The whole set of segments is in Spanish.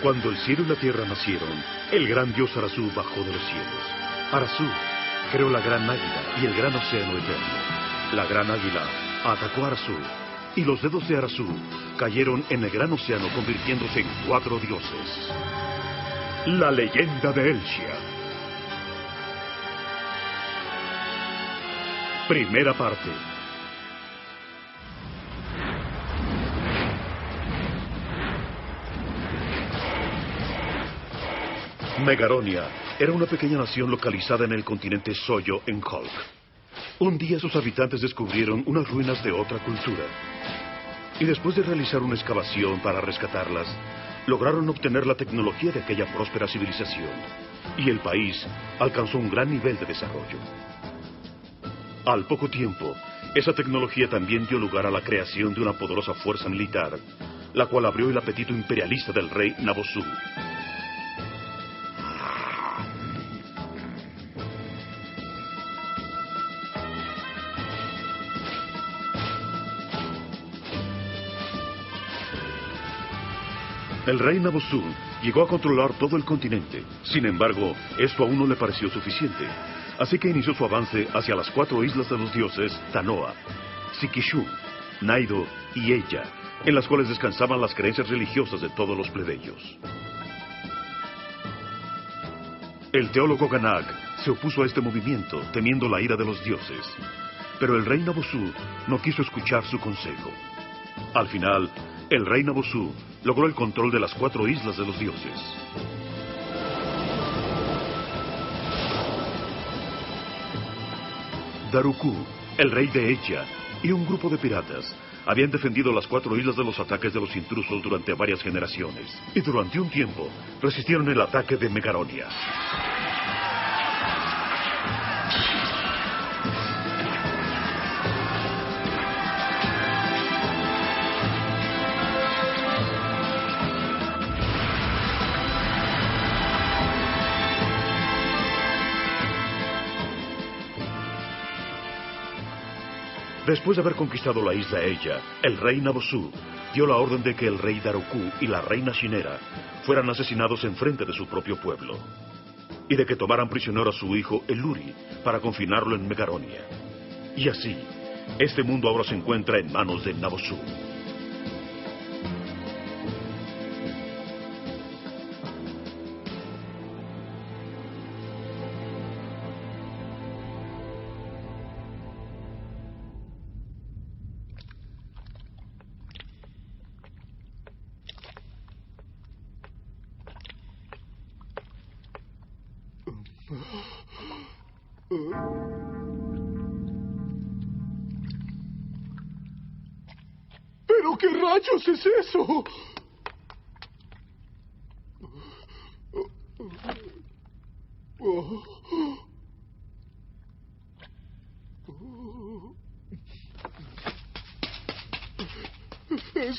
Cuando el cielo y la tierra nacieron, el gran dios Arazu bajó de los cielos. Arazu creó la gran águila y el gran océano eterno. La gran águila atacó a Arazu, y los dedos de Arazu cayeron en el gran océano, convirtiéndose en 4 dioses. La leyenda de Elsia. Primera parte. Megaronia era una pequeña nación localizada en el continente Soyo, en Hulk. Un día sus habitantes descubrieron unas ruinas de otra cultura. Y después de realizar una excavación para rescatarlas, lograron obtener la tecnología de aquella próspera civilización. Y el país alcanzó un gran nivel de desarrollo. Al poco tiempo, esa tecnología también dio lugar a la creación de una poderosa fuerza militar, la cual abrió el apetito imperialista del rey Nabosu. El rey Nabosu llegó a controlar todo el continente. Sin embargo, esto aún no le pareció suficiente. Así que inició su avance hacia las 4 islas de los dioses Tanoa, Sikishu, Naido y Eya, en las cuales descansaban las creencias religiosas de todos los plebeyos. El teólogo Ganag se opuso a este movimiento, temiendo la ira de los dioses. Pero el rey Nabosu no quiso escuchar su consejo. Al final, el rey Nabosu logró el control de las 4 islas de los dioses. Daruku, el rey de Eya, y un grupo de piratas habían defendido las 4 islas de los ataques de los intrusos durante varias generaciones. Y durante un tiempo resistieron el ataque de Megaronia. Después de haber conquistado la isla Eya, el rey Nabosu dio la orden de que el rey Daruku y la reina Shinera fueran asesinados en frente de su propio pueblo, y de que tomaran prisionero a su hijo Eluri para confinarlo en Megaronia. Y así, este mundo ahora se encuentra en manos de Nabosu. ¿Pero qué rayos es eso?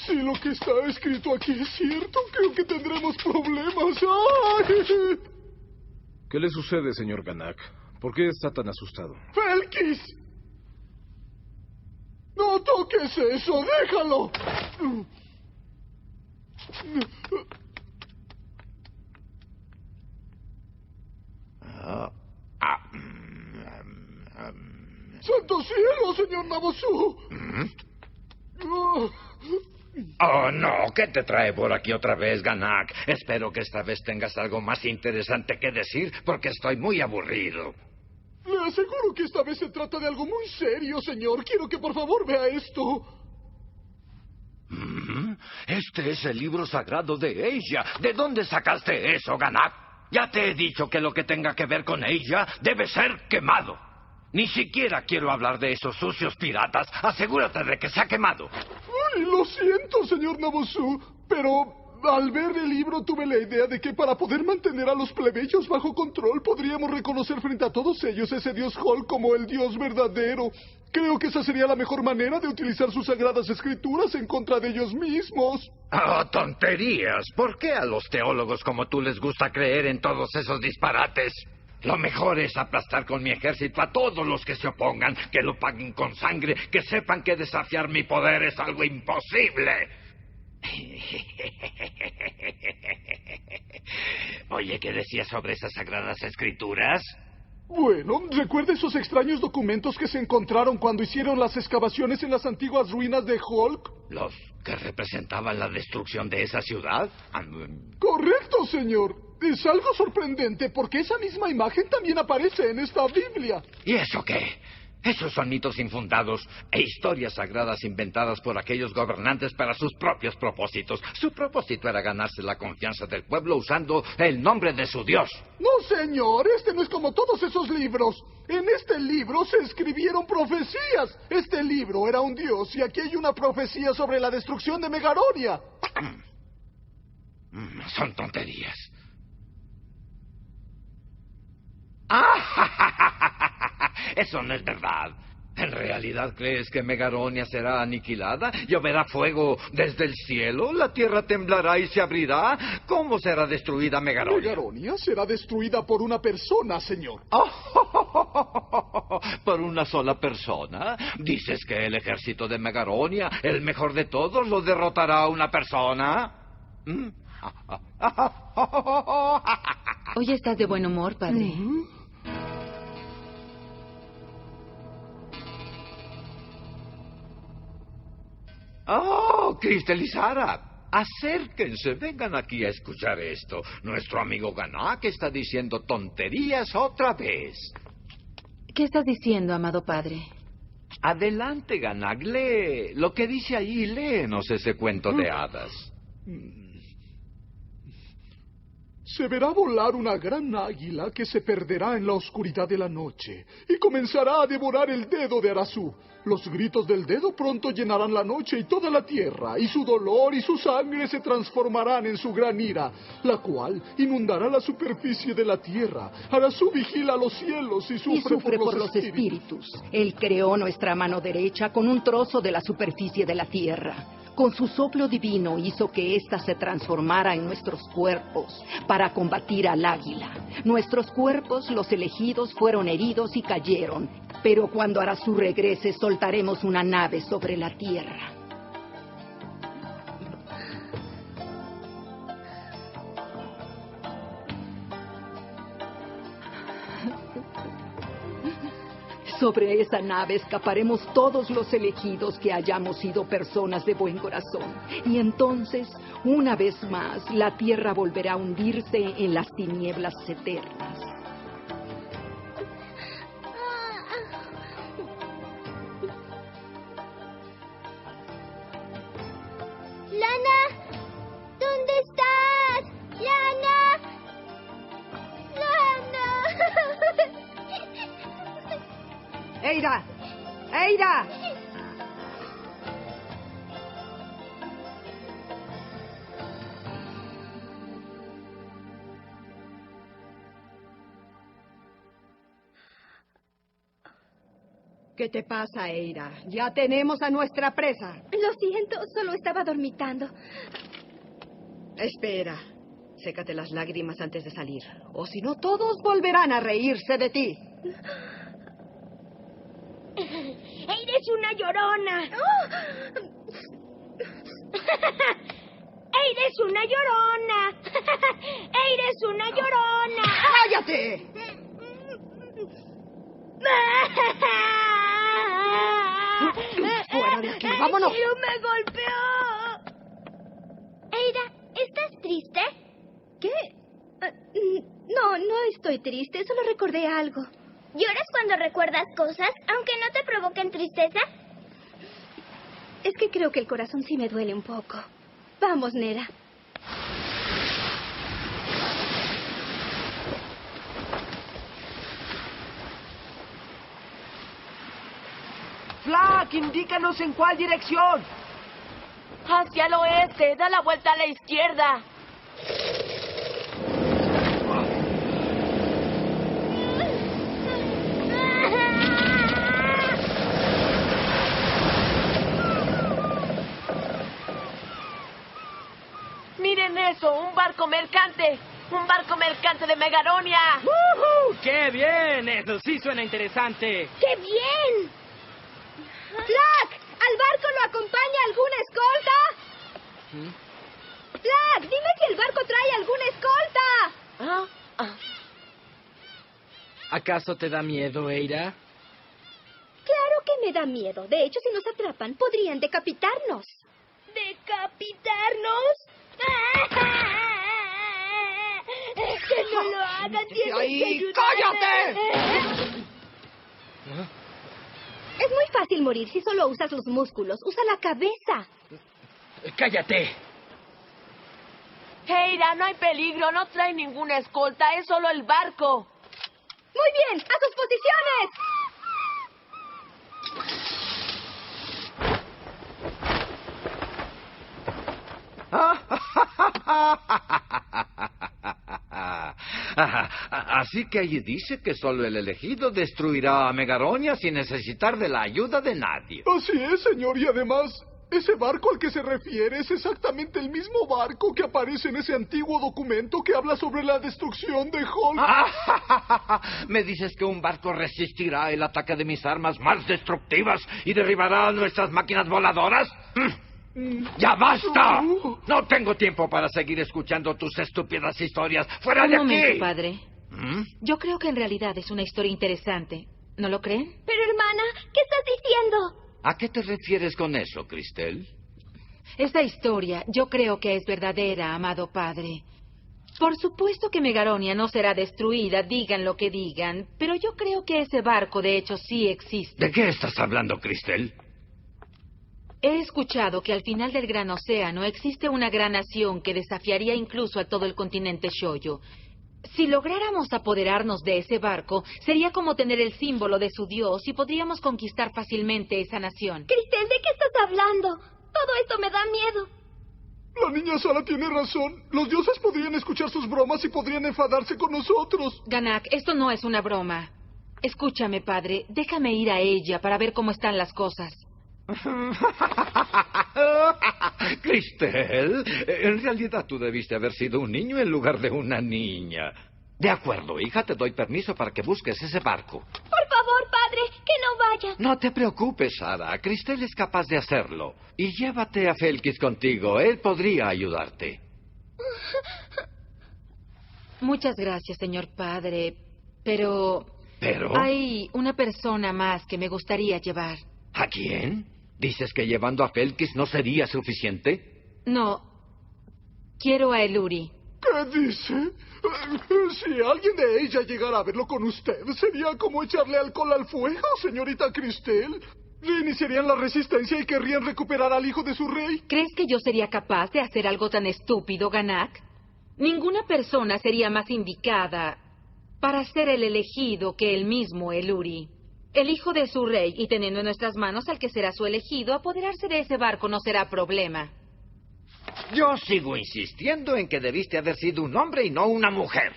Si lo que está escrito aquí es cierto, creo que tendremos problemas. ¡Ay! ¿Qué le sucede, señor Ganag? ¿Por qué está tan asustado? ¡Felkis! ¡No toques eso! ¡Déjalo! ¡Santo cielo, señor Nabosu! Oh, no, ¿qué te trae por aquí otra vez, Ganag? Espero que esta vez tengas algo más interesante que decir, porque estoy muy aburrido. Le aseguro que esta vez se trata de algo muy serio, señor. Quiero que por favor vea esto. Este es el libro sagrado de Eya. ¿De dónde sacaste eso, Ganag? Ya te he dicho que lo que tenga que ver con Eya debe ser quemado. Ni siquiera quiero hablar de esos sucios piratas. Asegúrate de que se ha quemado. Ay, lo siento, señor Nabosu, pero al ver el libro tuve la idea de que para poder mantener a los plebeyos bajo control podríamos reconocer frente a todos ellos ese dios Hulk como el dios verdadero. Creo que esa sería la mejor manera de utilizar sus sagradas escrituras en contra de ellos mismos. ¡Oh, tonterías! ¿Por qué a los teólogos como tú les gusta creer en todos esos disparates? Lo mejor es aplastar con mi ejército a todos los que se opongan, que lo paguen con sangre, que sepan que desafiar mi poder es algo imposible. Oye, ¿qué decía sobre esas sagradas escrituras? Bueno, ¿recuerda esos extraños documentos que se encontraron cuando hicieron las excavaciones en las antiguas ruinas de Hulk? ¿Los que representaban la destrucción de esa ciudad? Correcto, señor. Es algo sorprendente porque esa misma imagen también aparece en esta Biblia. ¿Y eso qué? Esos son mitos infundados e historias sagradas inventadas por aquellos gobernantes para sus propios propósitos. Su propósito era ganarse la confianza del pueblo usando el nombre de su Dios. No, señor, este no es como todos esos libros. En este libro se escribieron profecías. Este libro era un dios y aquí hay una profecía sobre la destrucción de Megaronia. Son tonterías. Eso no es verdad. ¿En realidad crees que Megaronia será aniquilada? ¿Lloverá fuego desde el cielo? ¿La tierra temblará y se abrirá? ¿Cómo será destruida Megaronia? Megaronia será destruida por una persona, señor. ¿Por una sola persona? ¿Dices que el ejército de Megaronia, el mejor de todos, lo derrotará a una persona? Hoy estás de buen humor, padre. ¡Oh, Cristel y Sara! Acérquense, vengan aquí a escuchar esto. Nuestro amigo Ganak está diciendo tonterías otra vez. ¿Qué estás diciendo, amado padre? Adelante, Ganak, lee. Lo que dice ahí, léenos ese cuento de hadas. Se verá volar una gran águila que se perderá en la oscuridad de la noche y comenzará a devorar el dedo de Arazú. Los gritos del dedo pronto llenarán la noche y toda la tierra, y su dolor y su sangre se transformarán en su gran ira, la cual inundará la superficie de la tierra. Arazú vigila los cielos y sufre por los espíritus. Él creó nuestra mano derecha con un trozo de la superficie de la tierra. Con su soplo divino hizo que ésta se transformara en nuestros cuerpos para combatir al águila. Nuestros cuerpos, los elegidos, fueron heridos y cayeron. Pero cuando Arazú regrese, soltaremos una nave sobre la tierra. Sobre esa nave escaparemos todos los elegidos que hayamos sido personas de buen corazón. Y entonces, una vez más, la tierra volverá a hundirse en las tinieblas eternas. ¡Lana! ¿Dónde estás? ¡Lana! ¡Lana! ¡Eira! ¡Eira! ¿Qué te pasa, Eira? Ya tenemos a nuestra presa. Lo siento, solo estaba dormitando. Espera. Sécate las lágrimas antes de salir. O si no, todos volverán a reírse de ti. ¡Eres una llorona! ¡Eres una llorona! ¡Eres una llorona! ¡Cállate! ¡Fuera de aquí! ¡Vámonos! ¡Pero me golpeó! Eira, ¿estás triste? ¿Qué? No estoy triste. Solo recordé algo. ¿Lloras cuando recuerdas cosas, aunque no te provoquen tristeza? Es que creo que el corazón sí me duele un poco. Vamos, Nera. Flack, indícanos en cuál dirección. Hacia el oeste, da la vuelta a la izquierda. Miren eso, un barco mercante. Un barco mercante de Megaronia. ¡Qué bien! Eso sí suena interesante. ¡Qué bien! ¡Flack! ¿Al barco lo acompaña alguna escolta? ¡Flack! ¡Dime si el barco trae alguna escolta! ¿Acaso te da miedo, Eira? Claro que me da miedo. De hecho, si nos atrapan, podrían decapitarnos. ¿Decapitarnos? ¡Que no lo hagan! ¡Tienes que ayudarme! ¡Cállate! Es muy fácil morir si solo usas los músculos. Usa la cabeza. ¡Cállate! Eira, no hay peligro, no trae ninguna escolta, es solo el barco. Muy bien, a sus posiciones. Así que allí dice que solo el elegido destruirá a Megaronia sin necesitar de la ayuda de nadie. Así es, señor, y además, ese barco al que se refiere es exactamente el mismo barco que aparece en ese antiguo documento que habla sobre la destrucción de Hulk. ¿Me dices que un barco resistirá el ataque de mis armas más destructivas y derribará nuestras máquinas voladoras? ¡Ya basta! No tengo tiempo para seguir escuchando tus estúpidas historias. ¡Fuera de aquí! Un momento, padre. Yo creo que en realidad es una historia interesante. ¿No lo creen? Pero, hermana, ¿qué estás diciendo? ¿A qué te refieres con eso, Cristel? Esta historia yo creo que es verdadera, amado padre. Por supuesto que Megaronia no será destruida, digan lo que digan, pero yo creo que ese barco de hecho sí existe. ¿De qué estás hablando, Cristel? He escuchado que al final del gran océano existe una gran nación que desafiaría incluso a todo el continente Shoyo. Si lográramos apoderarnos de ese barco, sería como tener el símbolo de su dios y podríamos conquistar fácilmente esa nación. Cristel, ¿de qué estás hablando? Todo esto me da miedo. La niña Sara tiene razón. Los dioses podrían escuchar sus bromas y podrían enfadarse con nosotros. Ganak, esto no es una broma. Escúchame, padre. Déjame ir a ella para ver cómo están las cosas. Cristel, en realidad tú debiste haber sido un niño en lugar de una niña. De acuerdo, hija, te doy permiso para que busques ese barco. Por favor, padre, que no vaya. No te preocupes, Sara. Cristel es capaz de hacerlo. Y llévate a Felkis contigo. Él podría ayudarte. Muchas gracias, señor padre. Pero... ¿Pero? Hay una persona más que me gustaría llevar. ¿A quién? ¿Dices que llevando a Felkis no sería suficiente? No. Quiero a Eluri. ¿Qué dice? Si alguien de ella llegara a verlo con usted, sería como echarle alcohol al fuego, señorita Cristel. Reiniciarían la resistencia y querrían recuperar al hijo de su rey. ¿Crees que yo sería capaz de hacer algo tan estúpido, Ganak? Ninguna persona sería más indicada para ser el elegido que el mismo Eluri. El hijo de su rey, y teniendo en nuestras manos al que será su elegido, apoderarse de ese barco no será problema. Yo sigo insistiendo en que debiste haber sido un hombre y no una mujer.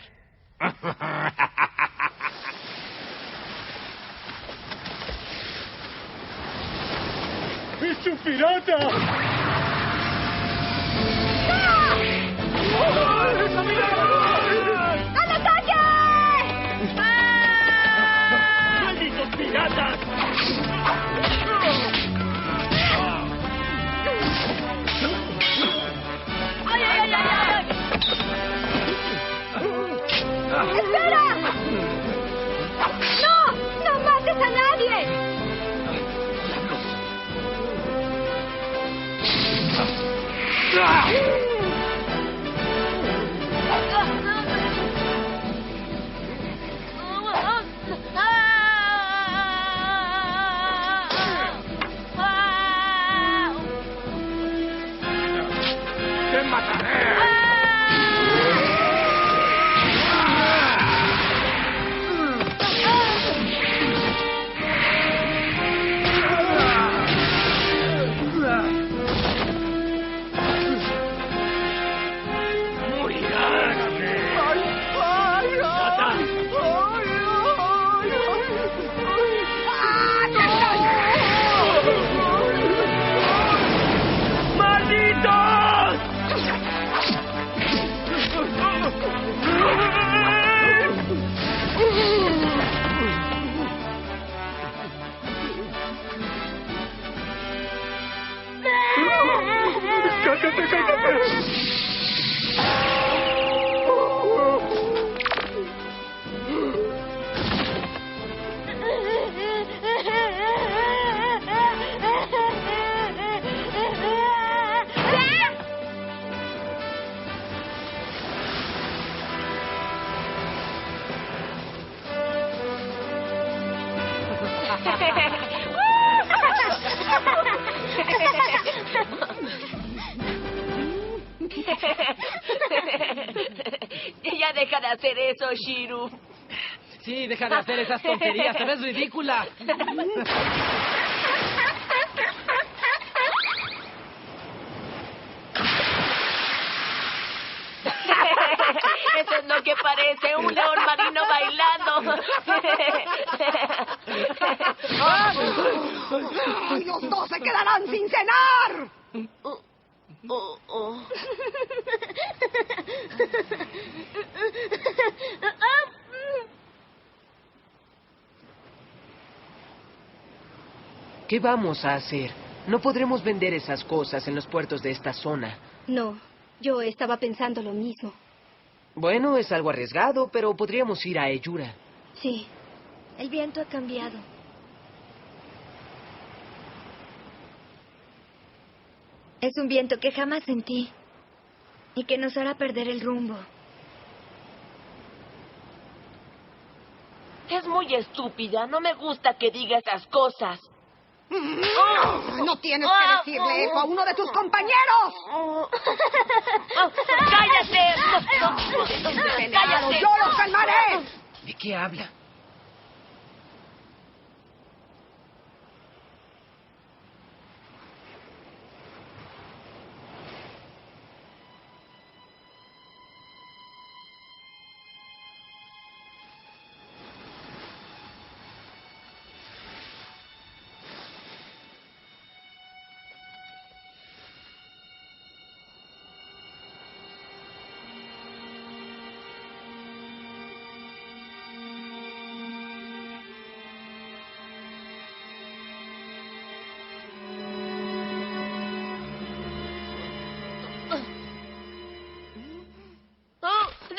¡Es un pirata! ¡Al ataque! ¡Malditos piratas! ¡Ay, ay, ay, ay, ay! ¡Espera! ¡No! ¡No mates a nadie! ¡Te mataré! Ya deja de hacer eso, Shiru. Sí, deja de hacer esas tonterías, te ves ridícula. Eso es lo que parece un león marino bailando. ¡Y los dos se quedarán sin cenar! ¿Qué vamos a hacer? No podremos vender esas cosas en los puertos de esta zona. No, yo estaba pensando lo mismo. Bueno, es algo arriesgado, pero podríamos ir a Eyura. Sí, el viento ha cambiado. Es un viento que jamás sentí y que nos hará perder el rumbo. Es muy estúpida. No me gusta que diga esas cosas. No tienes que decirle eso a uno de tus compañeros. ¡Cállate! ¡Cállate! ¡Yo los calmaré! ¿De qué habla?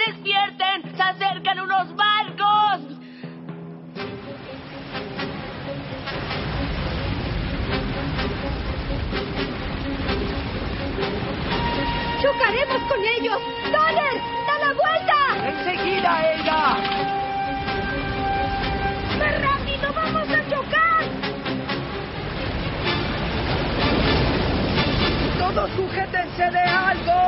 ¡Despierten! ¡Se acercan unos barcos! ¡Chocaremos con ellos! ¡Donner! ¡Da la vuelta! ¡Enseguida, ella! ¡Más rápido! ¡Vamos a chocar! ¡Todos sujétense de algo!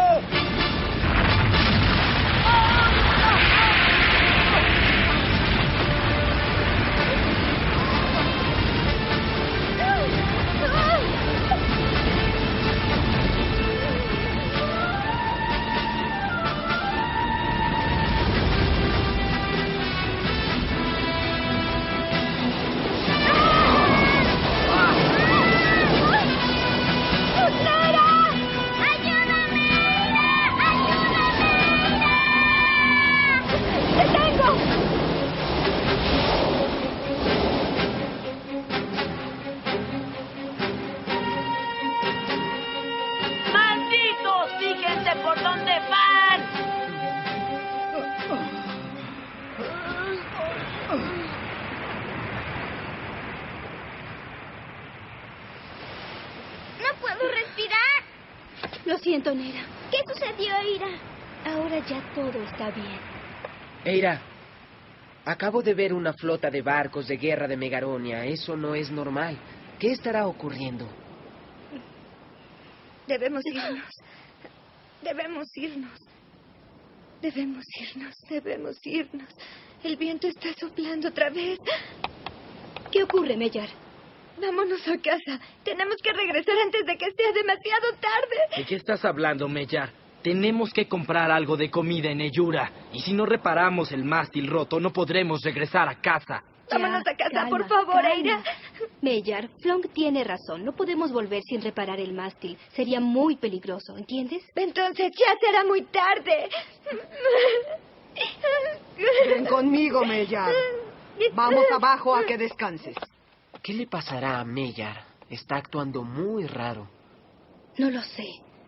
Lo siento, Neira. ¿Qué sucedió, Eira? Ahora ya todo está bien. Eira, acabo de ver una flota de barcos de guerra de Megaronia. Eso no es normal. ¿Qué estará ocurriendo? Debemos irnos. Debemos irnos. Debemos irnos. Debemos irnos. El viento está soplando otra vez. ¿Qué ocurre, Mellar? Vámonos a casa. Tenemos que regresar antes de que sea demasiado tarde. ¿De qué estás hablando, Mellar? Tenemos que comprar algo de comida en Eyura. Y si no reparamos el mástil roto, no podremos regresar a casa. Vámonos a casa, calma, por favor, calma. Eira. Mellar, Flonk tiene razón. No podemos volver sin reparar el mástil. Sería muy peligroso, ¿entiendes? Entonces ya será muy tarde. Ven conmigo, Mellar. Vamos abajo a que descanses. ¿Qué le pasará a Mellar? Está actuando muy raro. No lo sé,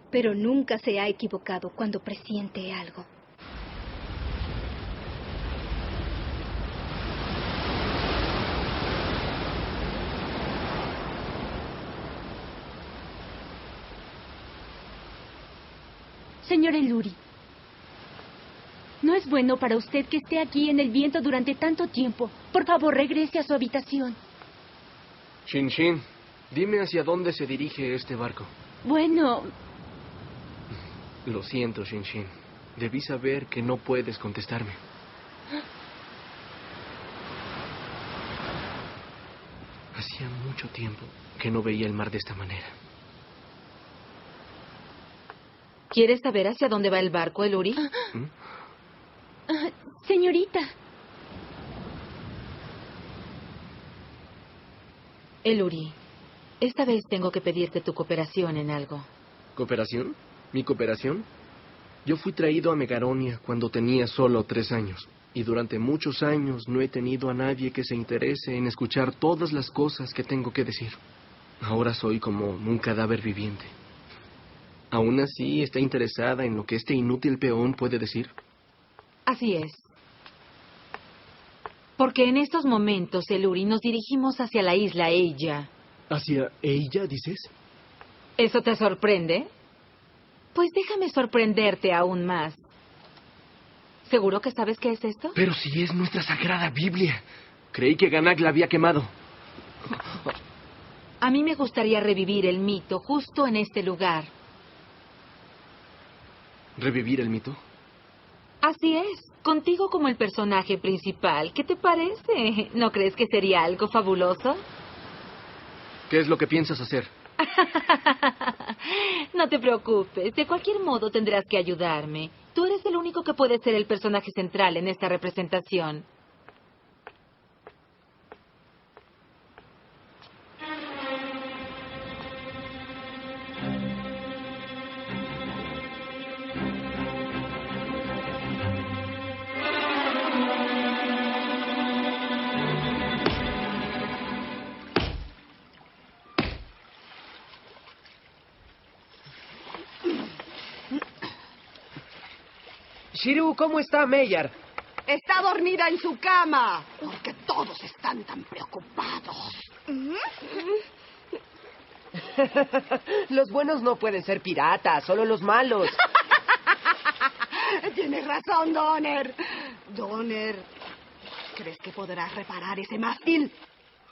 pero nunca se ha equivocado cuando presiente algo. Señor Eluri, no es bueno para usted que esté aquí en el viento durante tanto tiempo. Por favor, regrese a su habitación. Shin, dime hacia dónde se dirige este barco. Bueno, Lo siento, Shin. Debí saber que no puedes contestarme. Hacía mucho tiempo que no veía el mar de esta manera. ¿Quieres saber hacia dónde va el barco, Eluri? Señorita. Eluri, esta vez tengo que pedirte tu cooperación en algo. ¿Cooperación? ¿Mi cooperación? Yo fui traído a Megaronia cuando tenía solo 3 años. Y durante muchos años no he tenido a nadie que se interese en escuchar todas las cosas que tengo que decir. Ahora soy como un cadáver viviente. ¿Aún así está interesada en lo que este inútil peón puede decir? Así es. Porque en estos momentos, Eluri, nos dirigimos hacia la isla Eija. ¿Hacia ella, dices? ¿Eso te sorprende? Pues déjame sorprenderte aún más. ¿Seguro que sabes qué es esto? Pero si es nuestra sagrada Biblia. Creí que Ganak la había quemado. A mí me gustaría revivir el mito justo en este lugar. ¿Revivir el mito? Así es, contigo como el personaje principal. ¿Qué te parece? ¿No crees que sería algo fabuloso? ¿Qué es lo que piensas hacer? No te preocupes, de cualquier modo tendrás que ayudarme. Tú eres el único que puede ser el personaje central en esta representación. Shiru, ¿cómo está Meyar? Está dormida en su cama. Porque todos están tan preocupados. Los buenos no pueden ser piratas, solo los malos. Tienes razón, Donner. Donner, ¿crees que podrás reparar ese mástil?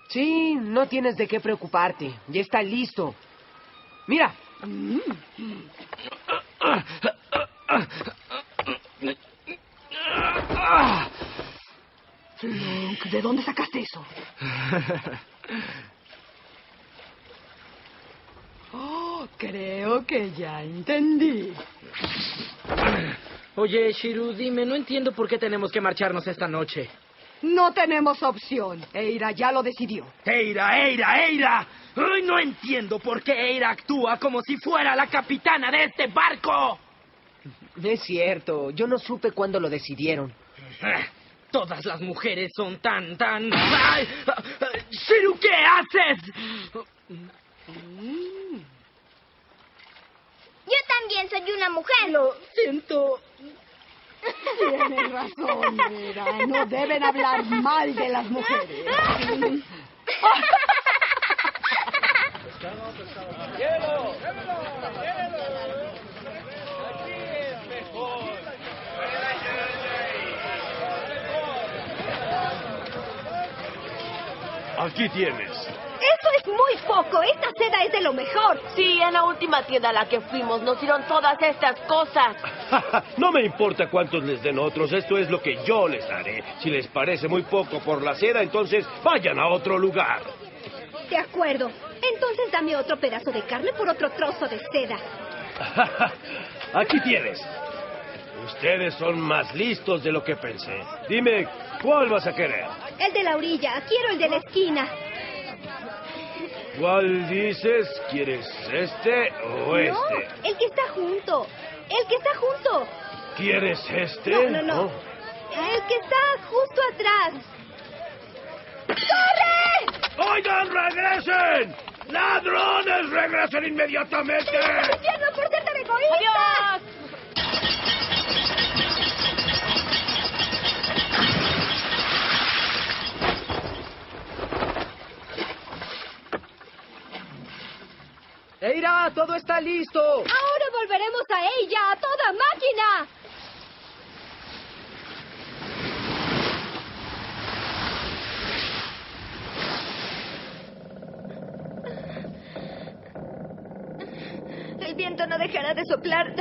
Sí, no tienes de qué preocuparte. Ya está listo. Mira. Luke, ¿de dónde sacaste eso? Oh, creo que ya entendí. Oye, Shiru, dime, no entiendo por qué tenemos que marcharnos esta noche. No tenemos opción. Eira ya lo decidió. ¡Eira, Eira, Eira! ¡Ay, no entiendo por qué Eira actúa como si fuera la capitana de este barco! Es cierto, yo no supe cuándo lo decidieron. Todas las mujeres son tan... ¡Ay! ¡Shiru, ¿qué haces? Yo también soy una mujer. Lo siento. Tienes razón, Eira. No deben hablar mal de las mujeres. Aquí tienes. Eso es muy poco. Esta seda es de lo mejor. Sí, en la última tienda a la que fuimos nos dieron todas estas cosas. No me importa cuántos les den otros, esto es lo que yo les daré. Si les parece muy poco por la seda, entonces vayan a otro lugar. De acuerdo. Entonces dame otro pedazo de carne por otro trozo de seda. Aquí tienes. Ustedes son más listos de lo que pensé. Dime, ¿cuál vas a querer? El de la orilla. Quiero el de la esquina. ¿Cuál dices? ¿Quieres este o este? No, el que está junto. El que está junto. ¿Quieres este? No. El que está justo atrás. ¡Corre! ¡Oigan, regresen! ¡Ladrones, regresen inmediatamente! ¡Infierno por ser tan egoísta! ¡Adiós! ¡Eira, todo está listo! Ahora volveremos a ella, a toda máquina. El viento no dejará de soplar.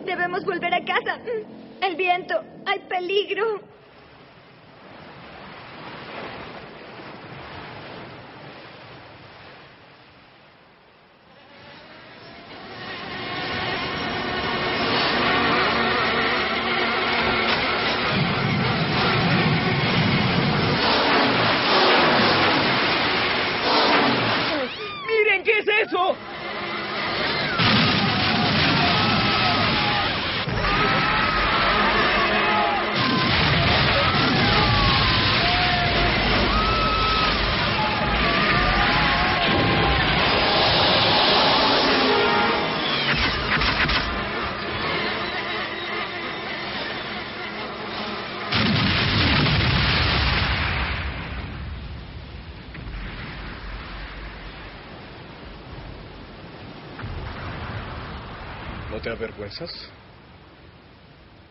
Debemos volver a casa. El viento. Hay peligro. ¡Miren qué es eso! ¿No te avergüenzas?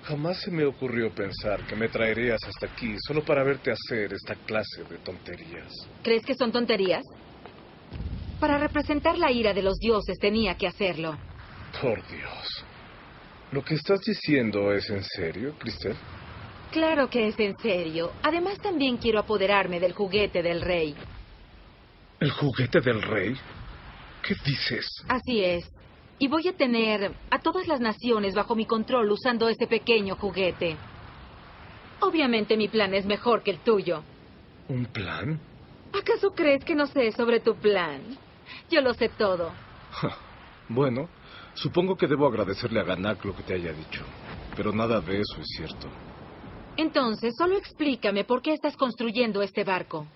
Jamás se me ocurrió pensar que me traerías hasta aquí solo para verte hacer esta clase de tonterías. ¿Crees que son tonterías? Para representar la ira de los dioses tenía que hacerlo. Por Dios. ¿Lo que estás diciendo es en serio, Cristel? Claro que es en serio. Además, también quiero apoderarme del juguete del rey. ¿El juguete del rey? ¿Qué dices? Así es. Y voy a tener a todas las naciones bajo mi control usando ese pequeño juguete. Obviamente mi plan es mejor que el tuyo. ¿Un plan? ¿Acaso crees que no sé sobre tu plan? Yo lo sé todo. Bueno, supongo que debo agradecerle a Ganak lo que te haya dicho. Pero nada de eso es cierto. Entonces, solo explícame por qué estás construyendo este barco.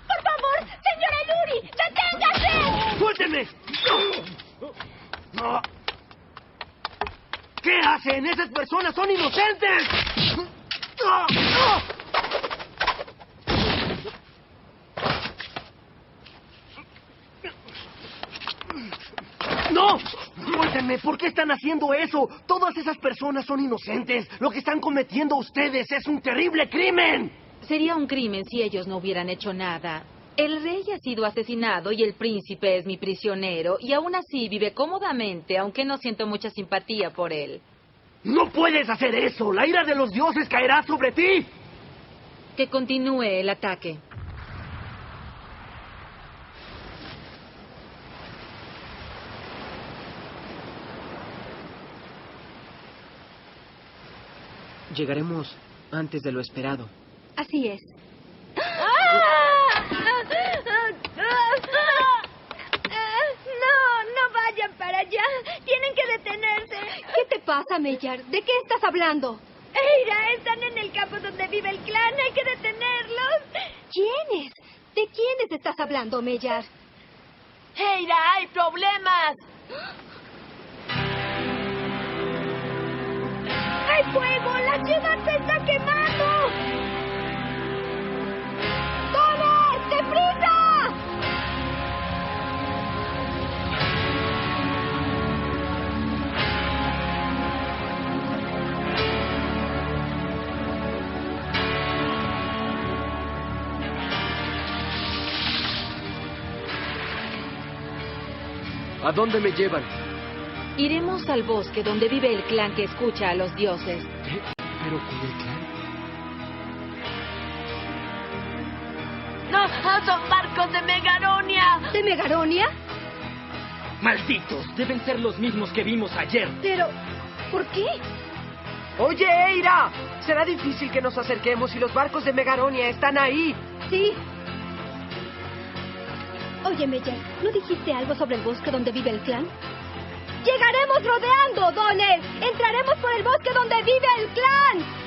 ¡Por favor, señora Luri! ¡Deténgase! ¡Suéltenme! ¡No! ¿Qué hacen? ¡Esas personas son inocentes! ¡No! ¡Suéltenme! ¿Por qué están haciendo eso? Todas esas personas son inocentes. Lo que están cometiendo ustedes es un terrible crimen. Sería un crimen si ellos no hubieran hecho nada. El rey ha sido asesinado y el príncipe es mi prisionero, y aún así vive cómodamente, aunque no siento mucha simpatía por él. ¡No puedes hacer eso! ¡La ira de los dioses caerá sobre ti! Que continúe el ataque. Llegaremos antes de lo esperado. Así es. No vayan para allá. Tienen que detenerse. ¿Qué te pasa, Mellar? ¿De qué estás hablando? Eira, están en el campo donde vive el clan. Hay que detenerlos. ¿Quiénes? ¿De quiénes estás hablando, Mellar? Eira, hay problemas. ¡Hay fuego! ¡La ciudad se está quemando! ¡Todos! ¡Deprisa! ¿A dónde me llevan? Iremos al bosque donde vive el clan que escucha a los dioses. ¿Pero con el clan? ¡No! ¡Son barcos de Megaronia! ¿De Megaronia? ¡Malditos! Deben ser los mismos que vimos ayer. Pero, ¿por qué? ¡Oye, Eira! Será difícil que nos acerquemos si los barcos de Megaronia están ahí. Sí. Oye, Mellar, ¿no dijiste algo sobre el bosque donde vive el clan? ¡Llegaremos rodeando, Dones! ¡Entraremos por el bosque donde vive el clan!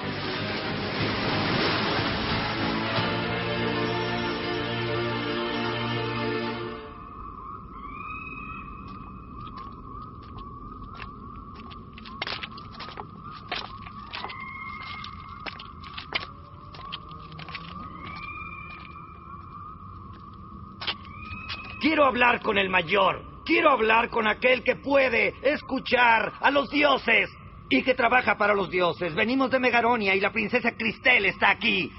Quiero hablar con el mayor. Quiero hablar con aquel que puede escuchar a los dioses y que trabaja para los dioses. Venimos de Megaronia y la princesa Cristel está aquí.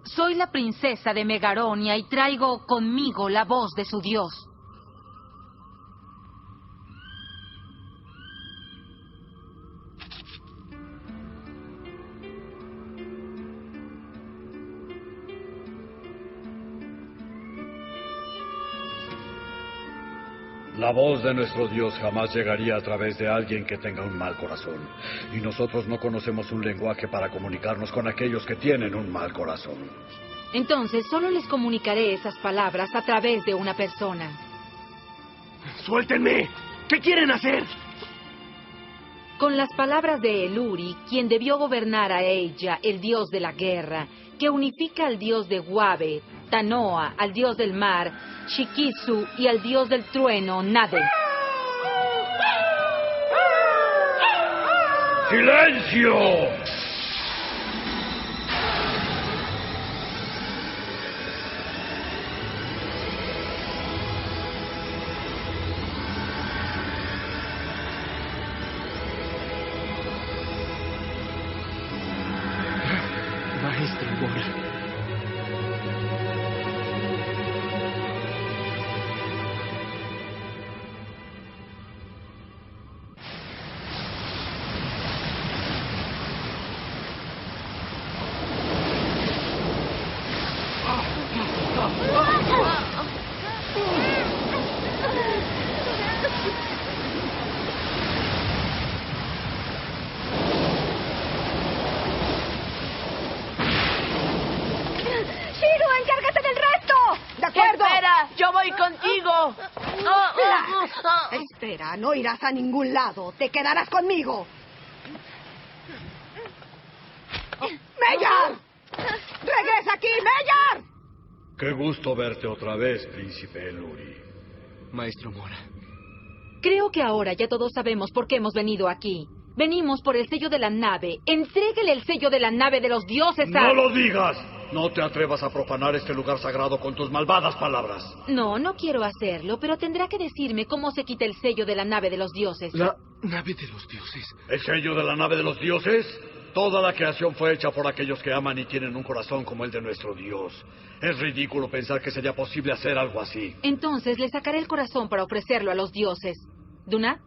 Soy la princesa de Megaronia y traigo conmigo la voz de su dios. La voz de nuestro Dios jamás llegaría a través de alguien que tenga un mal corazón. Y nosotros no conocemos un lenguaje para comunicarnos con aquellos que tienen un mal corazón. Entonces, solo les comunicaré esas palabras a través de una persona. ¡Suéltenme! ¿Qué quieren hacer? Con las palabras de Eluri, quien debió gobernar a Eija, el dios de la guerra, que unifica al dios de Guave, Tanoa, al dios del mar, Shikisu y al dios del trueno, Nade. ¡Silencio! Maestro Mora. Espera, no irás a ningún lado. Te quedarás conmigo. ¡Mellar! ¡Regresa aquí, Mellar! Qué gusto verte otra vez, príncipe Eluri. Maestro Mora. Creo que ahora ya todos sabemos por qué hemos venido aquí. Venimos por el sello de la nave. Entréguele el sello de la nave de los dioses a... ¡No lo digas! No te atrevas a profanar este lugar sagrado con tus malvadas palabras. No, no quiero hacerlo, pero tendrá que decirme cómo se quita el sello de la nave de los dioses. ¿La nave de los dioses? ¿El sello de la nave de los dioses? Toda la creación fue hecha por aquellos que aman y tienen un corazón como el de nuestro Dios. Es ridículo pensar que sería posible hacer algo así. Entonces le sacaré el corazón para ofrecerlo a los dioses. ¿Duna?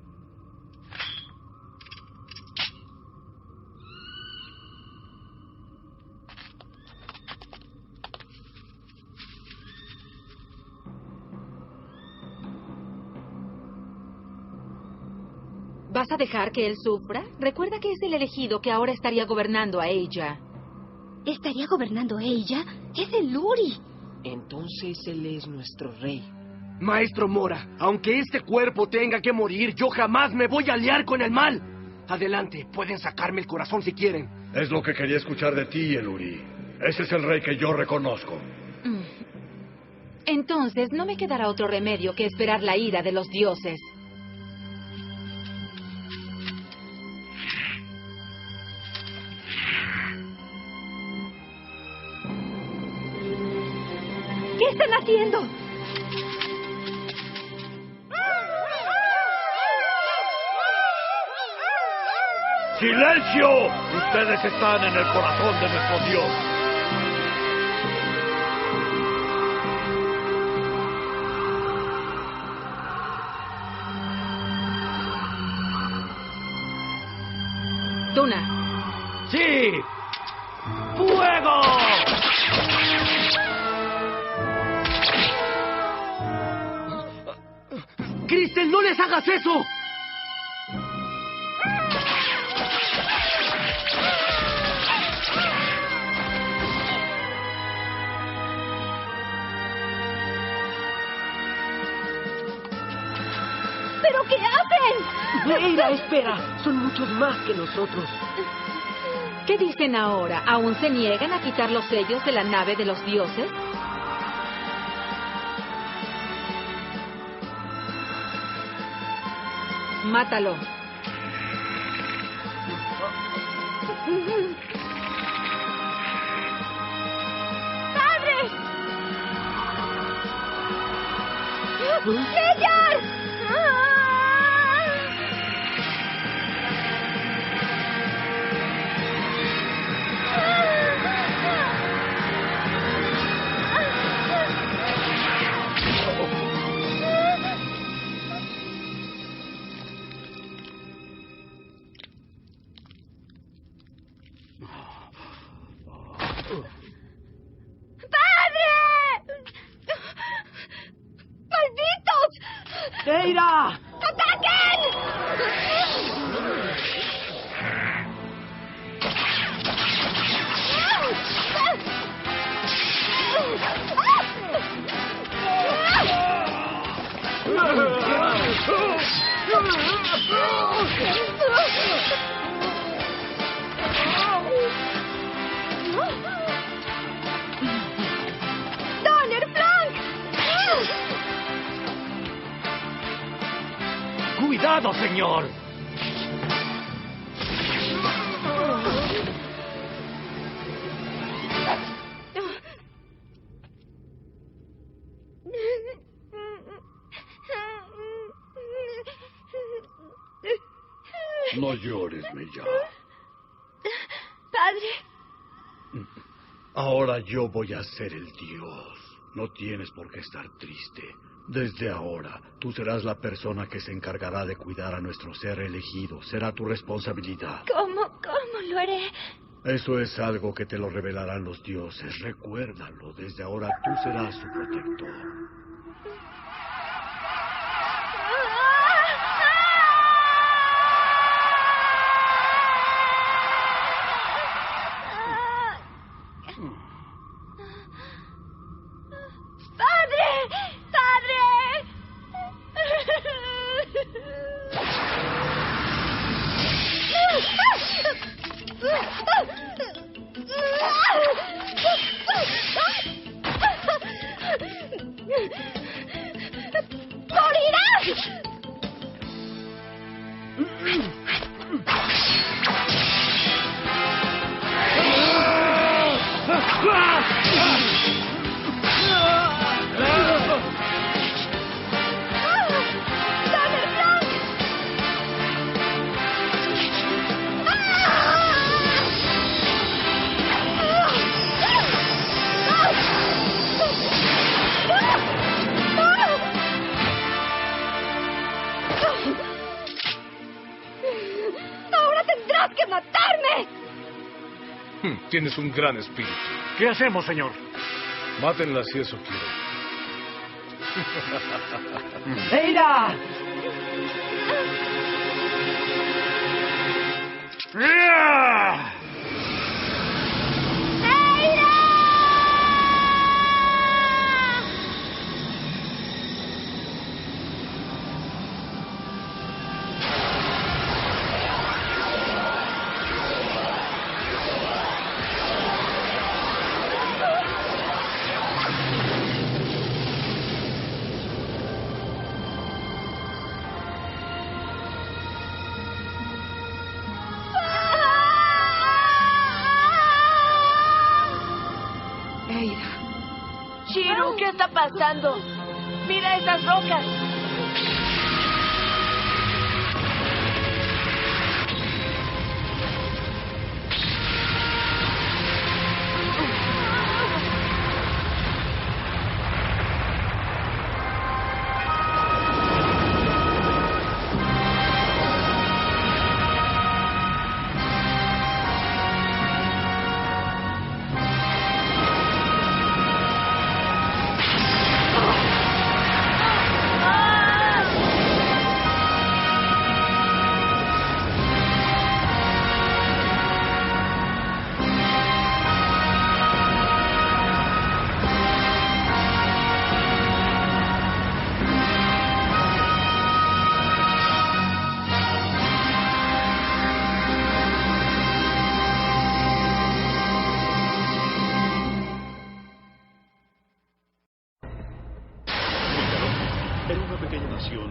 ¿Vas a dejar que él sufra? Recuerda que es el elegido que ahora estaría gobernando a ella. ¿Estaría gobernando a ella? ¡Es Eluri! Entonces él es nuestro rey. Maestro Mora, aunque este cuerpo tenga que morir, yo jamás me voy a aliar con el mal. Adelante, pueden sacarme el corazón si quieren. Es lo que quería escuchar de ti, Eluri. Ese es el rey que yo reconozco. Entonces no me quedará otro remedio que esperar la ira de los dioses. ¿Qué están haciendo? ¡Silencio! Ustedes están en el corazón de nuestro Dios. Duna. ¡Sí! ¡Fuego! ¡Cristel, no les hagas eso! ¿Pero qué hacen? Eira, espera. Son muchos más que nosotros. ¿Qué dicen ahora? ¿Aún se niegan a quitar los sellos de la nave de los dioses? Mátalo. ¡Padre! ¡Mellar! ¡Eira! ¡Ataquen! ¡Donner Flank! ¡Cuidado, señor! No llores, Meya. Padre. Ahora yo voy a ser el dios. No tienes por qué estar triste. Desde ahora, tú serás la persona que se encargará de cuidar a nuestro ser elegido. Será tu responsabilidad. ¿Cómo lo haré? Eso es algo que te lo revelarán los dioses. Recuérdalo. Desde ahora tú serás su protector. Tienes un gran espíritu. ¿Qué hacemos, señor? Mátenla si eso quieren. ¡Eira! Shiru, ¿qué está pasando? Mira esas rocas.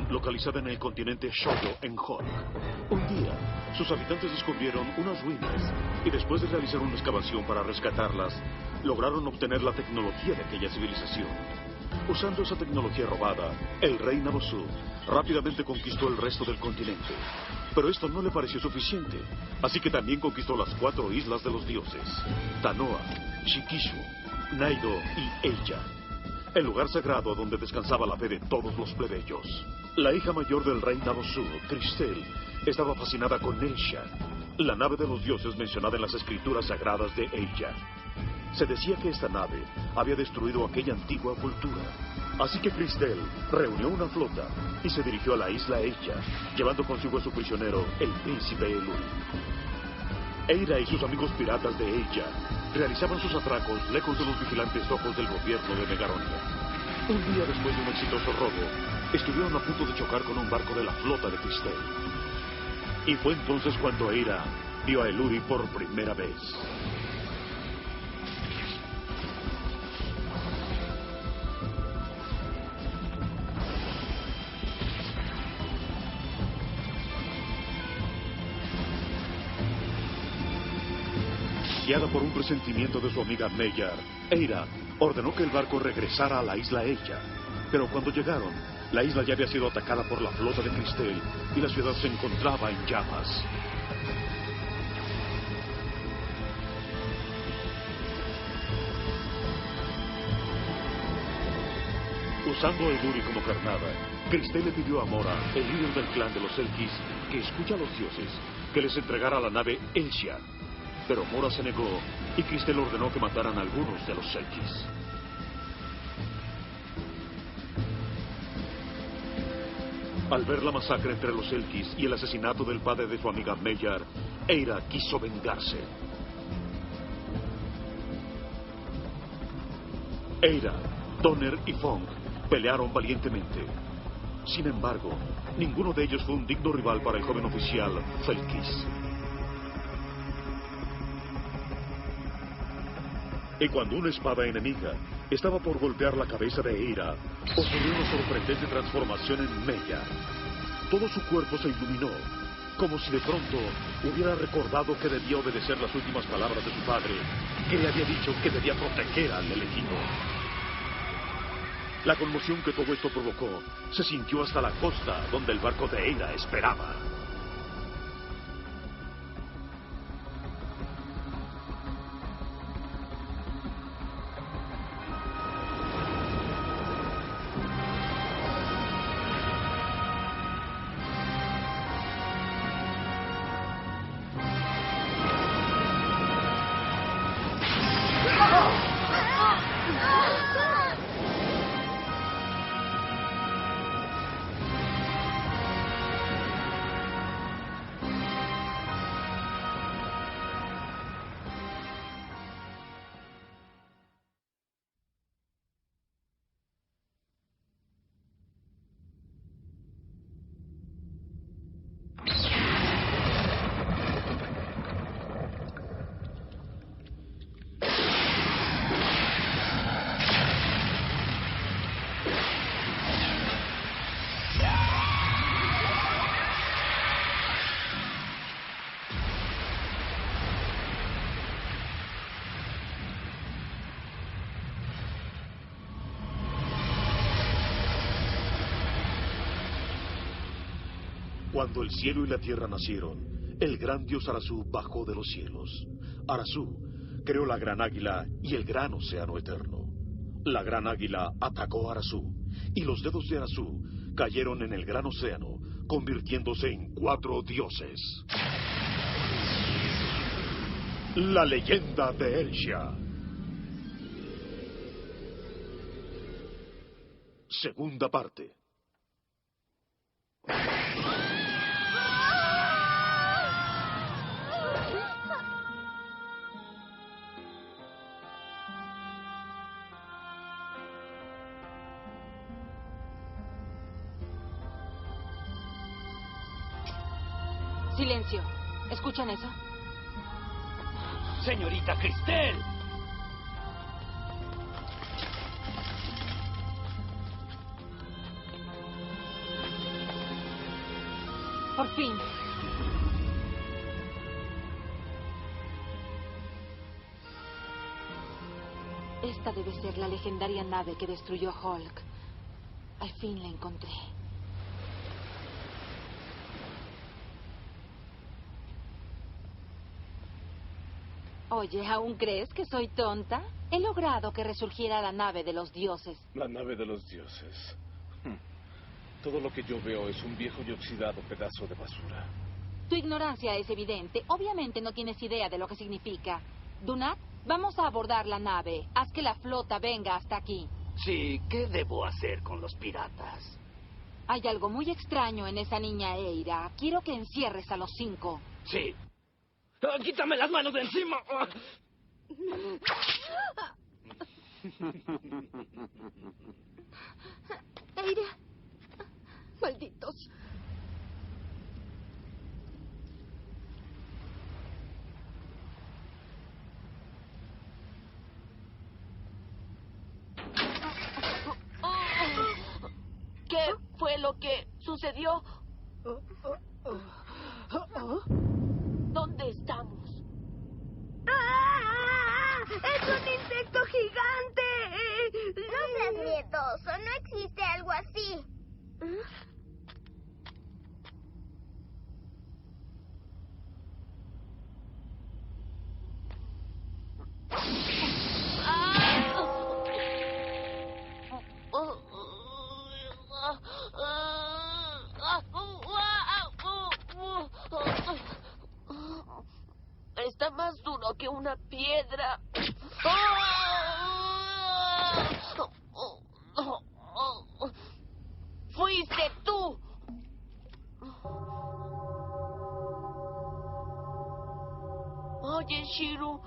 Localizada en el continente Shoyo, en Hulk. Un día, sus habitantes descubrieron unas ruinas y después de realizar una excavación para rescatarlas, lograron obtener la tecnología de aquella civilización. Usando esa tecnología robada, el rey Nabosu rápidamente conquistó el resto del continente. Pero esto no le pareció suficiente, así que también conquistó las 4 islas de los dioses: Tanoa, Shikishu, Naido y Eija, el lugar sagrado donde descansaba la fe de todos los plebeyos. La hija mayor del rey Nabosu, Cristel, estaba fascinada con Eija, la nave de los dioses mencionada en las escrituras sagradas de Eija. Se decía que esta nave había destruido aquella antigua cultura. Así que Cristel reunió una flota y se dirigió a la isla Eija, llevando consigo a su prisionero, el príncipe Eluri. Eira y sus amigos piratas de Eija realizaban sus atracos lejos de los vigilantes ojos del gobierno de Megaronia. Un día después de un exitoso robo, estuvieron a punto de chocar con un barco de la flota de Cristel. Y fue entonces cuando Eira vio a Eluri por primera vez. Guiada por un presentimiento de su amiga Meyar, Eira ordenó que el barco regresara a la isla Eija. Pero cuando llegaron, la isla ya había sido atacada por la flota de Cristel y la ciudad se encontraba en llamas. Usando a Eluri como carnada, Cristel le pidió a Mora, el líder del clan de los Selkis, que escucha a los dioses, que les entregara la nave Elsia. Pero Mora se negó y Cristel ordenó que mataran a algunos de los Selkis. Al ver la masacre entre los Selkis y el asesinato del padre de su amiga Meyar, Eira quiso vengarse. Eira, Donner y Fong pelearon valientemente. Sin embargo, ninguno de ellos fue un digno rival para el joven oficial Felkis. Y cuando una espada enemiga estaba por golpear la cabeza de Eira, ocurrió una sorprendente transformación en Meyar. Todo su cuerpo se iluminó, como si de pronto hubiera recordado que debía obedecer las últimas palabras de su padre, que le había dicho que debía proteger al elegido. La conmoción que todo esto provocó se sintió hasta la costa donde el barco de Eira esperaba. Cuando el cielo y la tierra nacieron, el gran dios Arazu bajó de los cielos. Arazu creó la gran águila y el gran océano eterno. La gran águila atacó a Arazu, y los dedos de Arazu cayeron en el gran océano, convirtiéndose en 4 dioses. La leyenda de Elsia. Segunda parte. Silencio. ¿Escuchan eso? ¡Señorita Cristel! Por fin. Esta debe ser la legendaria nave que destruyó Hulk. Al fin la encontré. Oye, ¿aún crees que soy tonta? He logrado que resurgiera la nave de los dioses. La nave de los dioses. Todo lo que yo veo es un viejo y oxidado pedazo de basura. Tu ignorancia es evidente. Obviamente no tienes idea de lo que significa. Dunat, vamos a abordar la nave. Haz que la flota venga hasta aquí. Sí, ¿qué debo hacer con los piratas? Hay algo muy extraño en esa niña Eira. Quiero que encierres a los 5. Sí. ¡Quítame las manos de encima! Eira. Malditos. ¿Qué fue lo que sucedió? ¿Dónde estamos? ¡Ah! ¡Es un insecto gigante! No seas miedoso, no existe algo así. Está más duro que una piedra. ¡Fuiste tú! Oye, Shiro.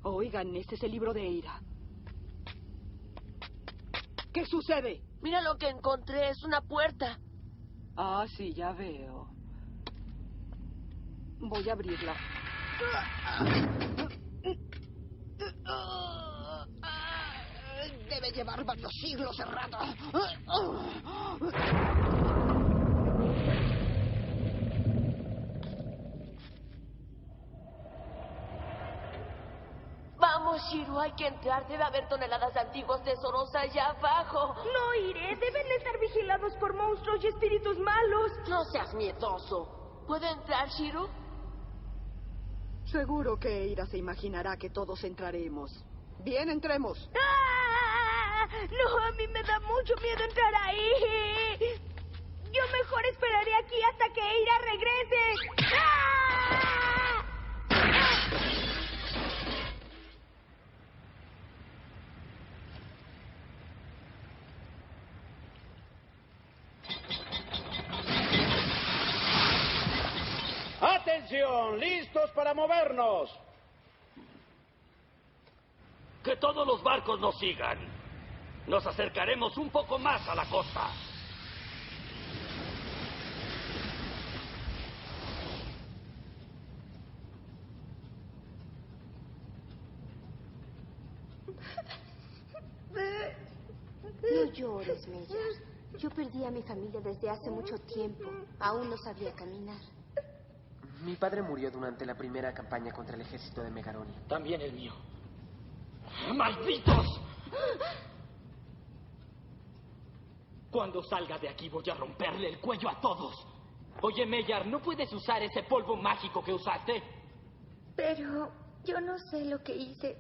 Oigan, este es el libro de Eira. ¿Qué sucede? Mira lo que encontré, es una puerta. Ah, sí, ya veo. Voy a abrirla. Debe llevar varios siglos cerrada. Vamos, Shiro, hay que entrar. Debe haber toneladas de antiguos tesoros allá abajo. No iré, deben estar vigilados por monstruos y espíritus malos. No seas miedoso. ¿Puedo entrar, Shiro? Seguro que Eira se imaginará que todos entraremos. Bien, entremos. ¡Ah! No, a mí me da mucho miedo entrar ahí. Yo mejor esperaré aquí hasta que Eira regrese. ¡Ah! ¡Atención! ¡Listos para movernos! Que todos los barcos nos sigan. Nos acercaremos un poco más a la costa. No llores, Mella. Yo perdí a mi familia desde hace mucho tiempo. Aún no sabía caminar. Mi padre murió durante la primera campaña contra el ejército de Megaronia. También el mío. ¡Malditos! Cuando salga de aquí voy a romperle el cuello a todos. Oye, Mellar, ¿no puedes usar ese polvo mágico que usaste? Pero yo no sé lo que hice.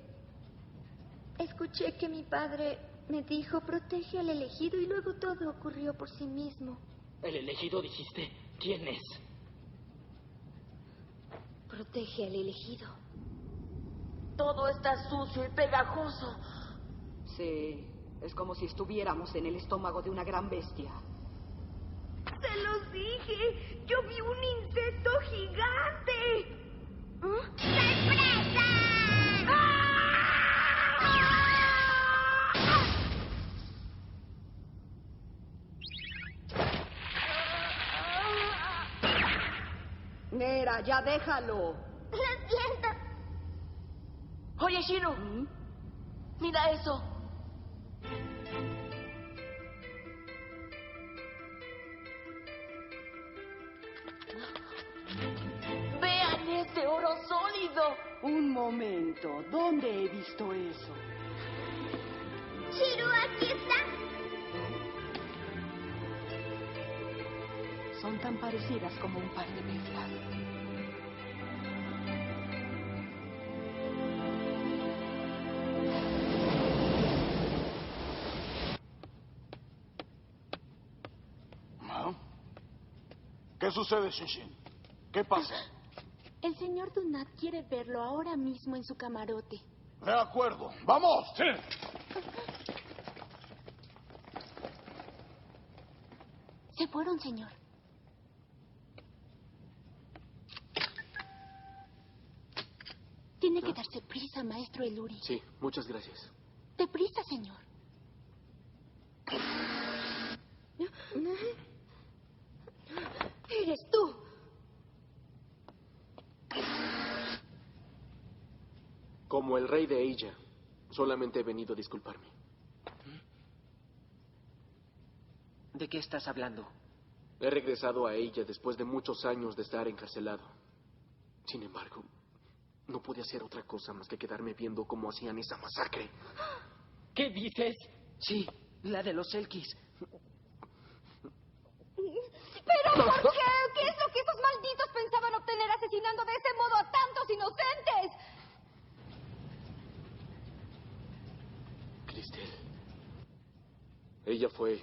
Escuché que mi padre me dijo, protege al elegido, y luego todo ocurrió por sí mismo. ¿El elegido dijiste? ¿Quién es? Protege al elegido. Todo está sucio y pegajoso. Sí, es como si estuviéramos en el estómago de una gran bestia. ¡Se los dije! ¡Yo vi un insecto gigante! ¡Sorpresa! Nera, ya déjalo. Lo siento. Oye, Shiro. Mira eso. Vean ese oro sólido. Un momento, ¿dónde he visto eso? Shiro, aquí está. Son tan parecidas como un par de mezclas. ¿Qué sucede, Shinshin? ¿Qué pasa? El señor Dunat quiere verlo ahora mismo en su camarote. De acuerdo. ¡Vamos! Sí. Se fueron, señor. Tiene que darse prisa, maestro Eluri. Sí, muchas gracias. Deprisa, señor. Eres tú. Como el rey de ella, solamente he venido a disculparme. ¿De qué estás hablando? He regresado a ella después de muchos años de estar encarcelado. Sin embargo, no pude hacer otra cosa más que quedarme viendo cómo hacían esa masacre. ¿Qué dices? Sí, la de los Selkis. ¿Pero por qué? ¿Qué es lo que esos malditos pensaban obtener asesinando de ese modo a tantos inocentes? Cristel.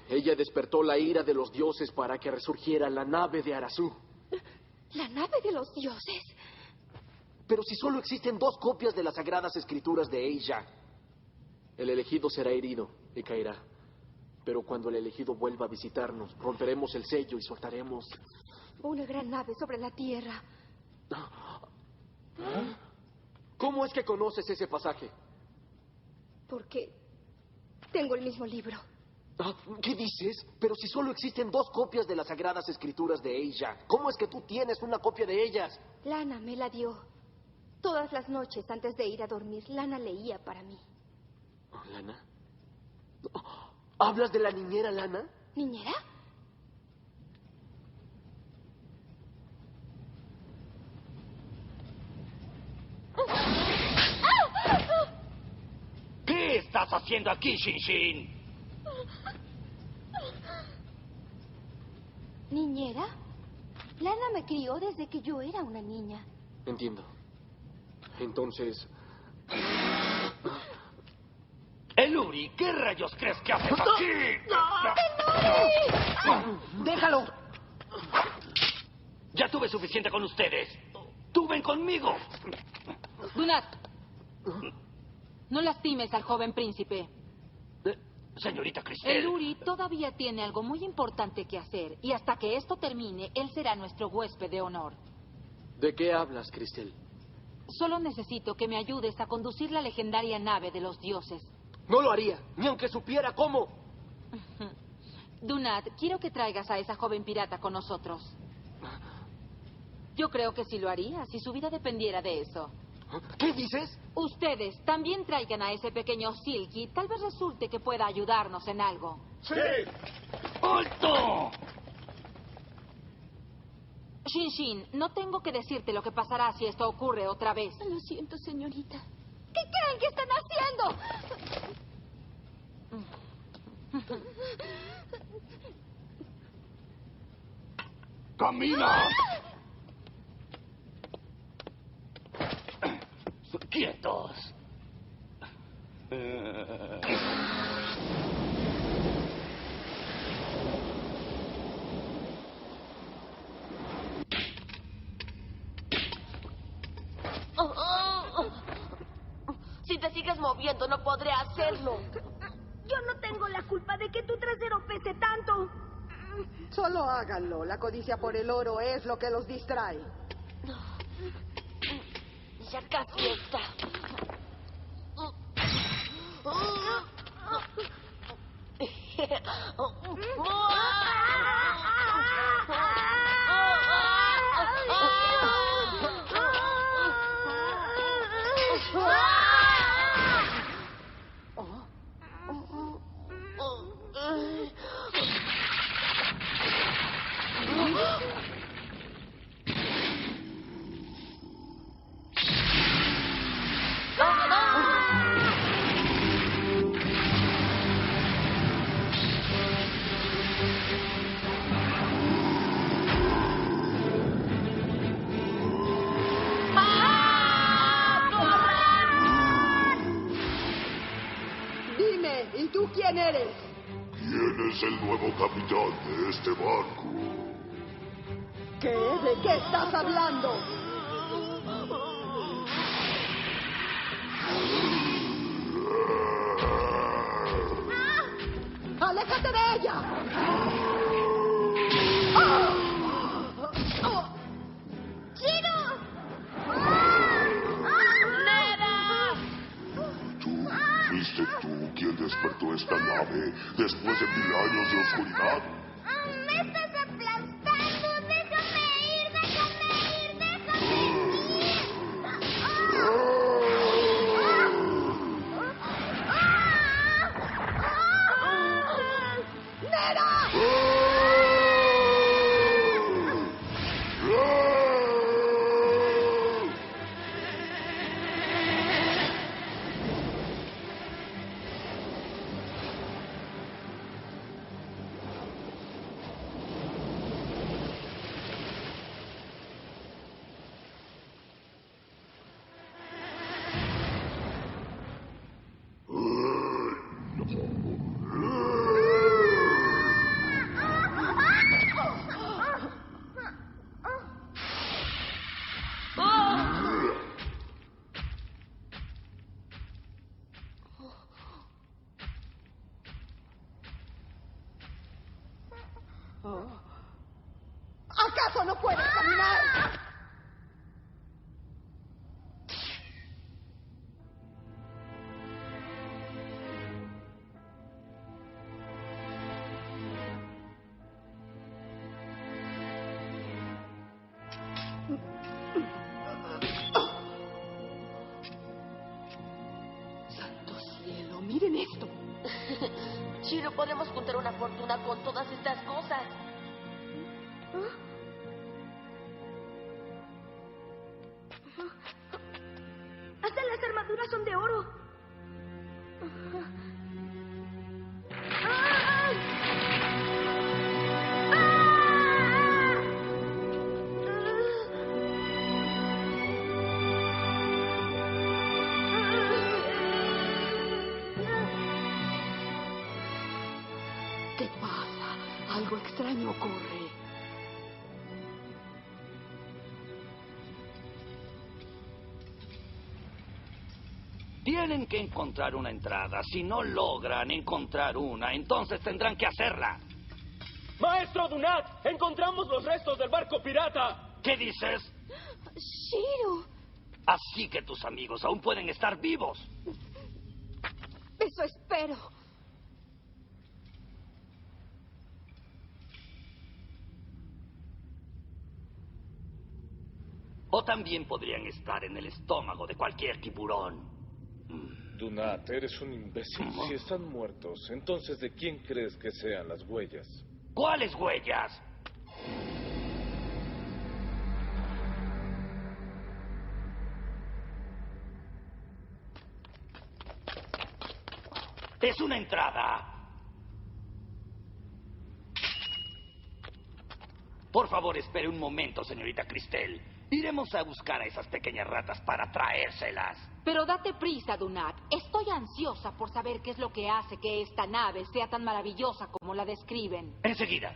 Ella despertó la ira de los dioses para que resurgiera la nave de Arazú. ¿La nave de los dioses? Pero si solo existen 2 copias de las sagradas escrituras de Eija, el elegido será herido y caerá. Pero cuando el elegido vuelva a visitarnos, romperemos el sello y soltaremos... Una gran nave sobre la tierra. ¿Cómo es que conoces ese pasaje? Porque tengo el mismo libro. ¿Qué dices? Pero si solo existen 2 copias de las sagradas escrituras de Eija, ¿cómo es que tú tienes una copia de ellas? Lana me la dio. Todas las noches antes de ir a dormir, Lana leía para mí. ¿Lana? ¿Hablas de la niñera Lana? ¿Niñera? ¿Qué estás haciendo aquí, Shin-Shin? ¿Niñera? Lana me crió desde que yo era una niña. Entiendo. Entonces... Eluri, ¿qué rayos crees que haces aquí? ¡Eluri! ¡Déjalo! Ya tuve suficiente con ustedes. ¡Tú ven conmigo! Dunat, no lastimes al joven príncipe. Señorita Cristel. Eluri todavía tiene algo muy importante que hacer, y hasta que esto termine, él será nuestro huésped de honor. ¿De qué hablas, Cristel? Solo necesito que me ayudes a conducir la legendaria nave de los dioses. No lo haría, ni aunque supiera cómo. Dunat, quiero que traigas a esa joven pirata con nosotros. Yo creo que sí lo haría, si su vida dependiera de eso. ¿Qué dices? Ustedes también traigan a ese pequeño Silky. Tal vez resulte que pueda ayudarnos en algo. ¡Sí! ¡Alto! Shin-Shin, no tengo que decirte lo que pasará si esto ocurre otra vez. Lo siento, señorita. ¿Qué creen que están haciendo? ¡Camina! ¡Quietos! Si te sigues moviendo, no podré hacerlo. Yo no tengo la culpa de que tu trasero pese tanto. Solo háganlo. La codicia por el oro es lo que los distrae. Ya casi está. Dime, ¿y tú quién eres? ¿Quién es el nuevo capitán de este barco? ¿Qué? ¿De qué estás hablando? ¡Aléjate de ella! ¡Chiro! ¿Fuiste tú quien despertó esta nave después de 1000 años de oscuridad? ¡Me estás aplastando! ¡Déjame ir! ¡Déjame ir! ¡Déjame ir! ¡Nera! ¿Acaso no puedes caminar? Santo cielo, miren esto. Chiro, podemos juntar una fortuna con todas estas cosas. Hasta las armaduras son de oro. ¿Qué pasa? Algo extraño ocurre. Tienen que encontrar una entrada. Si no logran encontrar una, entonces tendrán que hacerla. ¡Maestro Dunat! ¡Encontramos los restos del barco pirata! ¿Qué dices? Shiro. Así que tus amigos aún pueden estar vivos. Eso espero. O también podrían estar en el estómago de cualquier tiburón. Dunat, eres un imbécil. Si están muertos, entonces ¿de quién crees que sean las huellas? ¿Cuáles huellas? Es una entrada. Por favor, espere un momento, señorita Cristel. Iremos a buscar a esas pequeñas ratas para traérselas. Pero date prisa, Dunat. Estoy ansiosa por saber qué es lo que hace que esta nave sea tan maravillosa como la describen. Enseguida.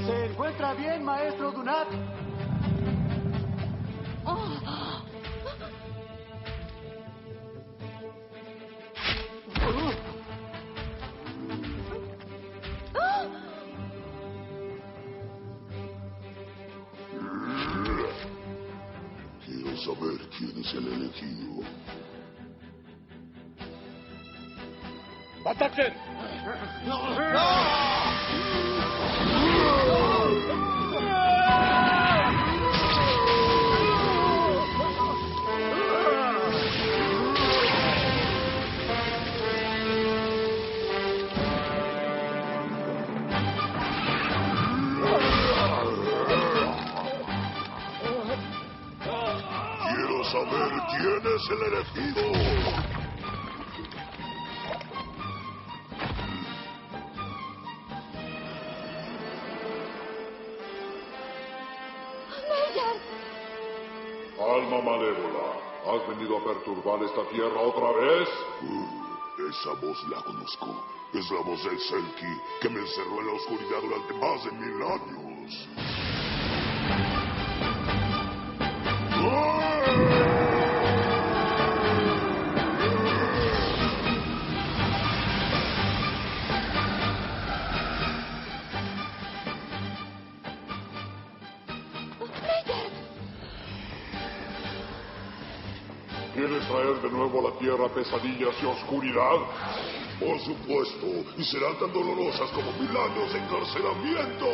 ¿Se encuentra bien, maestro Dunat? Quiero saber quién es el elegido. ¡Ataquen! Quiero saber quién es el elegido. Alma malévola, ¿Has venido a perturbar esta tierra otra vez? Esa voz la conozco. Es la voz del Selkie que me encerró en la oscuridad durante más de 1000 años. ¿Quieres traer de nuevo a la tierra pesadillas y oscuridad? Por supuesto, y serán tan dolorosas como 1000 años de encarcelamiento.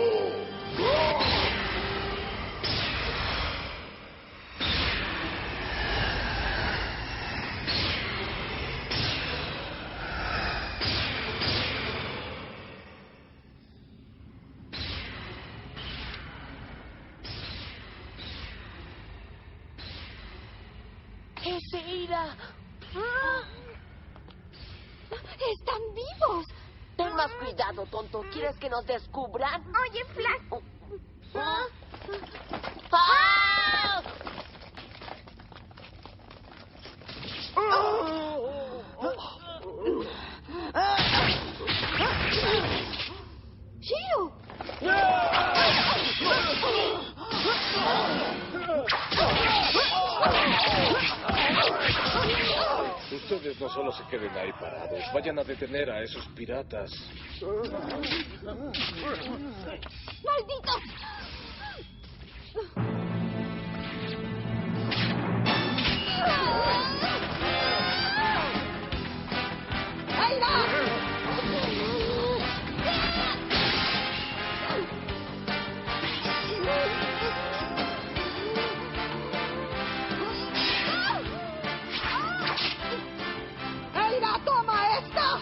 ¡Es Eira! ¡Están vivos! Ten más cuidado, tonto. ¿Quieres que nos descubran? Oye, Flash. ¡Ah! ¡Shiro! Ustedes no solo se queden ahí parados, vayan a detener a esos piratas. ¡Malditos! ¡Eira, toma esta!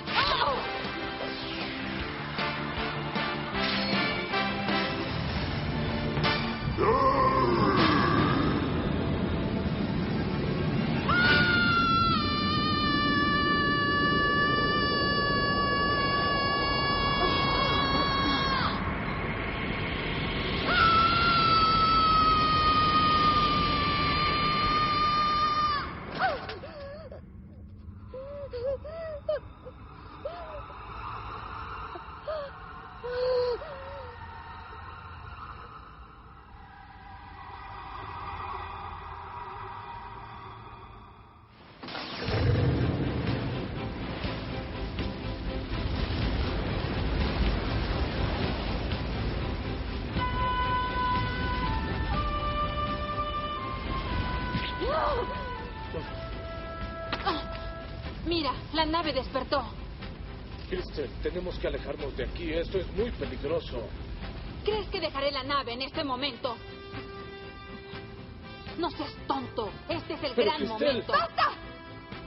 Mira, la nave despertó. Cristel, tenemos que alejarnos de aquí. Esto es muy peligroso. ¿Crees que dejaré la nave en este momento? No seas tonto. Este es el Pero, gran Cristel. momento. ¡Basta!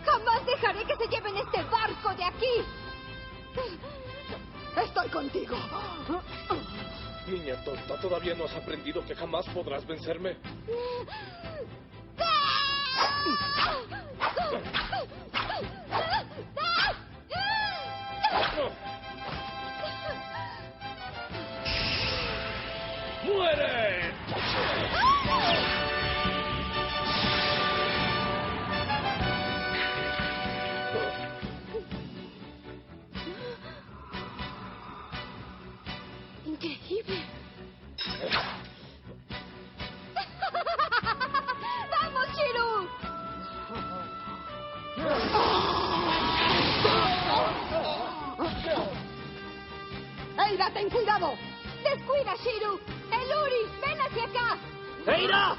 ¡Jamás dejaré que se lleven este barco de aquí! Estoy contigo. Niña tonta, ¿todavía no has aprendido que jamás podrás vencerme? ¡Muere! ¡Increíble! ¡Vamos, Shiro! ¡Eira, ten cuidado! ¡Descuida, Shiro! ¡Eluri, ven hacia acá! ¡Eira!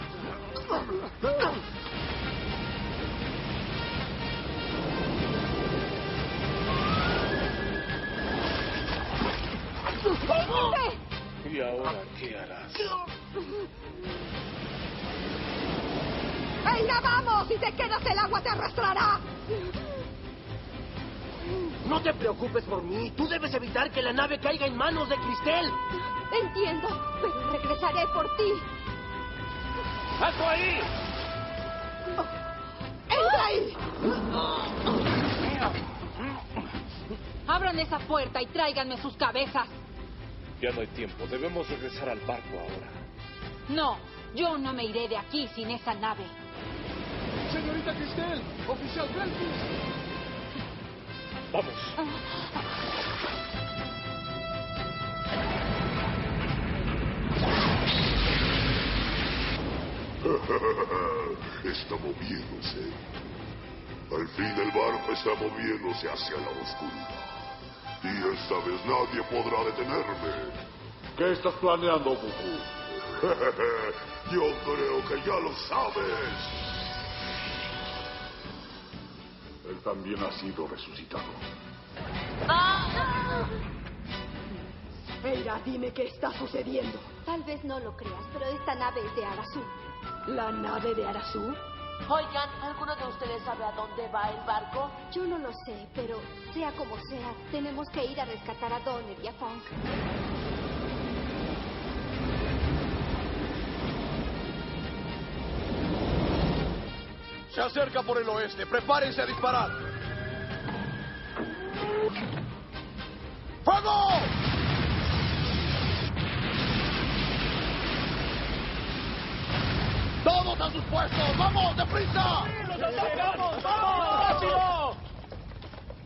¿Y ahora qué harás? ¡Eira, vamos! Si te quedas, el agua te arrastrará. No te preocupes por mí. Tú debes evitar que la nave caiga en manos de Cristel. Entiendo, pero regresaré por ti. ¡Alto ahí! ¡Entra ahí! Abran esa puerta y tráiganme sus cabezas. Ya no hay tiempo. Debemos regresar al barco ahora. No, yo no me iré de aquí sin esa nave. Señorita Cristel, oficial Belkis. Vamos. Está moviéndose. Al fin el barco está moviéndose hacia la oscuridad. Y esta vez nadie podrá detenerme. ¿Qué estás planeando, Goku? Yo creo que ya lo sabes. Él también ha sido resucitado. Eira, dime qué está sucediendo. Tal vez no lo creas, pero esta nave es de Arazu. ¿La nave de Arazu? Oigan, ¿alguno de ustedes sabe a dónde va el barco? Yo no lo sé, pero sea como sea, tenemos que ir a rescatar a Donner y a Funk. Se acerca por el oeste. Prepárense a disparar. ¡Fuego! ¡Todos a sus puestos! ¡Vamos, deprisa! ¡Nos acercamos! ¡Vamos, rápido!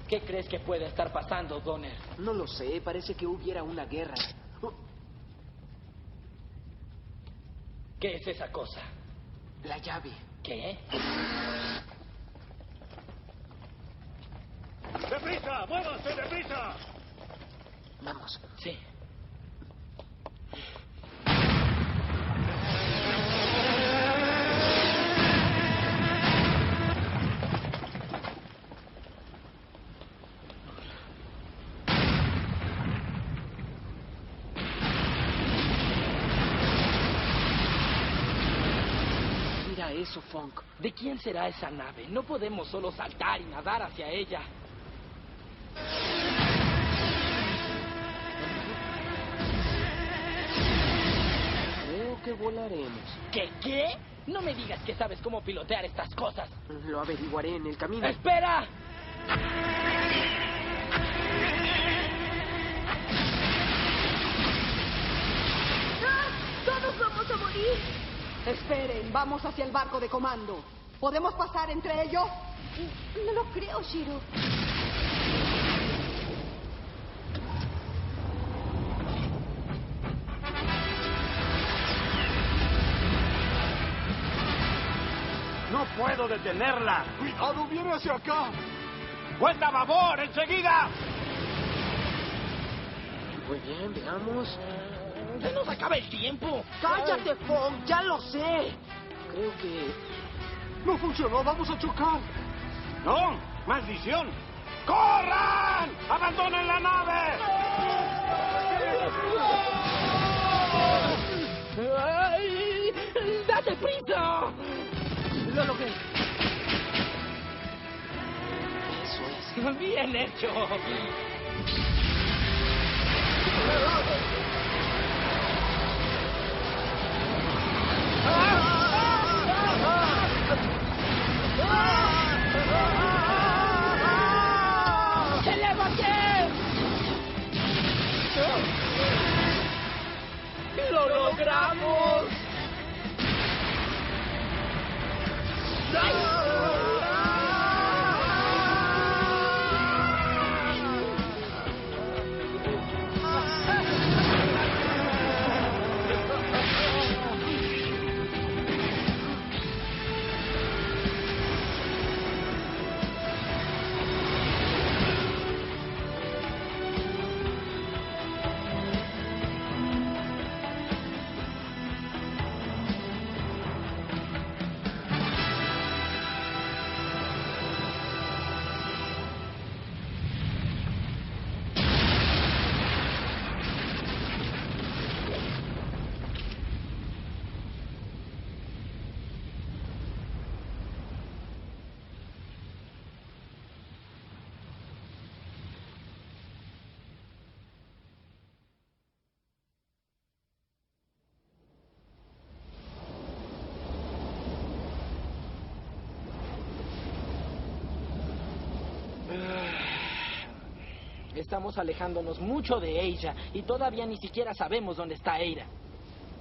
¿Qué crees que puede estar pasando, Donner? No lo sé, parece que hubiera una guerra. ¿Qué es esa cosa? La llave. ¿Qué? ¡Deprisa! ¡Muévanse, deprisa! Vamos. Sí. Eso, Funk. ¿De quién será esa nave? No podemos solo saltar y nadar hacia ella. Creo que volaremos. ¿Qué? No me digas que sabes cómo pilotear estas cosas. Lo averiguaré en el camino. ¡Espera! ¡Todos vamos a morir! Esperen, vamos hacia el barco de comando. ¿Podemos pasar entre ellos? No lo creo, Shiro. ¡No puedo detenerla! ¡Cuidado, viene hacia acá! ¡Vuelta a babor, enseguida! Muy bien, veamos. ¡Se nos acaba el tiempo! ¡Cállate, Fong! ¡Ya lo sé! Creo que... ¡No funcionó! ¡Vamos a chocar! ¡No! ¡Maldición! ¡Corran! ¡Abandonen la nave! ¡Ay! ¡Date prisa! Lo logré. Eso es. ¡Bien hecho! ¡Elévate! ¡Lo logramos! Estamos alejándonos mucho de Eira y todavía ni siquiera sabemos dónde está Eira.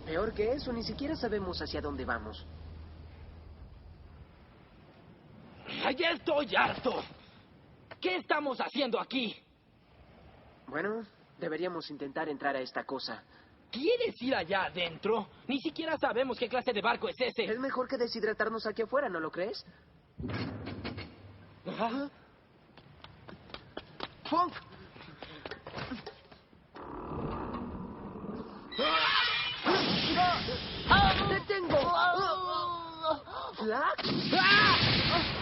Peor que eso, ni siquiera sabemos hacia dónde vamos. Ya estoy harto. ¿Qué estamos haciendo aquí? Bueno, deberíamos intentar entrar a esta cosa. ¿Quieres ir allá adentro? Ni siquiera sabemos qué clase de barco es ese. Es mejor que deshidratarnos aquí afuera, ¿no lo crees? ¿Ah? ¡Funk! ¡Te tengo! ¿Flack?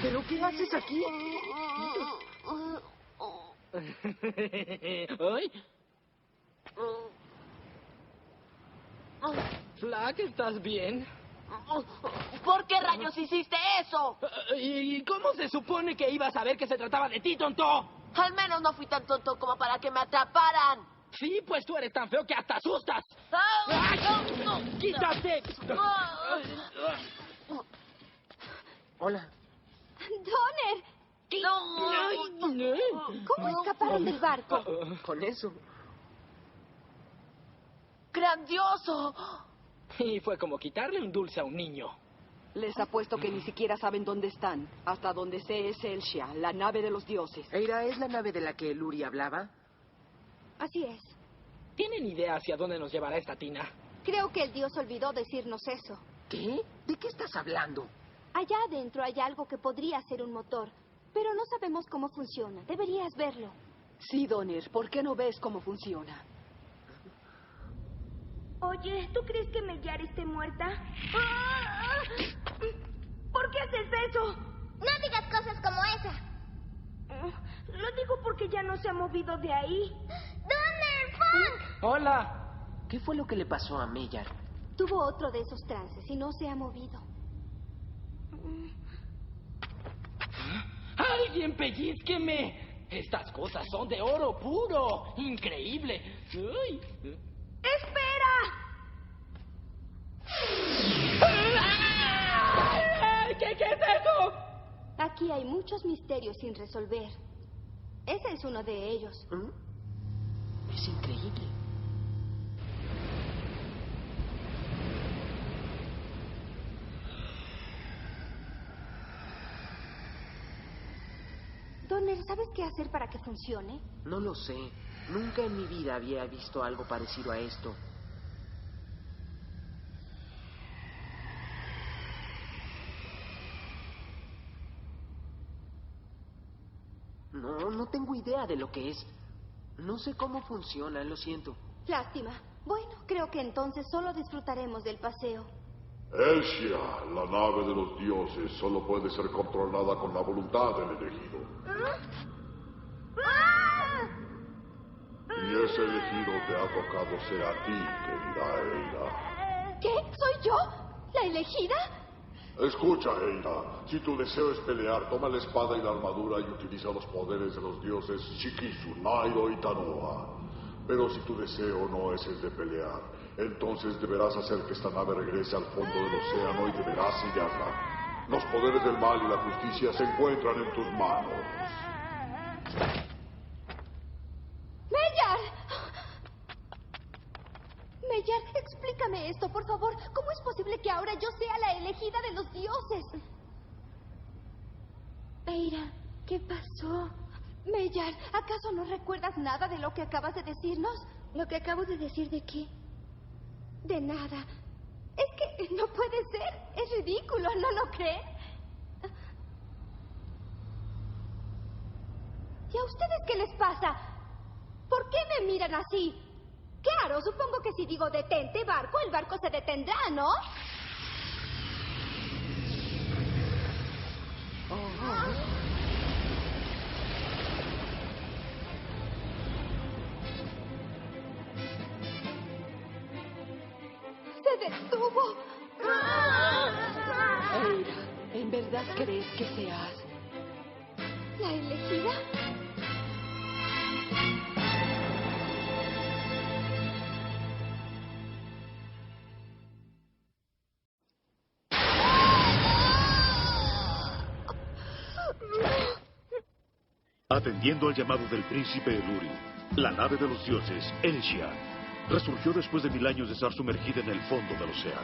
¿Pero qué haces aquí? ¿Ay? Flack, ¿estás bien? ¿Por qué rayos hiciste eso? ¿Y cómo se supone que ibas a ver que se trataba de ti, tonto? Al menos no fui tan tonto como para que me atraparan. Sí, pues tú eres tan feo que hasta asustas. ¡Quítate! Hola. ¡Donner! ¿Cómo escaparon del barco? Con eso. ¡Grandioso! Y fue como quitarle un dulce a un niño. Les apuesto que ni siquiera saben dónde están. Hasta donde sé es Elsia, la nave de los dioses. Eira, ¿es la nave de la que Luri hablaba? Así es. ¿Tienen idea hacia dónde nos llevará esta tina? Creo que el dios olvidó decirnos eso. ¿Qué? ¿De qué estás hablando? Allá adentro hay algo que podría ser un motor, pero no sabemos cómo funciona. Deberías verlo. Sí, Donner, ¿por qué no ves cómo funciona? Oye, ¿tú crees que Mellar esté muerta? ¿Por qué haces eso? No digas cosas como esa. Lo digo porque ya no se ha movido de ahí. ¡Donner, Funk! ¡Hola! ¿Qué fue lo que le pasó a Mellar? Tuvo otro de esos trances y no se ha movido. ¡Alguien pellizqueme! Estas cosas son de oro puro. ¡Increíble! ¡Uy! ¡Espera! ¿Qué es eso? Aquí hay muchos misterios sin resolver. Ese es uno de ellos. Es increíble. Donner, ¿sabes qué hacer para que funcione? No lo sé. Nunca en mi vida había visto algo parecido a esto. No tengo idea de lo que es. No sé cómo funciona, lo siento. Lástima. Bueno, creo que entonces solo disfrutaremos del paseo. Elsia, la nave de los dioses, solo puede ser controlada con la voluntad del elegido. Y ese elegido te ha tocado ser a ti, querida Eira. ¿Qué? ¿Soy yo? ¿La elegida? Escucha, Eira. Si tu deseo es pelear, toma la espada y la armadura y utiliza los poderes de los dioses Shikisu, Nairo y Tanoa. Pero si tu deseo no es el de pelear, entonces deberás hacer que esta nave regrese al fondo del océano y deberás guiarla. Los poderes del mal y la justicia se encuentran en tus manos. ¡Mellar! Mellar, explícame esto, por favor. ¿Cómo es posible que ahora yo sea la elegida de los dioses? Eira, ¿qué pasó? Mellar, ¿acaso no recuerdas nada de lo que acabas de decirnos? ¿Lo que acabo de decir de qué? De nada. Es que no puede ser. Es ridículo, ¿no lo creen? ¿Y a ustedes qué les pasa? ¿Por qué me miran así? Claro, supongo que si digo detente, barco, el barco se detendrá, ¿no? ¡Se detuvo! Eira, ¿en verdad crees que seas ¿La elegida? Atendiendo al llamado del príncipe Eluri, la nave de los dioses, Elsia, resurgió después de 1000 años de estar sumergida en el fondo del océano.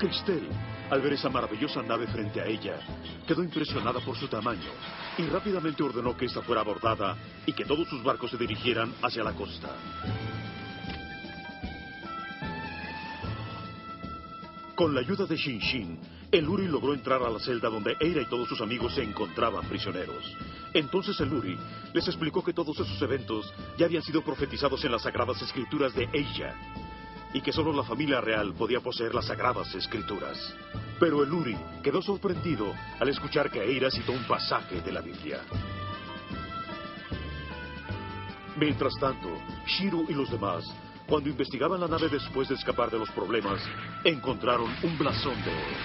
Cristel, al ver esa maravillosa nave frente a ella, quedó impresionada por su tamaño y rápidamente ordenó que ésta fuera abordada y que todos sus barcos se dirigieran hacia la costa. Con la ayuda de Shin-Shin, el Uri logró entrar a la celda donde Eira y todos sus amigos se encontraban prisioneros. Entonces el Uri les explicó que todos esos eventos ya habían sido profetizados en las Sagradas Escrituras de Eija, y que solo la familia real podía poseer las Sagradas Escrituras. Pero el Uri quedó sorprendido al escuchar que Eira citó un pasaje de la Biblia. Mientras tanto, Shiro y los demás, cuando investigaban la nave después de escapar de los problemas, encontraron un blasón de oro.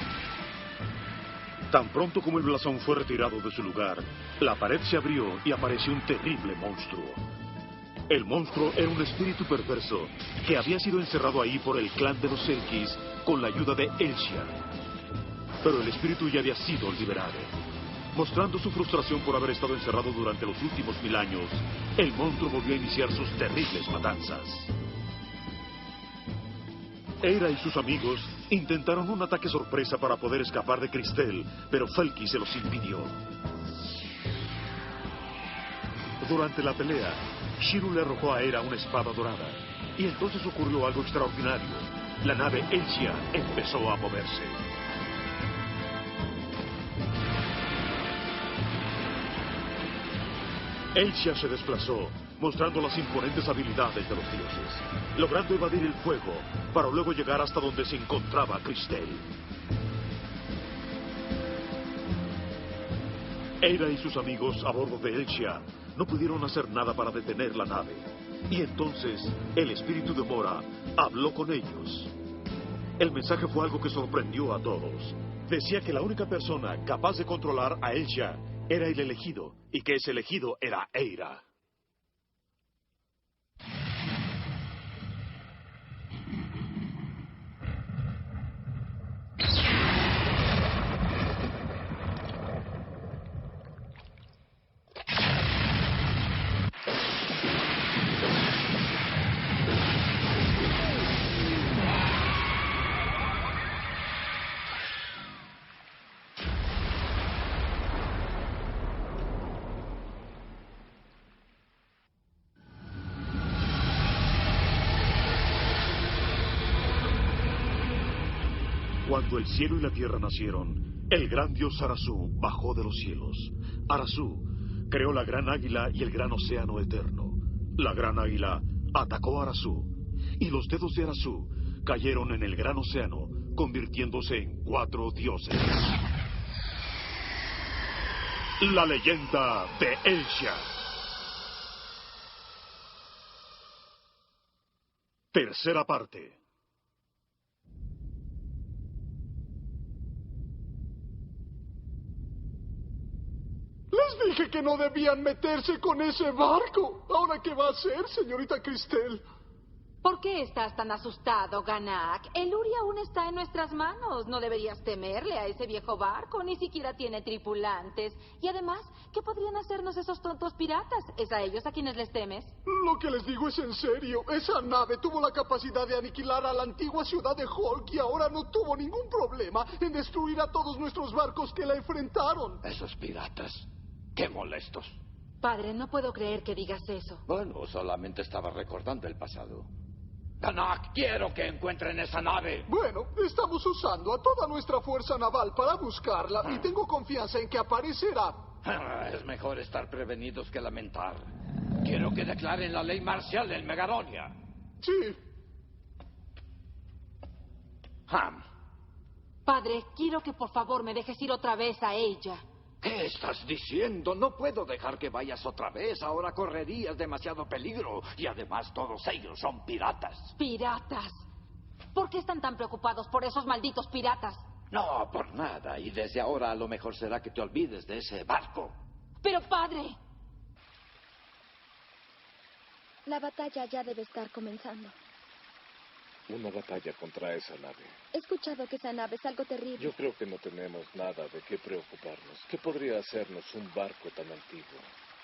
Tan pronto como el blasón fue retirado de su lugar, la pared se abrió y apareció un terrible monstruo. El monstruo era un espíritu perverso que había sido encerrado ahí por el clan de los Selkis con la ayuda de Elsia. Pero el espíritu ya había sido liberado. Mostrando su frustración por haber estado encerrado durante los últimos 1000 años, el monstruo volvió a iniciar sus terribles matanzas. Eira y sus amigos intentaron un ataque sorpresa para poder escapar de Cristel, pero Felky se los impidió. Durante la pelea, Shiro le arrojó a Eira una espada dorada, y entonces ocurrió algo extraordinario. La nave Elsia empezó a moverse. Elsia se desplazó, mostrando las imponentes habilidades de los dioses, logrando evadir el fuego para luego llegar hasta donde se encontraba Cristel. Eira y sus amigos a bordo de Elsia no pudieron hacer nada para detener la nave. Y entonces el espíritu de Mora habló con ellos. El mensaje fue algo que sorprendió a todos. Decía que la única persona capaz de controlar a Elsia era el elegido, y que ese elegido era Eira. Cuando el cielo y la tierra nacieron, el gran dios Arazu bajó de los cielos. Arazu creó la gran águila y el gran océano eterno. La gran águila atacó a Arazu, y los dedos de Arazu cayeron en el gran océano, convirtiéndose en 4 dioses. La leyenda de Elsia. Tercera parte. Les dije que no debían meterse con ese barco. ¿Ahora qué va a hacer, señorita Cristel? ¿Por qué estás tan asustado, Ganak? El Uri aún está en nuestras manos. No deberías temerle a ese viejo barco. Ni siquiera tiene tripulantes. Y además, ¿qué podrían hacernos esos tontos piratas? ¿Es a ellos a quienes les temes? Lo que les digo es en serio. Esa nave tuvo la capacidad de aniquilar a la antigua ciudad de Hulk y ahora no tuvo ningún problema en destruir a todos nuestros barcos que la enfrentaron. Esos piratas. ¡Qué molestos! Padre, no puedo creer que digas eso. Bueno, solamente estaba recordando el pasado. Ganak, quiero que encuentren esa nave. Bueno, estamos usando a toda nuestra fuerza naval para buscarla y tengo confianza en que aparecerá. Es mejor estar prevenidos que lamentar. Quiero que declaren la ley marcial en Megaronia. Sí. Ham. Padre, quiero que por favor me dejes ir otra vez a ella. ¿Qué estás diciendo? No puedo dejar que vayas otra vez. Ahora correrías demasiado peligro. Y además todos ellos son piratas. ¿Piratas? ¿Por qué están tan preocupados por esos malditos piratas? No, por nada. Y desde ahora a lo mejor será que te olvides de ese barco. Pero, padre. La batalla ya debe estar comenzando. Una batalla contra esa nave. He escuchado que esa nave es algo terrible. Yo creo que no tenemos nada de qué preocuparnos. ¿Qué podría hacernos un barco tan antiguo?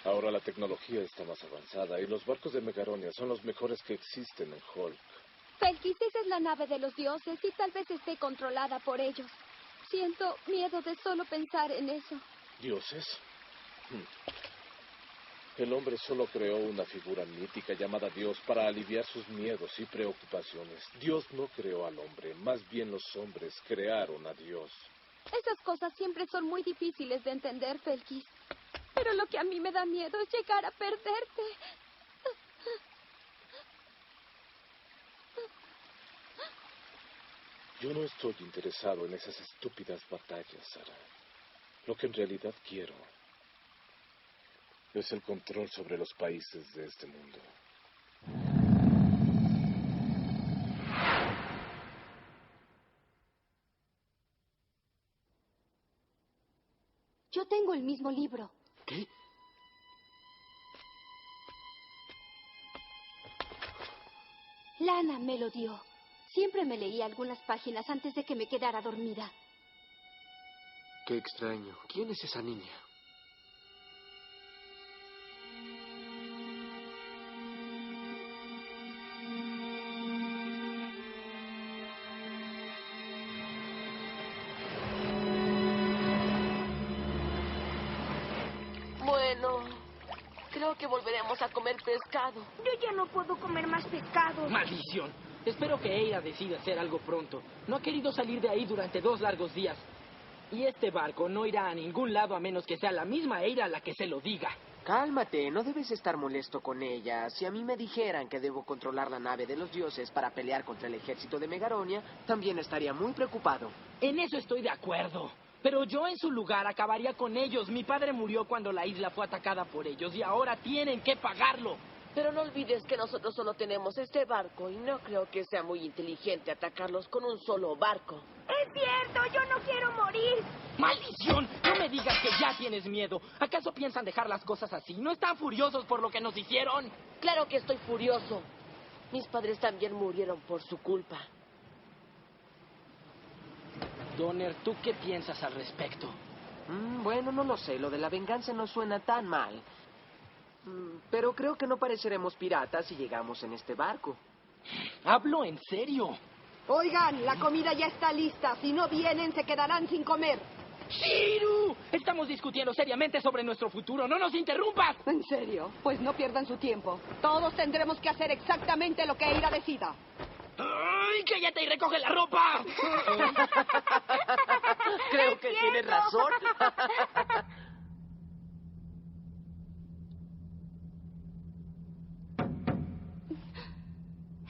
Ahora la tecnología está más avanzada y los barcos de Megaronia son los mejores que existen en Hulk. Felkis, esa es la nave de los dioses y tal vez esté controlada por ellos. Siento miedo de solo pensar en eso. ¿Dioses? El hombre solo creó una figura mítica llamada Dios para aliviar sus miedos y preocupaciones. Dios no creó al hombre, más bien los hombres crearon a Dios. Esas cosas siempre son muy difíciles de entender, Felkis. Pero lo que a mí me da miedo es llegar a perderte. Yo no estoy interesado en esas estúpidas batallas, Sara. Lo que en realidad quiero es el control sobre los países de este mundo. Yo tengo el mismo libro. ¿Qué? Lana me lo dio. Siempre me leía algunas páginas antes de que me quedara dormida. Qué extraño. ¿Quién es esa niña? Bueno, creo que volveremos a comer pescado. Yo ya no puedo comer más pescado. ¡Maldición! Espero que Eira decida hacer algo pronto. No ha querido salir de ahí durante 2 largos días. Y este barco no irá a ningún lado a menos que sea la misma Eira la que se lo diga. Cálmate, no debes estar molesto con ella. Si a mí me dijeran que debo controlar la nave de los dioses para pelear contra el ejército de Megaronia, también estaría muy preocupado. En eso estoy de acuerdo. Pero yo en su lugar acabaría con ellos. Mi padre murió cuando la isla fue atacada por ellos y ahora tienen que pagarlo. Pero no olvides que nosotros solo tenemos este barco y no creo que sea muy inteligente atacarlos con un solo barco. ¡Es cierto! ¡Yo no quiero morir! ¡Maldición! No me digas que ya tienes miedo. ¿Acaso piensan dejar las cosas así? ¿No están furiosos por lo que nos hicieron? Claro que estoy furioso. Mis padres también murieron por su culpa. Donner, ¿tú qué piensas al respecto? Bueno, no lo sé. Lo de la venganza no suena tan mal. Pero creo que no pareceremos piratas si llegamos en este barco. Hablo en serio. Oigan, la comida ya está lista. Si no vienen, se quedarán sin comer. ¡Shiru! Estamos discutiendo seriamente sobre nuestro futuro. ¡No nos interrumpas! ¿En serio? Pues no pierdan su tiempo. Todos tendremos que hacer exactamente lo que Eira decida. ¡Ay, cállate y recoge la ropa! Creo que tienes razón.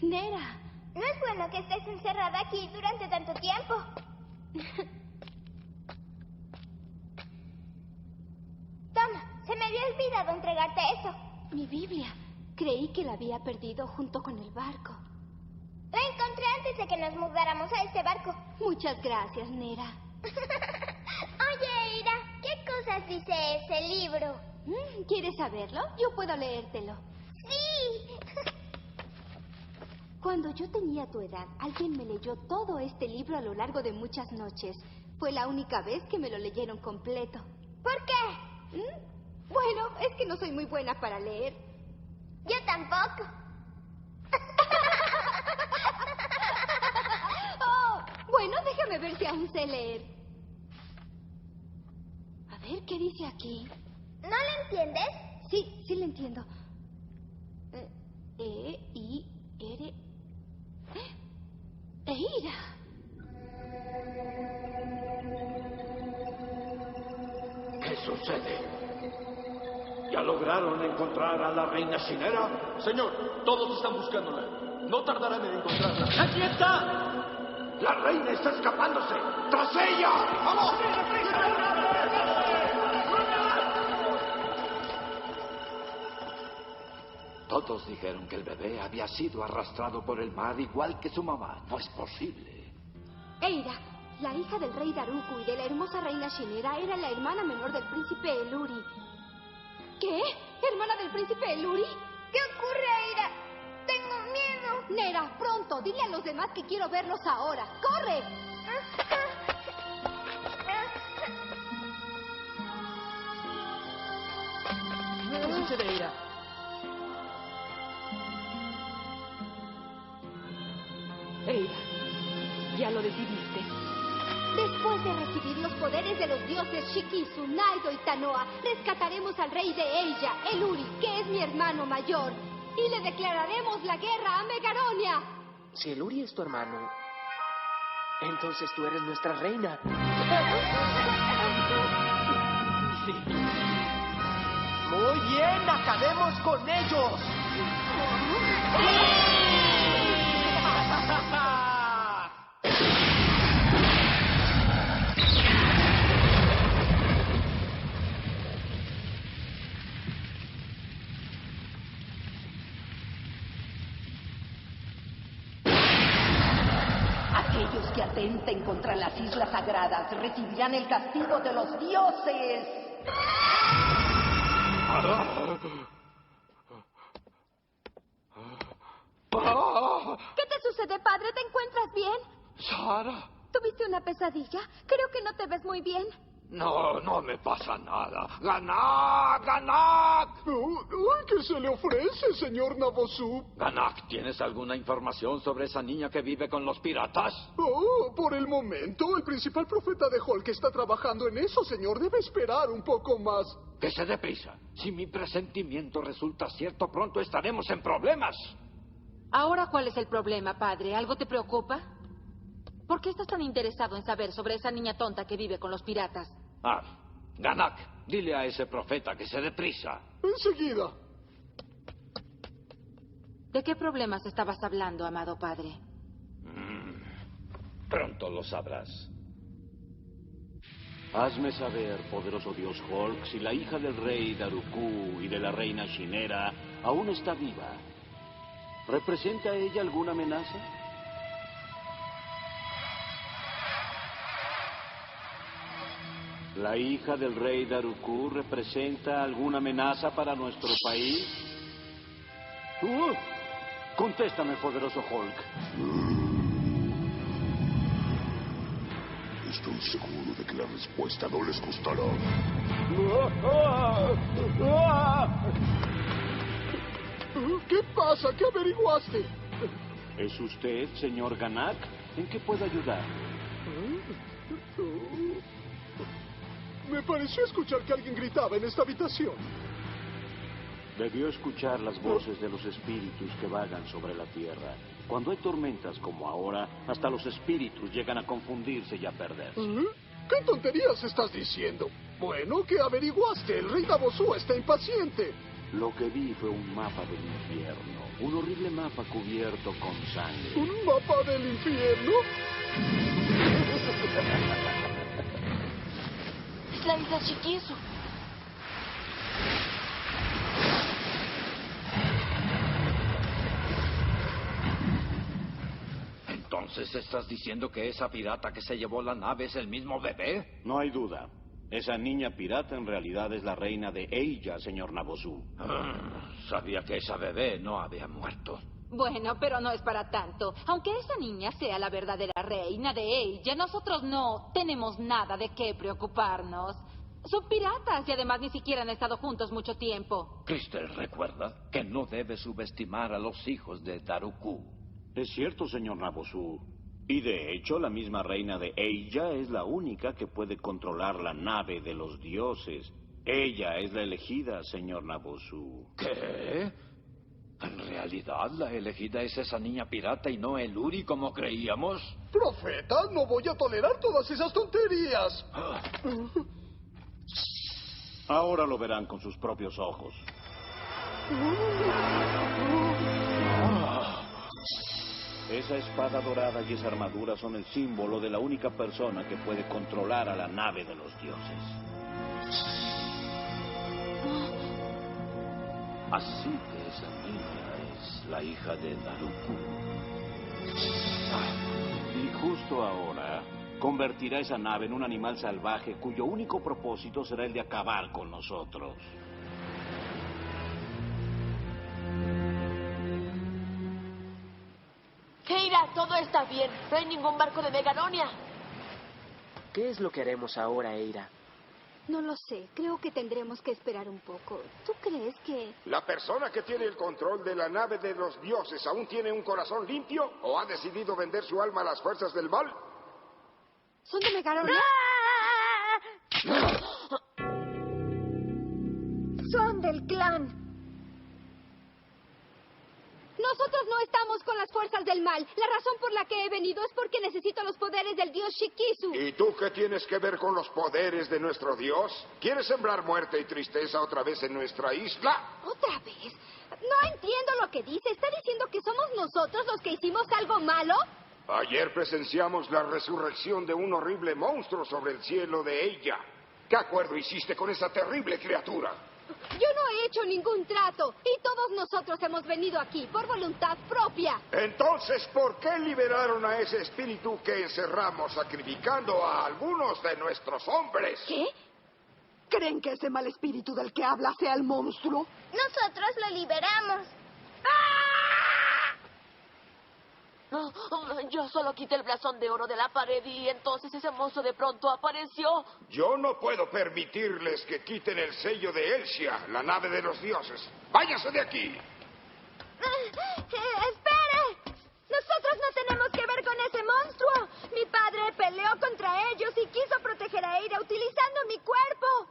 Nera, no es bueno que estés encerrada aquí durante tanto tiempo. Toma, se me había olvidado entregarte eso. Mi Biblia. Creí que la había perdido junto con el barco. La encontré antes de que nos mudáramos a este barco. Muchas gracias, Nera. Oye, Eira, ¿qué cosas dice ese libro? ¿Quieres saberlo? Yo puedo leértelo. ¡Sí! Cuando yo tenía tu edad, alguien me leyó todo este libro a lo largo de muchas noches. Fue la única vez que me lo leyeron completo. ¿Por qué? Bueno, es que no soy muy buena para leer. Yo tampoco. Bueno, déjame ver si aún sé leer. A ver, ¿qué dice aquí? ¿No lo entiendes? Sí, sí lo entiendo. E-I-R... ¡Eira! ¿Qué sucede? ¿Ya lograron encontrar a la reina Shinera? Señor, todos están buscándola. No tardarán en encontrarla. ¡Aquí está! ¡La reina está escapándose! ¡Tras ella! ¡Vamos! Todos dijeron que el bebé había sido arrastrado por el mar igual que su mamá. No es posible. Eira, la hija del rey Daruku y de la hermosa reina Shinera, era la hermana menor del príncipe Eluri. ¿Qué? ¿Hermana del príncipe Eluri? ¿Qué ocurre, Eira? Tengo miedo. Nera, pronto, dile a los demás que quiero verlos ahora. ¡Corre! ¿Qué sucede, Eira? Eira, ¿ya lo decidiste? Después de recibir los poderes de los dioses Shikisu, Naido y Tanoa, rescataremos al rey de Eija, el Uri, que es mi hermano mayor, y le declararemos la guerra a Megaronia. Si el Uri es tu hermano, entonces tú eres nuestra reina. Sí. Muy bien, acabemos con ellos. Aquellos que atenten contra las islas sagradas recibirán el castigo de los dioses. ¿Qué te sucede, padre? ¿Te encuentras bien? Sara. ¿Tuviste una pesadilla? Creo que no te ves muy bien. No, no me pasa nada. ¡Ganak! ¡Ganak! ¿Qué se le ofrece, señor Nabosu? Ganak, ¿tienes alguna información sobre esa niña que vive con los piratas? Por el momento, el principal profeta de Hulk está trabajando en eso, señor. Debe esperar un poco más. Que se dé prisa. Si mi presentimiento resulta cierto, pronto estaremos en problemas. Ahora, ¿cuál es el problema, padre? ¿Algo te preocupa? ¿Por qué estás tan interesado en saber sobre esa niña tonta que vive con los piratas? Ganak, dile a ese profeta que se dé prisa. Enseguida. ¿De qué problemas estabas hablando, amado padre? Pronto lo sabrás. Hazme saber, poderoso dios Hulk, si la hija del rey Daruku y de la reina Shinera aún está viva. ¿Representa ella alguna amenaza? ¿La hija del rey Daruku representa alguna amenaza para nuestro país? Contéstame, poderoso Hulk. Estoy seguro de que la respuesta no les costará. ¿Qué pasa? ¿Qué averiguaste? ¿Es usted, señor Ganak? ¿En qué puedo ayudar? Me pareció escuchar que alguien gritaba en esta habitación. Debió escuchar las voces de los espíritus que vagan sobre la tierra. Cuando hay tormentas como ahora, hasta los espíritus llegan a confundirse y a perderse. ¿Qué tonterías estás diciendo? Bueno, ¿qué averiguaste? El rey Nabosu está impaciente. Lo que vi fue un mapa del infierno. Un horrible mapa cubierto con sangre. ¿Un mapa del infierno? Es la isla Shikisu. ¿Entonces estás diciendo que esa pirata que se llevó la nave es el mismo bebé? No hay duda. Esa niña pirata en realidad es la reina de Eija, señor Nabosu. Sabía que esa bebé no había muerto. Bueno, pero no es para tanto. Aunque esa niña sea la verdadera reina de ella, nosotros no tenemos nada de qué preocuparnos. Son piratas y además ni siquiera han estado juntos mucho tiempo. Crystal recuerda que no debe subestimar a los hijos de Daruku. Es cierto, señor Nabosu. Y de hecho, la misma reina de Eija es la única que puede controlar la nave de los dioses. Ella es la elegida, señor Nabosu. ¿Qué? ¿En realidad la elegida es esa niña pirata y no el Uri como creíamos? Profeta, no voy a tolerar todas esas tonterías. Ahora lo verán con sus propios ojos. Esa espada dorada y esa armadura son el símbolo de la única persona que puede controlar a la nave de los dioses. Así que esa niña es la hija de Daruku. Y justo ahora convertirá esa nave en un animal salvaje cuyo único propósito será el de acabar con nosotros. Keira, todo está bien. No hay ningún barco de Megaronia. ¿Qué es lo que haremos ahora, Eira? No lo sé. Creo que tendremos que esperar un poco. ¿Tú crees que...? ¿La persona que tiene el control de la nave de los dioses aún tiene un corazón limpio o ha decidido vender su alma a las fuerzas del mal? ¿Son de Megaronia? Son del clan. Nosotros no estamos con las fuerzas del mal. La razón por la que he venido es porque necesito los poderes del dios Shikisu. ¿Y tú qué tienes que ver con los poderes de nuestro dios? ¿Quieres sembrar muerte y tristeza otra vez en nuestra isla? ¿Otra vez? No entiendo lo que dice. ¿Está diciendo que somos nosotros los que hicimos algo malo? Ayer presenciamos la resurrección de un horrible monstruo sobre el cielo de ella. ¿Qué acuerdo hiciste con esa terrible criatura? Yo no he hecho ningún trato y todos nosotros hemos venido aquí por voluntad propia. Entonces, ¿por qué liberaron a ese espíritu que encerramos sacrificando a algunos de nuestros hombres? ¿Qué? ¿Creen que ese mal espíritu del que habla sea el monstruo? Nosotros lo liberamos. Yo solo quité el blasón de oro de la pared y entonces ese monstruo de pronto apareció. Yo no puedo permitirles que quiten el sello de Elsia, la nave de los dioses. ¡Váyase de aquí! ¡Espere! Nosotros no tenemos que ver con ese monstruo. Mi padre peleó contra ellos y quiso proteger a Eira utilizando mi cuerpo.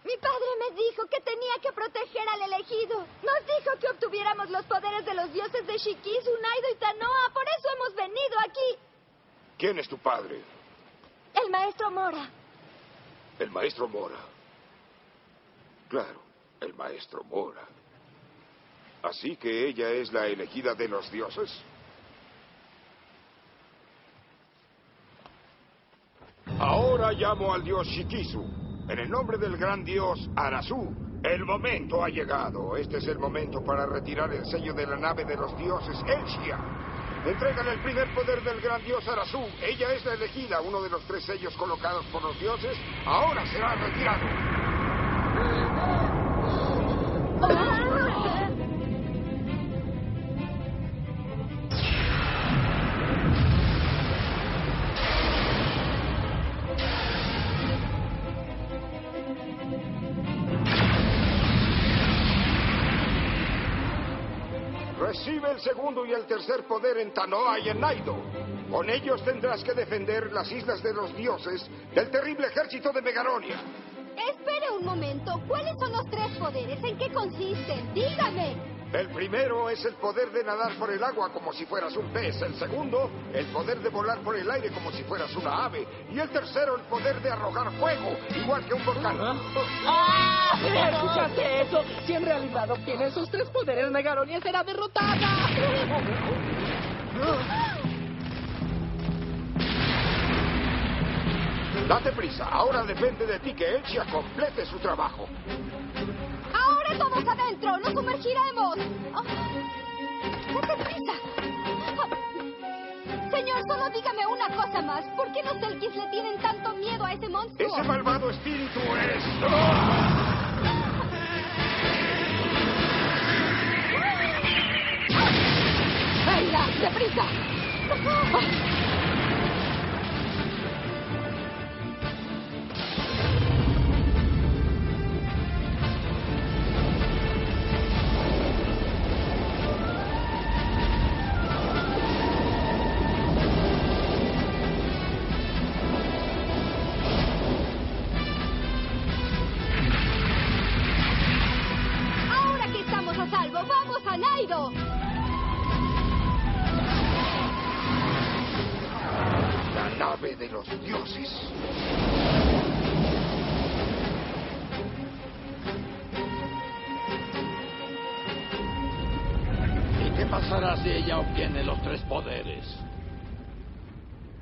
Mi padre me dijo que tenía que proteger al elegido. Nos dijo que obtuviéramos los poderes de los dioses de Shikisu, Naido y Tanoa. Por eso hemos venido aquí. ¿Quién es tu padre? El maestro Mora. El maestro Mora. Claro, el maestro Mora. ¿Así que ella es la elegida de los dioses? Ahora llamo al dios Shikisu. En el nombre del gran dios Arasu, el momento ha llegado. Este es el momento para retirar el sello de la nave de los dioses Elsia. Entrégale el primer poder del gran dios Arasu. Ella es la elegida. Uno de los 3 sellos colocados por los dioses ahora será retirado. Recibe el segundo y el tercer poder en Tanoa y en Naido. Con ellos tendrás que defender las islas de los dioses del terrible ejército de Megaronia. Espere un momento. ¿Cuáles son los 3 poderes? ¿En qué consisten? Dígame. El primero es el poder de nadar por el agua como si fueras un pez. El segundo, el poder de volar por el aire como si fueras una ave. Y el tercero, el poder de arrojar fuego, igual que un volcán. ¿Escuchaste eso? Si en realidad obtiene esos 3 poderes, Megaronia será derrotada. Date prisa. Ahora depende de ti que Elsia complete su trabajo. ¡Ahora todos adentro! ¡Nos sumergiremos! ¡Date prisa! Señor, solo dígame una cosa más. ¿Por qué los Selkis le tienen tanto miedo a ese monstruo? Ese malvado espíritu es... ¡Venga, deprisa! De los dioses. ¿Y qué pasará si ella obtiene los 3 poderes?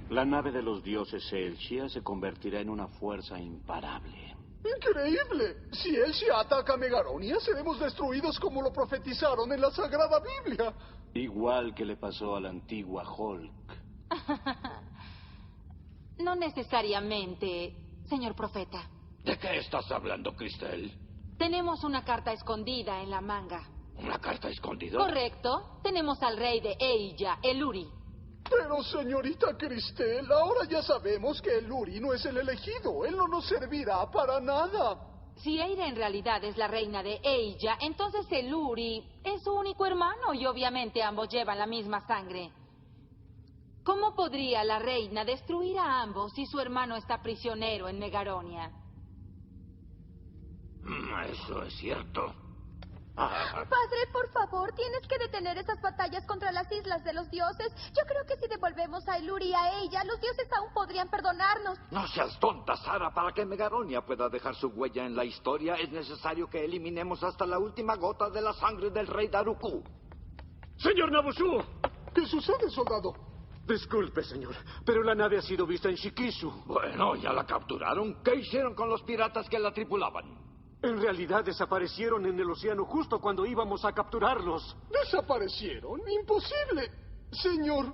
La nave de los dioses Elsia se convertirá en una fuerza imparable. ¡Increíble! Si Elsia ataca a Megaronia, seremos destruidos como lo profetizaron en la Sagrada Biblia. Igual que le pasó a la antigua Hulk. No necesariamente, señor profeta. ¿De qué estás hablando, Cristel? Tenemos una carta escondida en la manga. ¿Una carta escondida? Correcto. Tenemos al rey de Eija, el Uri. Pero, señorita Cristel, ahora ya sabemos que el Luri no es el elegido. Él no nos servirá para nada. Si Eira en realidad es la reina de Eija, entonces el Luri es su único hermano y obviamente ambos llevan la misma sangre. ¿Cómo podría la reina destruir a ambos si su hermano está prisionero en Megaronia? Eso es cierto. Padre, por favor, tienes que detener esas batallas contra las islas de los dioses. Yo creo que si devolvemos a Eluri y a ella, los dioses aún podrían perdonarnos. No seas tonta, Sara. Para que Megaronia pueda dejar su huella en la historia, es necesario que eliminemos hasta la última gota de la sangre del rey Daruku. ¡Señor Nabusu! ¿Qué sucede, soldado? Disculpe, señor, pero la nave ha sido vista en Shikisu. Bueno, ya la capturaron. ¿Qué hicieron con los piratas que la tripulaban? En realidad desaparecieron en el océano justo cuando íbamos a capturarlos. ¿Desaparecieron? ¡Imposible! Señor.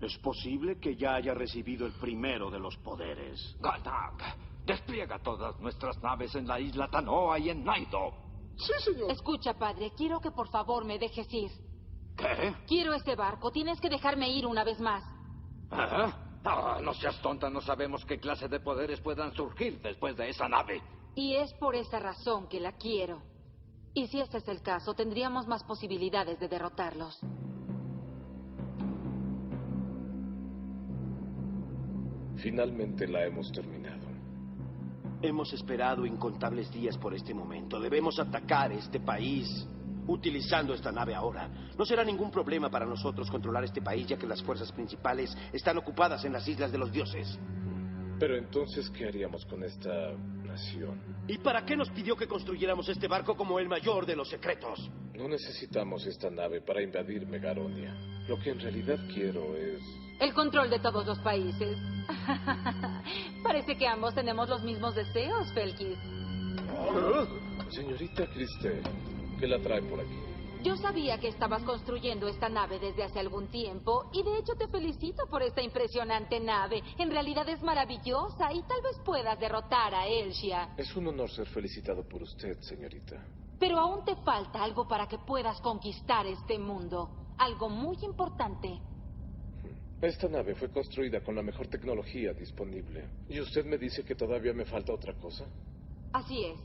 Es posible que ya haya recibido el primero de los poderes. Ganak, despliega todas nuestras naves en la isla Tanoa y en Naido. Sí, señor. Escucha, padre, quiero que por favor me dejes ir. ¿Qué? Quiero ese barco. Tienes que dejarme ir una vez más. No seas tonta. No sabemos qué clase de poderes puedan surgir después de esa nave. Y es por esa razón que la quiero. Y si ese es el caso, tendríamos más posibilidades de derrotarlos. Finalmente la hemos terminado. Hemos esperado incontables días por este momento. Debemos atacar este país utilizando esta nave ahora. No será ningún problema para nosotros controlar este país, ya que las fuerzas principales están ocupadas en las islas de los dioses. Pero entonces, ¿qué haríamos con esta nación? ¿Y para qué nos pidió que construyéramos este barco como el mayor de los secretos? No necesitamos esta nave para invadir Megaronia. Lo que en realidad quiero es... el control de todos los países. Parece que ambos tenemos los mismos deseos, Felkis. Señorita Cristel, ¿qué la trae por aquí? Yo sabía que estabas construyendo esta nave desde hace algún tiempo y de hecho te felicito por esta impresionante nave. En realidad es maravillosa y tal vez puedas derrotar a Elshia. Es un honor ser felicitado por usted, señorita. Pero aún te falta algo para que puedas conquistar este mundo. Algo muy importante. Esta nave fue construida con la mejor tecnología disponible. ¿Y usted me dice que todavía me falta otra cosa? Así es.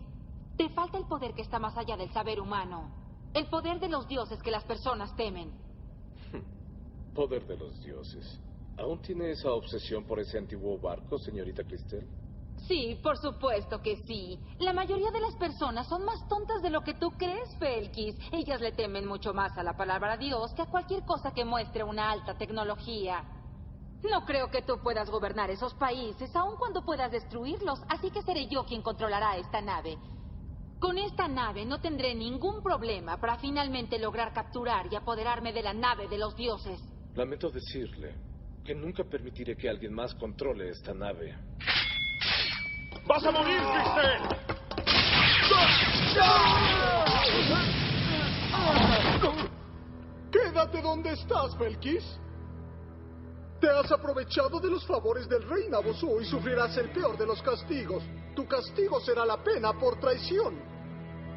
Te falta el poder que está más allá del saber humano. El poder de los dioses que las personas temen. Poder de los dioses. ¿Aún tiene esa obsesión por ese antiguo barco, señorita Cristel? Sí, por supuesto que sí. La mayoría de las personas son más tontas de lo que tú crees, Felkis. Ellas le temen mucho más a la palabra Dios que a cualquier cosa que muestre una alta tecnología. No creo que tú puedas gobernar esos países, aun cuando puedas destruirlos, así que seré yo quien controlará esta nave. Con esta nave no tendré ningún problema para finalmente lograr capturar y apoderarme de la nave de los dioses. Lamento decirle que nunca permitiré que alguien más controle esta nave. ¡Vas a morir, Cristel! Quédate donde estás, Felkis. Te has aprovechado de los favores del rey Nabusu y sufrirás el peor de los castigos. Tu castigo será la pena por traición.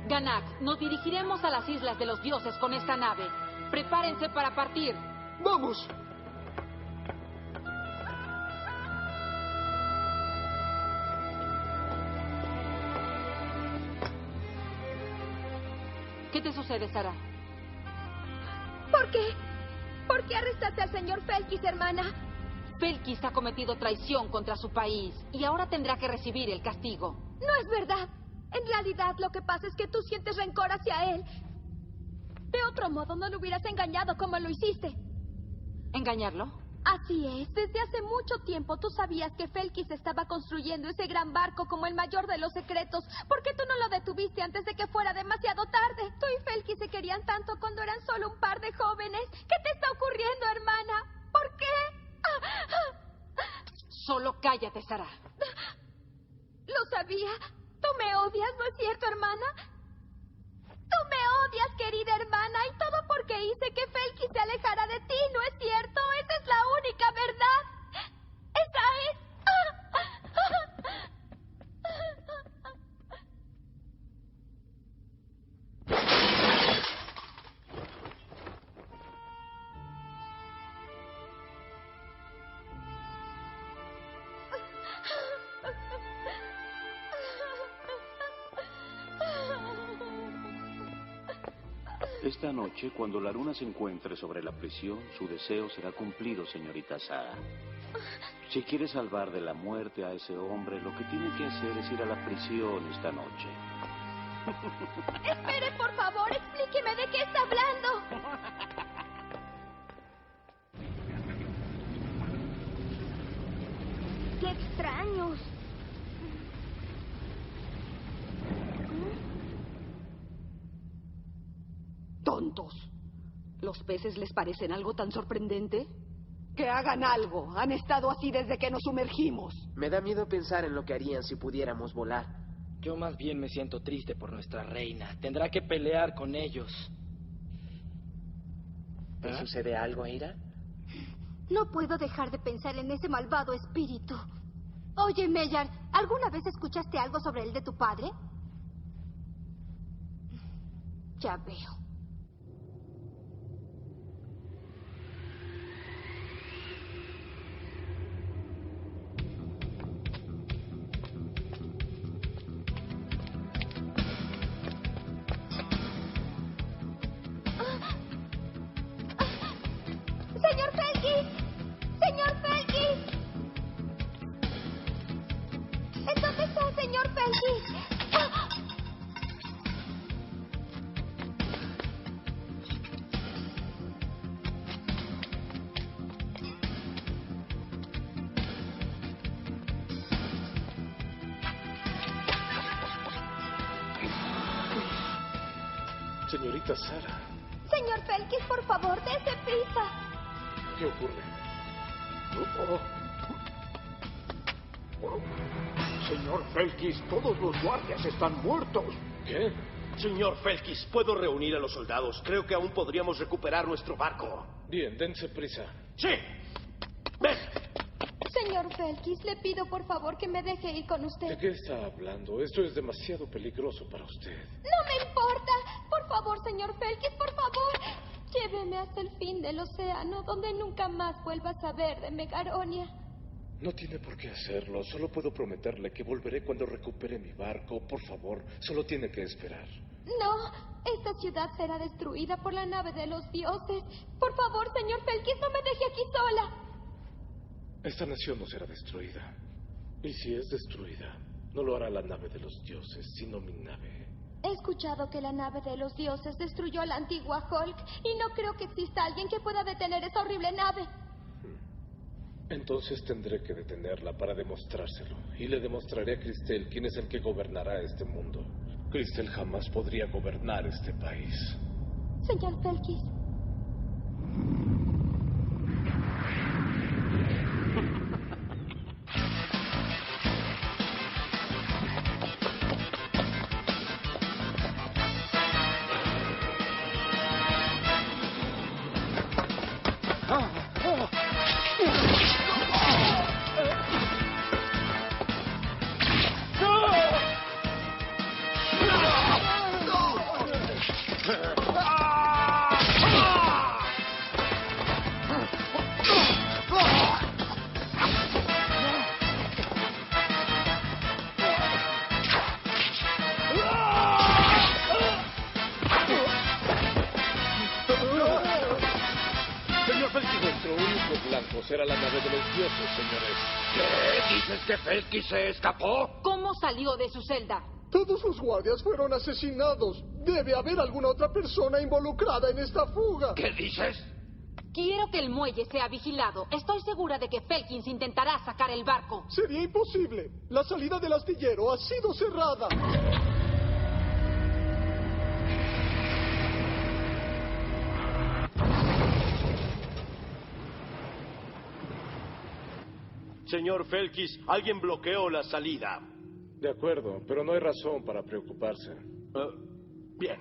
Ganak, nos dirigiremos a las islas de los dioses con esta nave. Prepárense para partir. ¡Vamos! ¿Qué te sucede, Sara? ¿Por qué? ¿Por qué arrestaste al señor Felkis, hermana? Felkis ha cometido traición contra su país y ahora tendrá que recibir el castigo. No es verdad. En realidad lo que pasa es que tú sientes rencor hacia él. De otro modo no lo hubieras engañado como lo hiciste. ¿Engañarlo? Así es. Desde hace mucho tiempo tú sabías que Felkis estaba construyendo ese gran barco como el mayor de los secretos. ¿Por qué tú no lo detuviste antes de que fuera demasiado tarde? Tú y Felkis se querían tanto cuando eran solo un par de jóvenes. ¿Qué te está ocurriendo, hermana? ¿Por qué? Solo cállate, Sara. Lo sabía. Tú me odias, ¿no es cierto, hermana? Tú me odias, querida hermana, y todo porque hice que Felkis se alejara de ti, ¿no es cierto? Esa es la única verdad. ¡Esa es! Esta noche, cuando la luna se encuentre sobre la prisión, su deseo será cumplido, señorita Sara. Si quiere salvar de la muerte a ese hombre, lo que tiene que hacer es ir a la prisión esta noche. Espere, por favor, explíqueme de qué está hablando. ¡Qué extraños! Tontos. ¿Los peces les parecen algo tan sorprendente? Que hagan algo. Han estado así desde que nos sumergimos. Me da miedo pensar en lo que harían si pudiéramos volar. Yo más bien me siento triste por nuestra reina. Tendrá que pelear con ellos. ¿Te sucede algo, Eira? No puedo dejar de pensar en ese malvado espíritu. Oye, Mellar, ¿alguna vez escuchaste algo sobre el de tu padre? Ya veo. ¡Señor Felkis! ¡Señor Felkis! ¿En dónde está, señor Felkis? Señorita Sara, Señor Felkis, por favor, dése prisa. ¿qué ocurre? Señor Felkis, todos los guardias están muertos. ¿Qué? Señor Felkis, ¿puedo reunir a los soldados? Creo que aún podríamos recuperar nuestro barco. Bien, dense prisa. ¡Sí! ¡Ven! Señor Felkis, le pido por favor que me deje ir con usted. ¿De qué está hablando? Esto es demasiado peligroso para usted. No me importa. Por favor, señor Felkis, por favor. Lléveme hasta el fin del océano, donde nunca más vuelva a saber de Megaronia. No tiene por qué hacerlo. Solo puedo prometerle que volveré cuando recupere mi barco. Por favor, solo tiene que esperar. No, esta ciudad será destruida por la nave de los dioses. Por favor, señor Felkis, no me deje aquí sola. Esta nación no será destruida. Y si es destruida, no lo hará la nave de los dioses, sino mi nave. He escuchado que la nave de los dioses destruyó a la antigua Hulk y no creo que exista alguien que pueda detener esa horrible nave. Entonces tendré que detenerla para demostrárselo. Y le demostraré a Cristel quién es el que gobernará este mundo. Cristel jamás podría gobernar este país. Señor Felkis. Era la nave de los dioses, señores. ¿Qué? ¿Dices que Felkis se escapó? ¿Cómo salió de su celda? Todos los guardias fueron asesinados. Debe haber alguna otra persona involucrada en esta fuga. ¿Qué dices? Quiero que el muelle sea vigilado. Estoy segura de que Felkins intentará sacar el barco. Sería imposible. La salida del astillero ha sido cerrada. Señor Felkis, alguien bloqueó la salida. De acuerdo, pero no hay razón para preocuparse. Bien.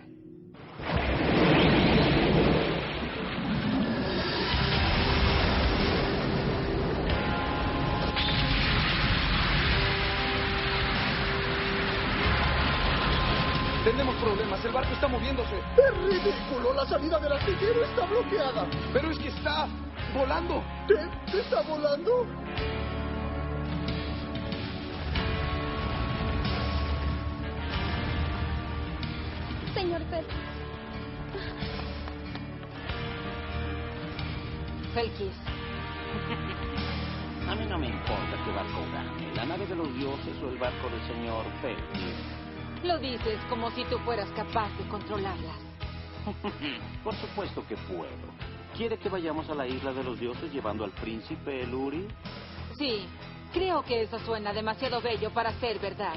Tenemos problemas, el barco está moviéndose. ¡Es ridículo! La salida del astillero está bloqueada. Pero es que está volando. ¿Qué? ¿Está volando? Señor Felkis. Felkis. A mí no me importa qué barco gane, la nave de los dioses o el barco del señor Felkis. Lo dices como si tú fueras capaz de controlarlas. Por supuesto que puedo. ¿Quiere que vayamos a la isla de los dioses llevando al príncipe Eluri? Sí, creo que eso suena demasiado bello para ser verdad.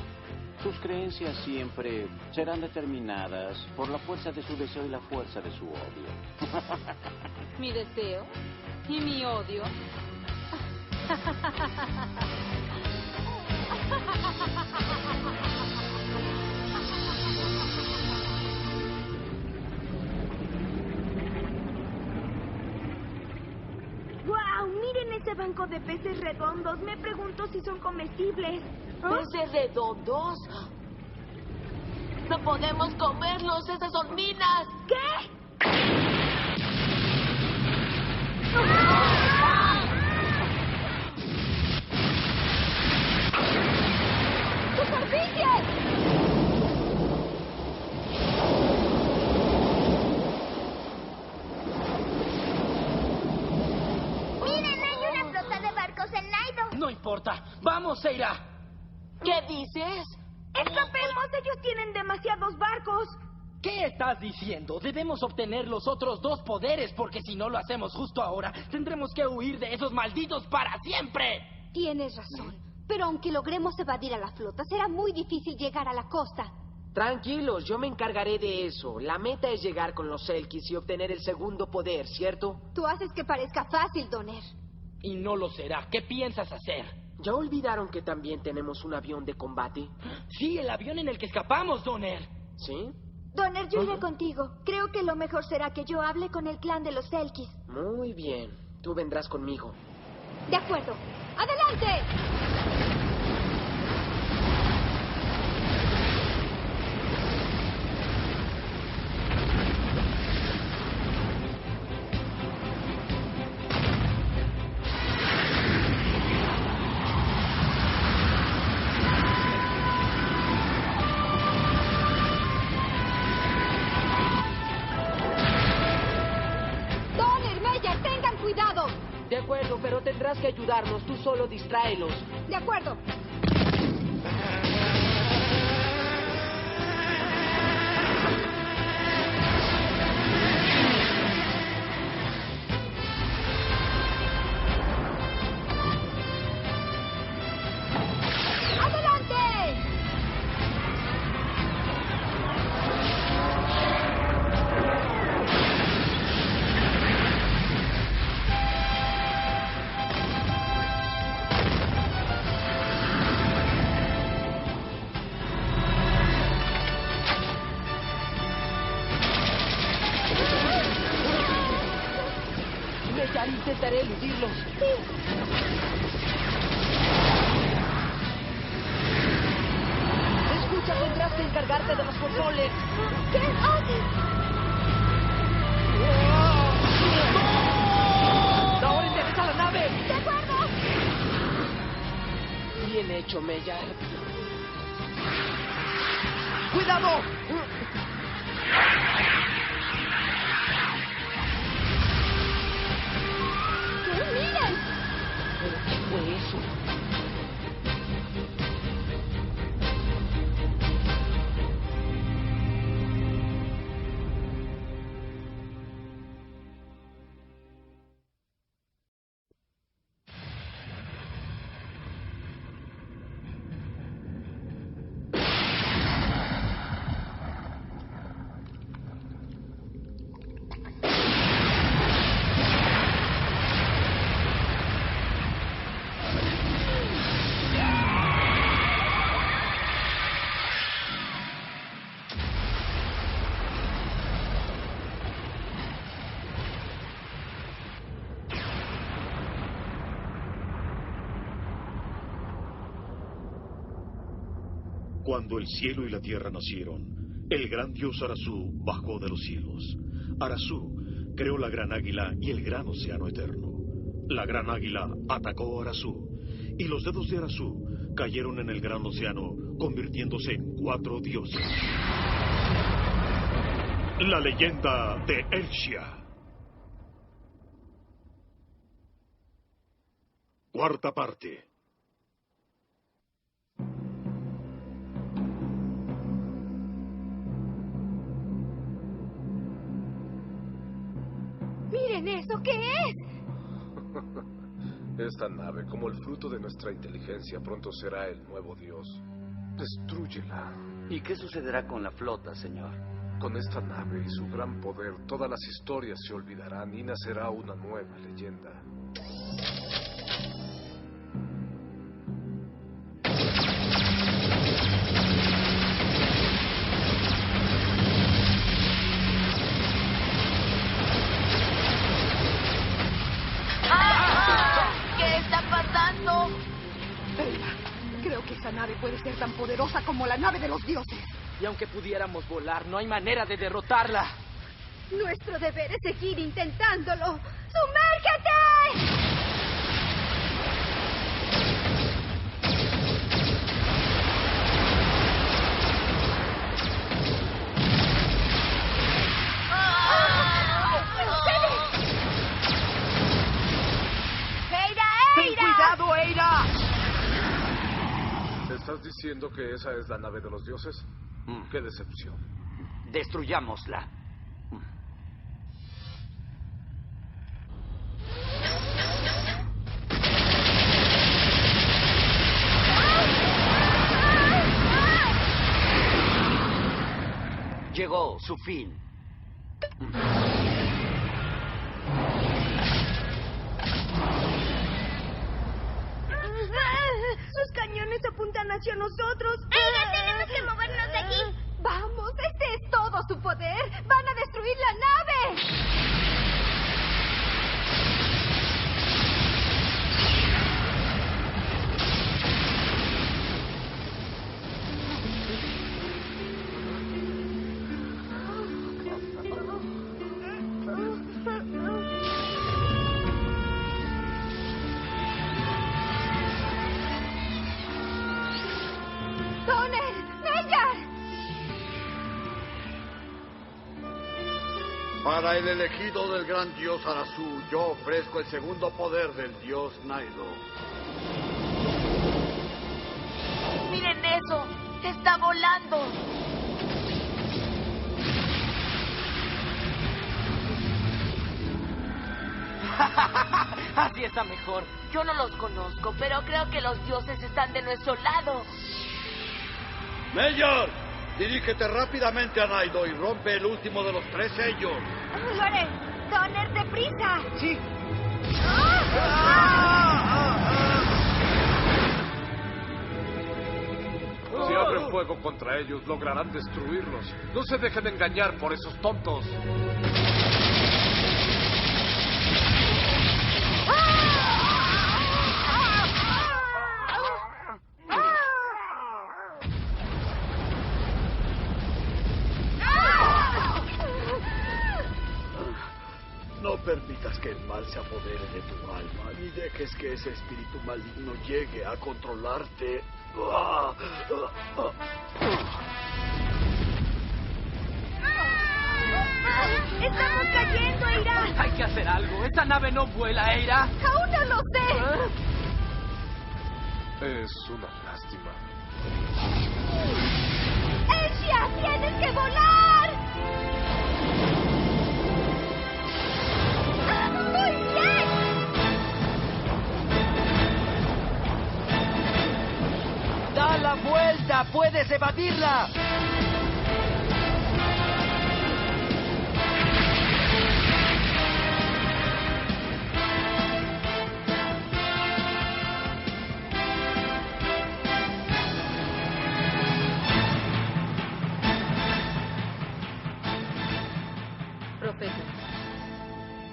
Sus creencias siempre serán determinadas por la fuerza de su deseo y la fuerza de su odio. Mi deseo y mi odio. ¡Guau! Miren ese banco de peces redondos. Me pregunto si son comestibles. ¿Peces redondos? No podemos comerlos, esas son minas. ¿Qué? ¡Superficie! ¡Miren, hay una flota de barcos en Naido! No importa. ¡Vamos, Eira! ¿Qué dices? ¡Escapemos! ¡Ellos tienen demasiados barcos! ¿Qué estás diciendo? Debemos obtener los otros 2 poderes, porque si no lo hacemos justo ahora, tendremos que huir de esos malditos para siempre. Tienes razón. Pero aunque logremos evadir a la flota, será muy difícil llegar a la costa. Tranquilos, yo me encargaré de eso. La meta es llegar con los Selkis y obtener el segundo poder, ¿cierto? Tú haces que parezca fácil, Donner. Y no lo será. ¿Qué piensas hacer? ¿Ya olvidaron que también tenemos un avión de combate? Sí, el avión en el que escapamos, Donner. ¿Sí? Donner, yo iré contigo. Creo que lo mejor será que yo hable con el clan de los Selkis. Muy bien. Tú vendrás conmigo. De acuerdo. ¡Adelante! De acuerdo, pero tendrás que ayudarnos. Tú solo distráelos. De acuerdo. Intentaré eludirlos. Escucha, tendrás que encargarte de los controles. ¿Qué haces? ¡Ahora interesa la nave! ¡De acuerdo! Bien hecho, Meya. ¡Cuidado! ¡Miren! ¿Qué fue eso? Cuando el cielo y la tierra nacieron, el gran dios Arasú bajó de los cielos. Arasú creó la gran águila y el gran océano eterno. La gran águila atacó a Arasú, y los dedos de Arasú cayeron en el gran océano, convirtiéndose en 4 dioses. La leyenda de Elsia. Cuarta parte. Miren eso, ¿qué es? Esta nave, como el fruto de nuestra inteligencia, pronto será el nuevo Dios. Destrúyela. ¿Y qué sucederá con la flota, señor? Con esta nave y su gran poder, todas las historias se olvidarán y nacerá una nueva leyenda. ¿Qué está pasando? Creo que esa nave puede ser tan poderosa como la nave de los dioses. Y aunque pudiéramos volar, no hay manera de derrotarla. Nuestro deber es seguir intentándolo. ¡Sumérgete! ¡Ten cuidado, Eira! ¿Estás diciendo que esa es la nave de los dioses? ¡Qué decepción! Destruyámosla. Llegó su fin. Sus cañones apuntan hacia nosotros. ¡Eira, tenemos que movernos de aquí! ¡Vamos! ¡Este es todo su poder! ¡Van a destruir la nave! Para el elegido del gran dios Arasu, yo ofrezco el segundo poder del dios Naido. ¡Miren eso! ¡Está volando! Así está mejor. Yo no los conozco, pero creo que los dioses están de nuestro lado. ¡Mayor! Dirígete rápidamente a Naido y rompe el último de los 3 sellos. ¡Lo haré! ¡Donner, deprisa! ¡Sí! Si abren fuego contra ellos, lograrán destruirlos. No se dejen engañar por esos tontos. No permitas que el mal se apodere de tu alma, ni dejes que ese espíritu maligno llegue a controlarte. ¡Estamos cayendo, Eira! Hay que hacer algo. Esta nave no vuela, Eira. ¡Aún no lo sé! Es una lástima. ¡Elsia, tienes que volar! ¡Muy bien! ¡Da la vuelta! ¡Puedes evadirla! Profeta,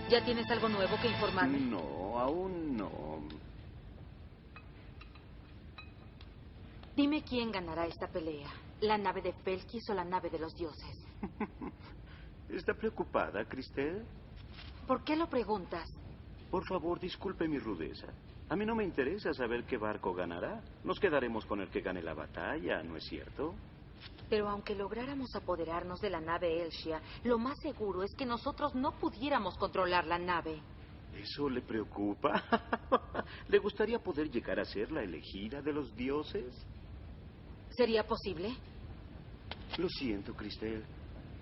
¿ya tienes algo nuevo que informarme? No, aún no. Dime quién ganará esta pelea, la nave de Felkis o la nave de los dioses. ¿Está preocupada, Cristel? ¿Por qué lo preguntas? Por favor, disculpe mi rudeza. A mí no me interesa saber qué barco ganará. Nos quedaremos con el que gane la batalla, ¿no es cierto? Pero aunque lográramos apoderarnos de la nave Elsia, lo más seguro es que nosotros no pudiéramos controlar la nave. ¿Eso le preocupa? ¿Le gustaría poder llegar a ser la elegida de los dioses? ¿Sería posible? Lo siento, Cristel,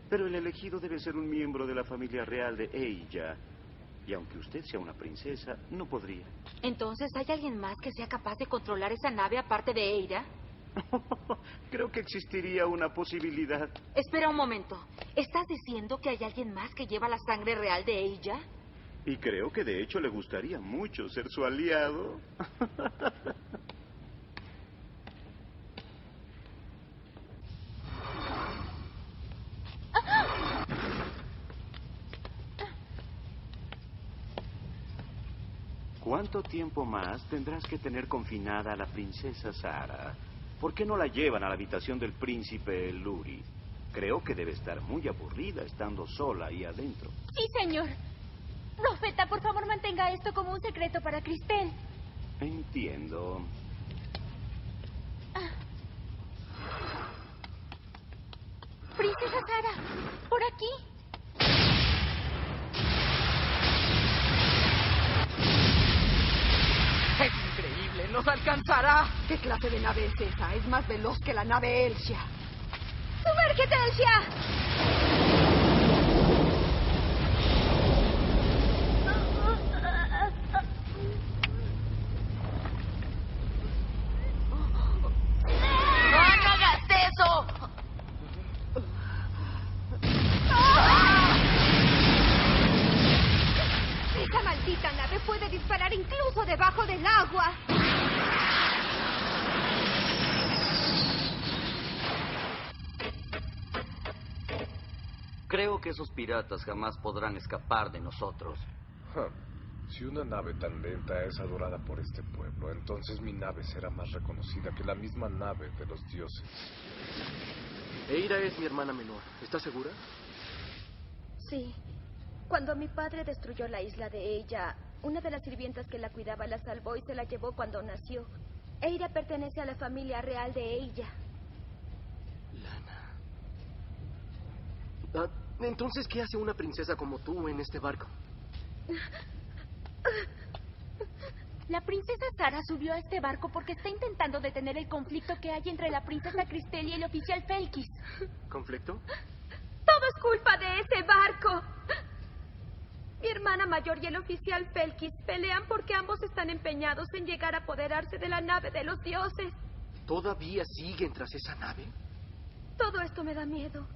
pero el elegido debe ser un miembro de la familia real de Eija. Y aunque usted sea una princesa, no podría. Entonces, ¿hay alguien más que sea capaz de controlar esa nave aparte de Eira? Creo que existiría una posibilidad. Espera un momento. ¿Estás diciendo que hay alguien más que lleva la sangre real de Eija? Y creo que de hecho le gustaría mucho ser su aliado. ¿Cuánto tiempo más tendrás que tener confinada a la princesa Sara? ¿Por qué no la llevan a la habitación del príncipe Luri? Creo que debe estar muy aburrida estando sola ahí adentro. Sí, señor. Profeta, por favor, mantenga esto como un secreto para Cristel. Entiendo. Princesa Sara, por aquí. ¡Es increíble! ¡Nos alcanzará! ¿Qué clase de nave es esa? Es más veloz que la nave Elsia. ¡Sumérgete, Elsia! ¡No hagas eso! Esa maldita nave puede disparar incluso debajo del agua. Creo que esos piratas jamás podrán escapar de nosotros. Si una nave tan lenta es adorada por este pueblo, entonces mi nave será más reconocida que la misma nave de los dioses. Eira es mi hermana menor. ¿Estás segura? Sí. Cuando mi padre destruyó la isla de ella, una de las sirvientas que la cuidaba la salvó y se la llevó cuando nació. Eira pertenece a la familia real de ella. Entonces, ¿qué hace una princesa como tú en este barco? La princesa Sara subió a este barco porque está intentando detener el conflicto que hay entre la princesa Cristel y el oficial Felkis. ¿Conflicto? Todo es culpa de ese barco. Mi hermana mayor y el oficial Felkis pelean porque ambos están empeñados en llegar a apoderarse de la nave de los dioses. ¿Todavía siguen tras esa nave? Todo esto me da miedo.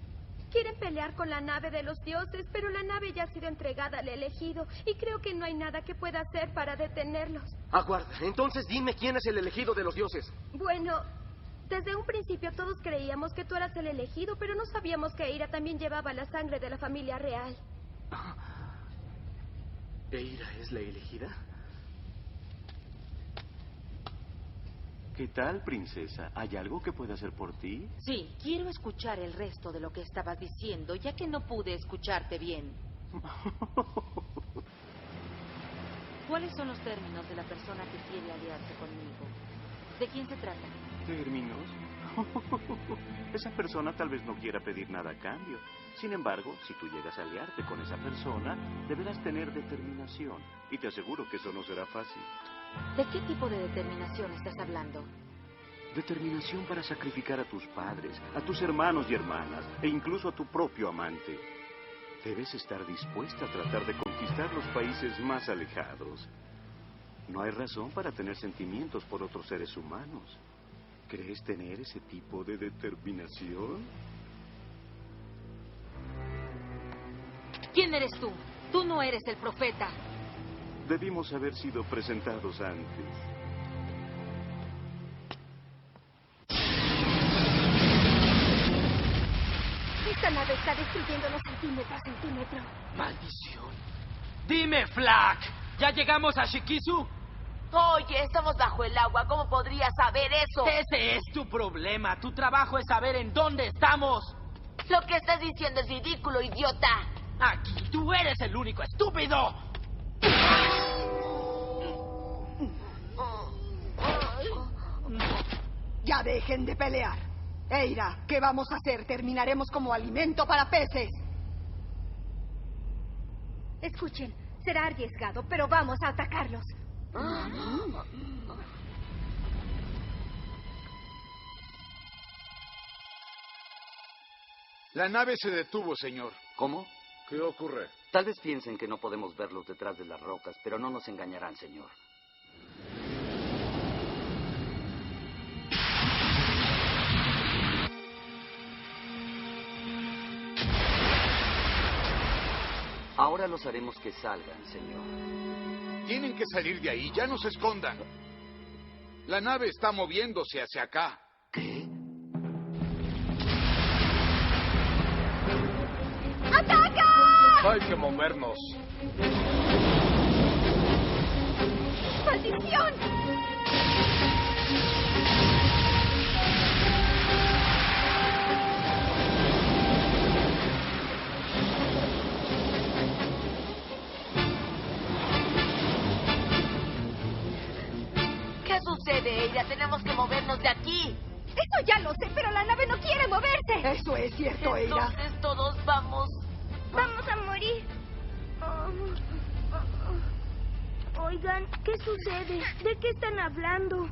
Quieren pelear con la nave de los dioses, pero la nave ya ha sido entregada al elegido y creo que no hay nada que pueda hacer para detenerlos. Aguarda, entonces dime quién es el elegido de los dioses. Bueno, desde un principio todos creíamos que tú eras el elegido, pero no sabíamos que Eira también llevaba la sangre de la familia real. ¿Eira es la elegida? ¿Qué tal, princesa? ¿Hay algo que pueda hacer por ti? Sí, quiero escuchar el resto de lo que estabas diciendo, ya que no pude escucharte bien. ¿Cuáles son los términos de la persona que quiere aliarse conmigo? ¿De quién se trata? ¿Términos? Esa persona tal vez no quiera pedir nada a cambio. Sin embargo, si tú llegas a aliarte con esa persona, deberás tener determinación. Y te aseguro que eso no será fácil. ¿De qué tipo de determinación estás hablando? Determinación para sacrificar a tus padres, a tus hermanos y hermanas, e incluso a tu propio amante. Debes estar dispuesta a tratar de conquistar los países más alejados. No hay razón para tener sentimientos por otros seres humanos. ¿Crees tener ese tipo de determinación? ¿Quién eres tú? Tú no eres el profeta. Debimos haber sido presentados antes. Esta nave está destruyéndonos centímetro a centímetro. ¡Maldición! ¡Dime, Flack! ¿Ya llegamos a Shikizu? Oye, estamos bajo el agua. ¿Cómo podrías saber eso? Ese es tu problema. Tu trabajo es saber en dónde estamos. Lo que estás diciendo es ridículo, idiota. Aquí tú eres el único estúpido. Ya dejen de pelear. Eira, ¿qué vamos a hacer? Terminaremos como alimento para peces. Escuchen, Será arriesgado, pero vamos a atacarlos. La nave se detuvo, señor. ¿Cómo? ¿Qué ocurre? Tal vez piensen que no podemos verlos detrás de las rocas, pero no nos engañarán, señor. Ahora los haremos que salgan, señor. Tienen que salir de ahí, ya no se escondan. La nave está moviéndose hacia acá. ¿Qué? ¡Ataca! Hay que movernos. ¡Maldición! ¿Qué sucede, Eira? Tenemos que movernos de aquí. Eso ya lo sé, pero la nave no quiere moverse. Eso es cierto, Eira. Entonces todos vamos... Vamos a morir. Oigan, ¿qué sucede? ¿De qué están hablando?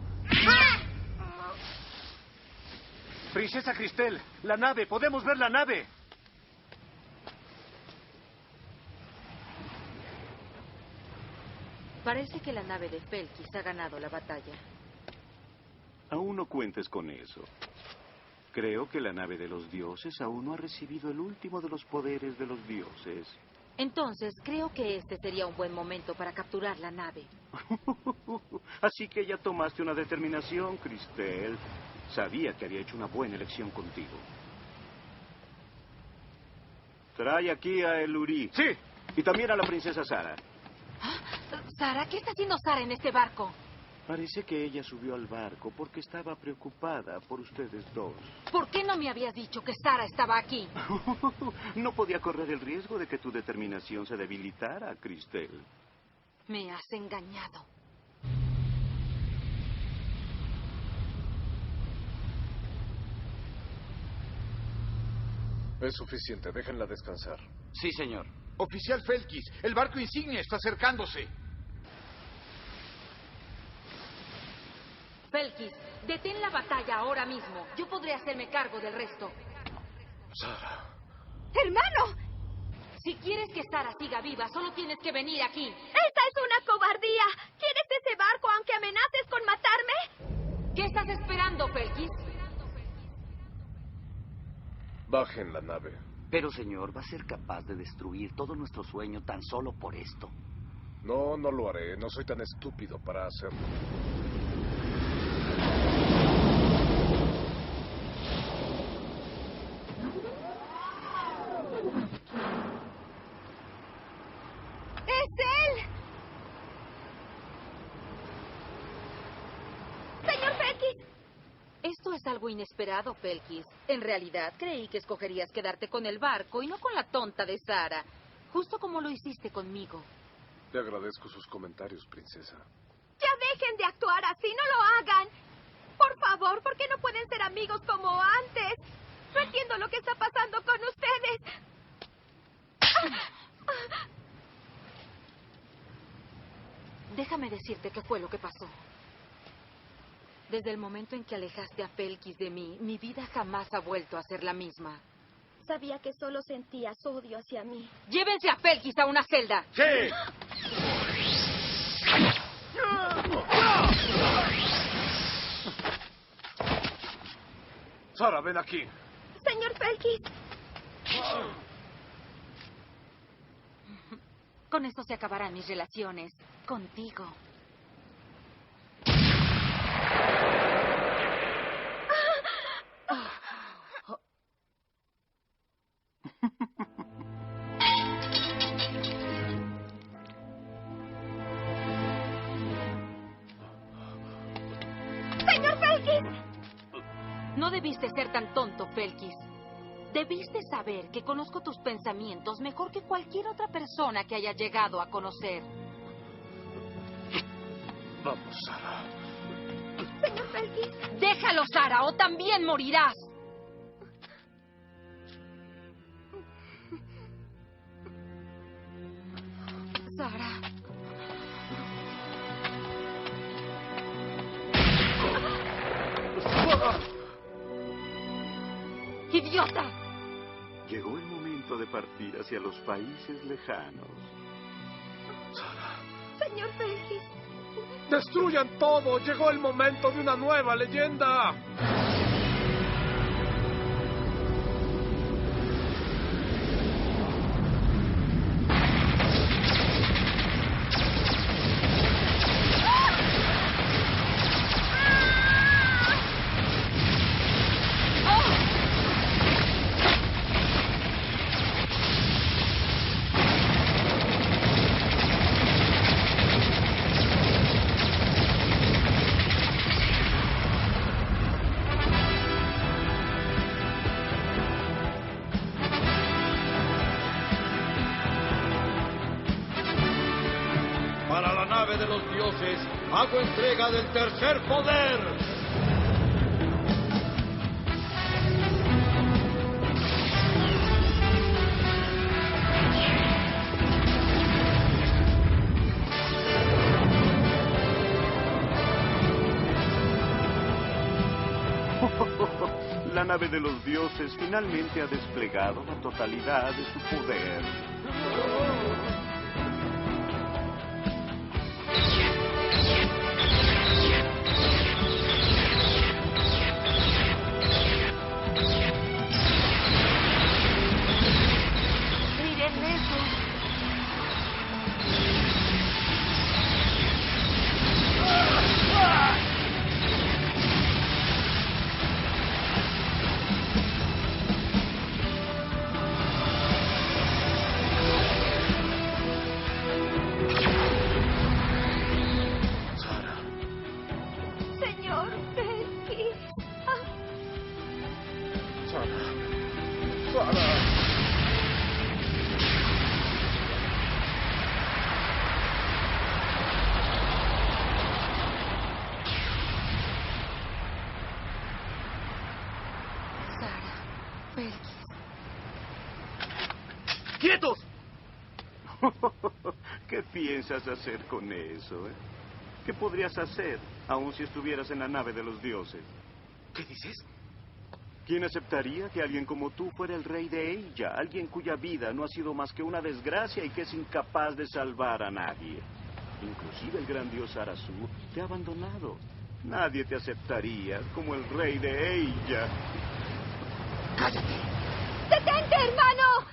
Princesa Cristel, la nave, podemos ver la nave. Parece que la nave de Felkis ha ganado la batalla. Aún no cuentes con eso. Creo que la nave de los dioses aún no ha recibido el último de los poderes de los dioses. Entonces, creo que este sería un buen momento para capturar la nave. Así que ya tomaste una determinación, Cristel. Sabía que había hecho una buena elección contigo. Trae aquí a Eluri. Sí. Y también a la princesa Sara. Sara, ¿qué está haciendo Sara en este barco? Parece que ella subió al barco porque estaba preocupada por ustedes dos. ¿Por qué no me habías dicho que Sara estaba aquí? No podía correr el riesgo de que tu determinación se debilitara, Cristel. Me has engañado. Es suficiente, déjenla descansar. Sí, señor. Oficial Felkis, el barco insignia está acercándose. Felkis, detén la batalla ahora mismo. Yo podré hacerme cargo del resto. Sara. ¡Hermano! Si quieres que Sara siga viva, solo tienes que venir aquí. ¡Esta es una cobardía! ¿Quieres ese barco aunque amenaces con matarme? ¿Qué estás esperando, Felkis? Bajen la nave. Pero, señor, ¿va a ser capaz de destruir todo nuestro sueño tan solo por esto? No, no lo haré. No soy tan estúpido para hacerlo. ¡Es él! ¡Señor Felkis! Esto es algo inesperado, Felkis. En realidad, creí que escogerías quedarte con el barco y no con la tonta de Sara. Justo como lo hiciste conmigo. Te agradezco sus comentarios, princesa. ¡Ya dejen de actuar así! ¡No lo hagan! Por favor, ¿por qué no pueden ser amigos como antes? No entiendo lo que está pasando con ustedes. Déjame decirte qué fue lo que pasó. Desde el momento en que alejaste a Felkis de mí, mi vida jamás ha vuelto a ser la misma. Sabía que solo sentías odio hacia mí. ¡Llévense a Felkis a una celda! ¡Sí! Sara, ven aquí. Señor Felkis. Con esto se acabarán mis relaciones contigo. ¡Señor Felkis! No debiste ser tan tonto, Felkis. Debiste saber que conozco tus pensamientos mejor que cualquier otra persona que haya llegado a conocer. Vamos, Sara. Señor Felkis. ¡Déjalo, Sara, o también morirás! Sara. idiota! Llegó el momento de partir hacia los países lejanos. Señor Felkis. ¡Destruyan todo! ¡Llegó el momento de una nueva leyenda! Para la nave de los dioses, hago entrega del tercer poder. La nave de los dioses finalmente ha desplegado la totalidad de su poder. Miren eso. Señor Felkis. Sara, Felkis. ¡Quietos! ¿Qué piensas hacer con eso, eh? ¿Qué podrías hacer, aun si estuvieras en la nave de los dioses? ¿Qué dices? ¿Quién aceptaría que alguien como tú fuera el rey de ella? Alguien cuya vida no ha sido más que una desgracia y que es incapaz de salvar a nadie. Inclusive el gran dios Arasu te ha abandonado. Nadie te aceptaría como el rey de ella. ¡Cállate! ¡Detente, hermano!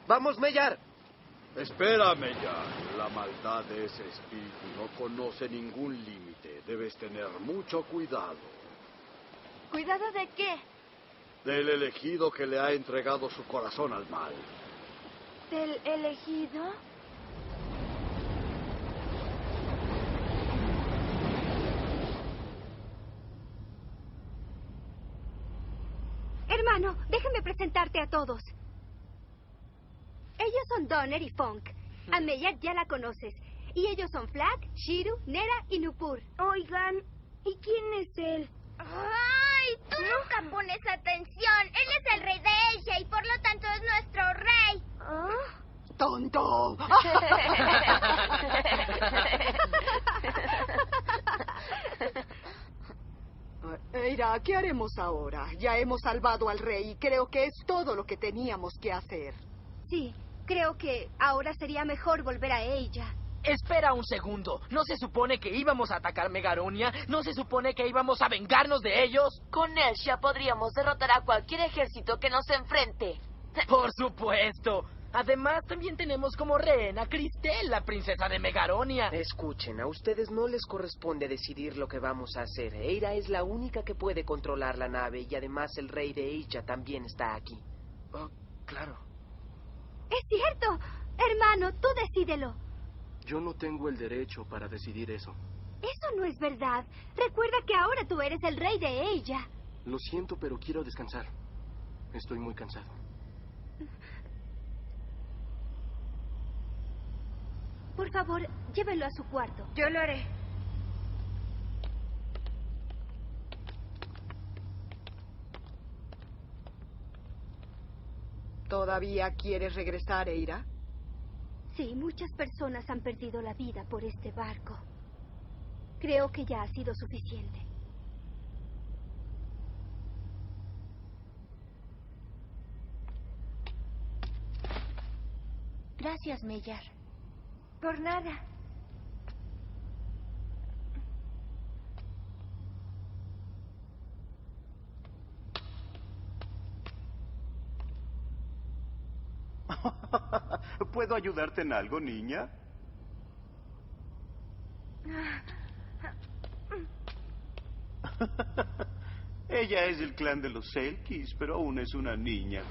¡Vamos, Mellar! Espera, Mellar. La maldad de ese espíritu no conoce ningún límite. Debes tener mucho cuidado. ¿Cuidado de qué? Del elegido que le ha entregado su corazón al mal. ¿Del elegido? Hermano, déjame presentarte a todos. Ellos son Donner y Funk. A Mellar ya la conoces. Y ellos son Flack, Shiru, Nera y Nupur. Oigan, ¿y quién es él? ¡Ay! Tú nunca pones atención. Él es el rey de ella y por lo tanto es nuestro rey. ¡Tonto! Eira, ¿qué haremos ahora? Ya hemos salvado al rey y creo que es todo lo que teníamos que hacer. Sí, creo que ahora sería mejor volver a ella. Espera un segundo. ¿No se supone que íbamos a atacar Megaronia? ¿No se supone que íbamos a vengarnos de ellos? Con Elsia podríamos derrotar a cualquier ejército que nos enfrente. Por supuesto. Además, también tenemos como rehén a Cristel, la princesa de Megaronia. Escuchen, a ustedes no les corresponde decidir lo que vamos a hacer. Eira es la única que puede controlar la nave y además el rey de ella también está aquí. Oh, claro. Es cierto. Hermano, tú decídelo. Yo no tengo el derecho para decidir eso. Eso no es verdad. Recuerda que ahora tú eres el rey de ella. Lo siento, pero quiero descansar. Estoy muy cansado. Por favor, llévelo a su cuarto. Yo lo haré. ¿Todavía quieres regresar, Eira? Sí, muchas personas han perdido la vida por este barco. Creo que ya ha sido suficiente. Gracias, Mellar. Por nada. ¿Puedo ayudarte en algo, niña? Ella es del clan de los Selkis, pero aún es una niña.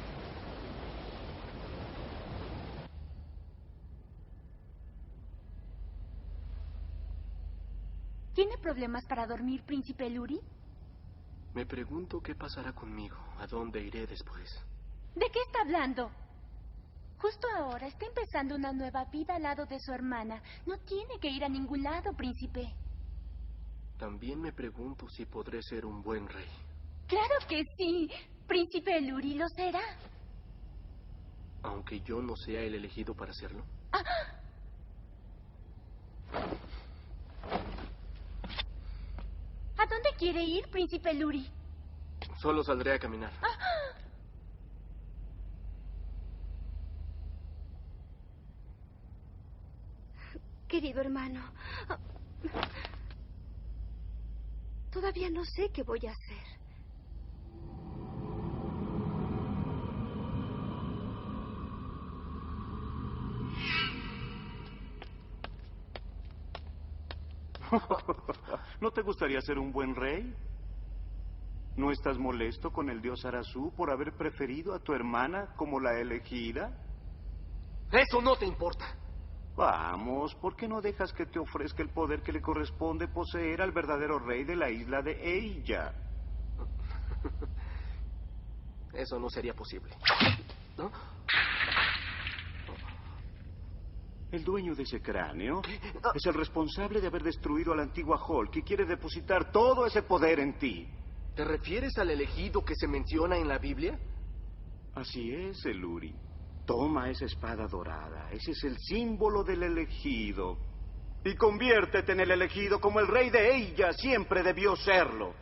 ¿Tiene problemas para dormir, príncipe Luri? Me pregunto qué pasará conmigo, a dónde iré después. ¿De qué está hablando? Justo ahora está empezando una nueva vida al lado de su hermana. No tiene que ir a ningún lado, príncipe. También me pregunto si podré ser un buen rey. ¡Claro que sí! Príncipe Luri lo será. Aunque yo no sea el elegido para serlo. ¡Ah! ¿A dónde quiere ir, príncipe Luri? Solo saldré a caminar. Querido hermano, todavía no sé qué voy a hacer. ¿No te gustaría ser un buen rey? ¿No estás molesto con el dios Arazú por haber preferido a tu hermana como la elegida? ¡Eso no te importa! Vamos, ¿por qué no dejas que te ofrezca el poder que le corresponde poseer al verdadero rey de la isla de Eija? Eso no sería posible. ¿No? El dueño de ese cráneo es el responsable de haber destruido a la antigua Hulk y quiere depositar todo ese poder en ti. ¿Te refieres al elegido que se menciona en la Biblia? Así es, Eluri. Toma esa espada dorada. Ese es el símbolo del elegido. Y conviértete en el elegido como el rey de ella siempre debió serlo.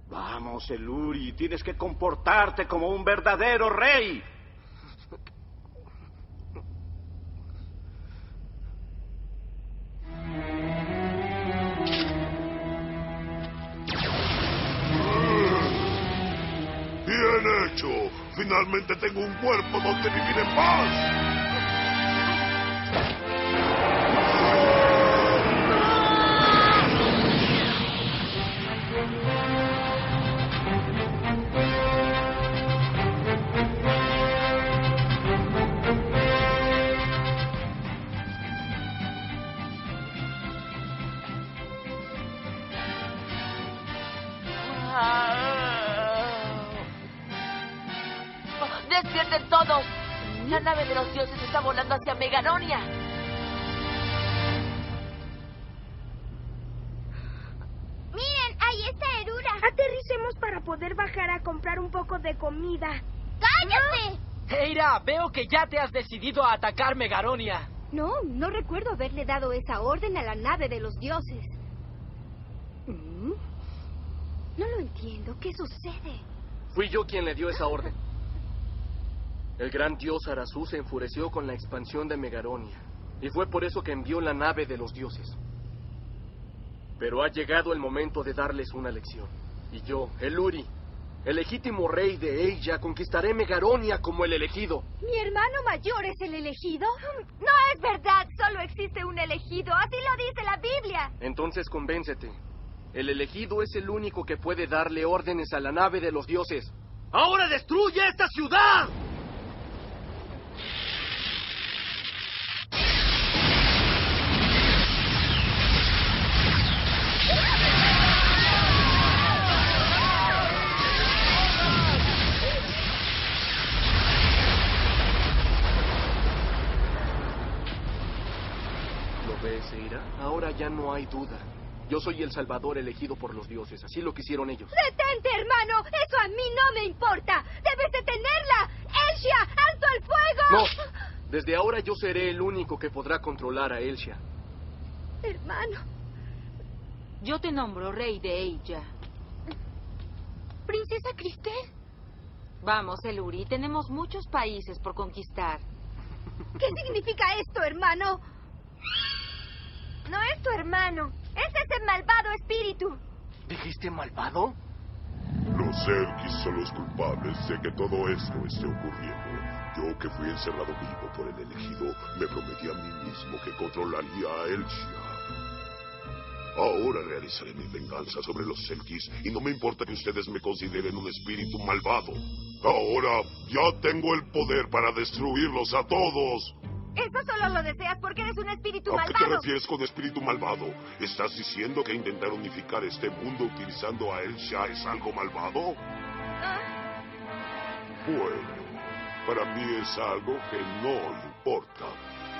Vamos, Eluri, tienes que comportarte como un verdadero rey. ¡Bien hecho! Finalmente tengo un cuerpo donde vivir en paz. ¡Despierten todos! La nave de los dioses está volando hacia Megaronia. ¡Miren! ¡Ahí está Erura! Aterricemos para poder bajar a comprar un poco de comida. ¡Cállate! Eira, veo que ya te has decidido a atacar Megaronia. No recuerdo haberle dado esa orden a la nave de los dioses. No lo entiendo. ¿Qué sucede? Fui yo quien le dio esa orden. El gran dios Arazú se enfureció con la expansión de Megaronia, y fue por eso que envió la nave de los dioses. Pero ha llegado el momento de darles una lección. Y yo, Eluri, el legítimo rey de Eija, conquistaré Megaronia como el elegido. ¿Mi hermano mayor es el elegido? No es verdad, solo existe un elegido, así lo dice la Biblia. Entonces convéncete. El elegido es el único que puede darle órdenes a la nave de los dioses. ¡Ahora destruye esta ciudad! ¿Lo ves, Eira? Ahora ya no hay duda. Yo soy el Salvador elegido por los dioses. Así lo quisieron ellos. ¡Detente, hermano! ¡Eso a mí no me importa! ¡Debes detenerla! ¡Elsia, alto el fuego! No. Desde ahora yo seré el único que podrá controlar a Elsia. Hermano. Yo te nombro rey de Eija. ¿Princesa Cristel? Vamos, Eluri, tenemos muchos países por conquistar. ¿Qué significa esto, hermano? No es tu hermano. Es ese malvado espíritu. ¿Dijiste malvado? Los Selkis son los culpables de que todo esto esté ocurriendo. Yo, que fui encerrado vivo por el elegido, me prometí a mí mismo que controlaría a Elsia. Ahora realizaré mi venganza sobre los Selkis y no me importa que ustedes me consideren un espíritu malvado. Ahora ya tengo el poder para destruirlos a todos. Eso solo lo deseas porque eres un espíritu ¿A malvado. qué te refieres con espíritu malvado? ¿Estás diciendo que intentar unificar este mundo utilizando a Elsia es algo malvado? Bueno, para mí es algo que no importa.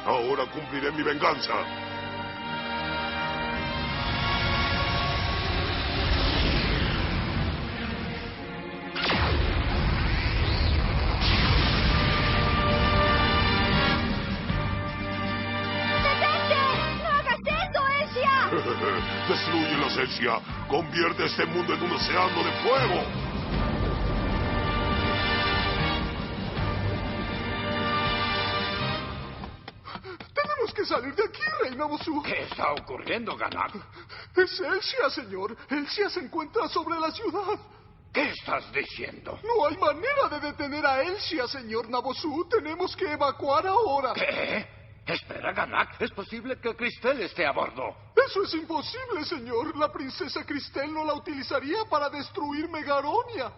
Ahora cumpliré mi venganza. Destruye la Elsia. Convierte este mundo en un océano de fuego. Tenemos que salir de aquí, Reina Bosu. ¿Qué está ocurriendo, Ganak? Es Elsia, señor. Elsia se encuentra sobre la ciudad. ¿Qué estás diciendo? No hay manera de detener a Elsia, señor Nabosu. Tenemos que evacuar ahora. ¿Qué? Espera, Ganak. Es posible que Cristel esté a bordo. Eso es imposible, señor. La princesa Cristel no la utilizaría para destruir Megaronia.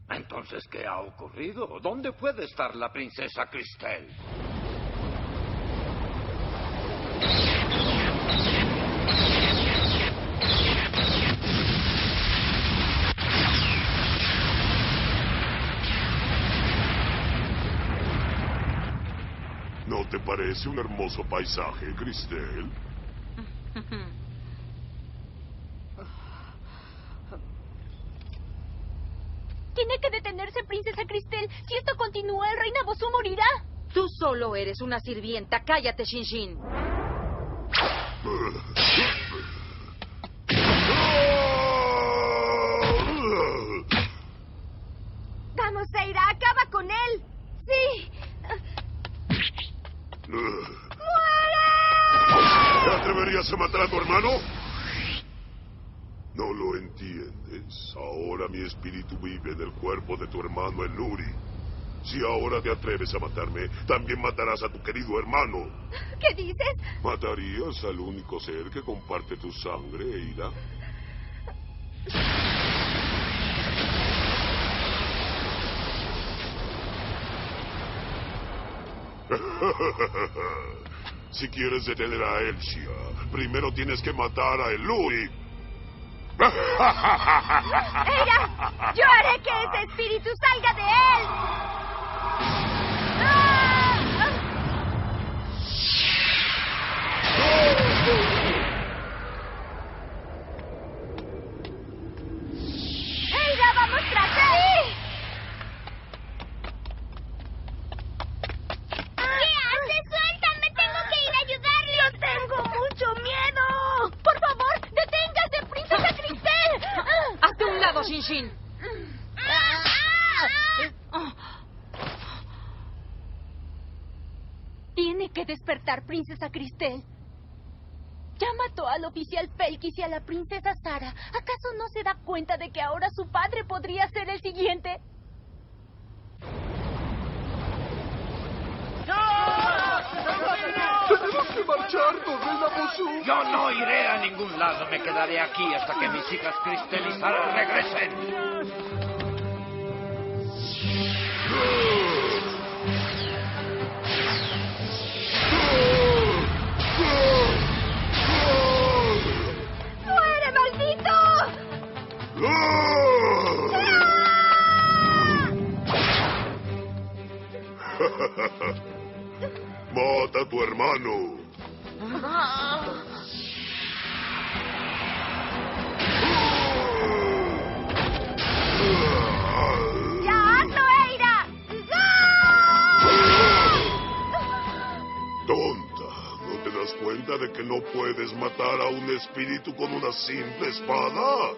Entonces, ¿qué ha ocurrido? ¿Dónde puede estar la princesa Cristel? ¿No te parece un hermoso paisaje, Cristel? Tiene que detenerse, princesa Cristel. Si esto continúa, el rey Nabosu morirá. Tú solo eres una sirvienta. Cállate, Shinshin. Vamos, Seira, acaba con él. Sí. ¡Muere! ¿Te atreverías a matar a tu hermano? No lo entiendes. Ahora mi espíritu vive en el cuerpo de tu hermano Eluri. Si ahora te atreves a matarme, también matarás a tu querido hermano. ¿Qué dices? ¿Matarías al único ser que comparte tu sangre, Eira? Si quieres detener a Elsia, primero tienes que matar a Eluri. ¡Eira! ¡Yo haré que ese espíritu salga de él! ¡Eira, vamos tras él! ¿Qué haces? ¡Suéltame! ¡Tengo que ir a ayudarle! ¡Yo tengo mucho miedo! ¡Por favor, deténgase, princesa Cristel! ¡Hazte un lado, Shinshin! Tiene que despertar, princesa Cristel. Ya mató al oficial Felkis y a la princesa Sara. ¿Acaso no se da cuenta de que ahora su padre podría ser el siguiente? ¡Tenemos que marcharnos, Reina Bosu! Yo no iré a ningún lado. Me quedaré aquí hasta que mis hijas Cristel y Sara regresen. ¡Muere, maldito! Mata a tu hermano. cuenta de que no puedes matar a un espíritu con una simple espada?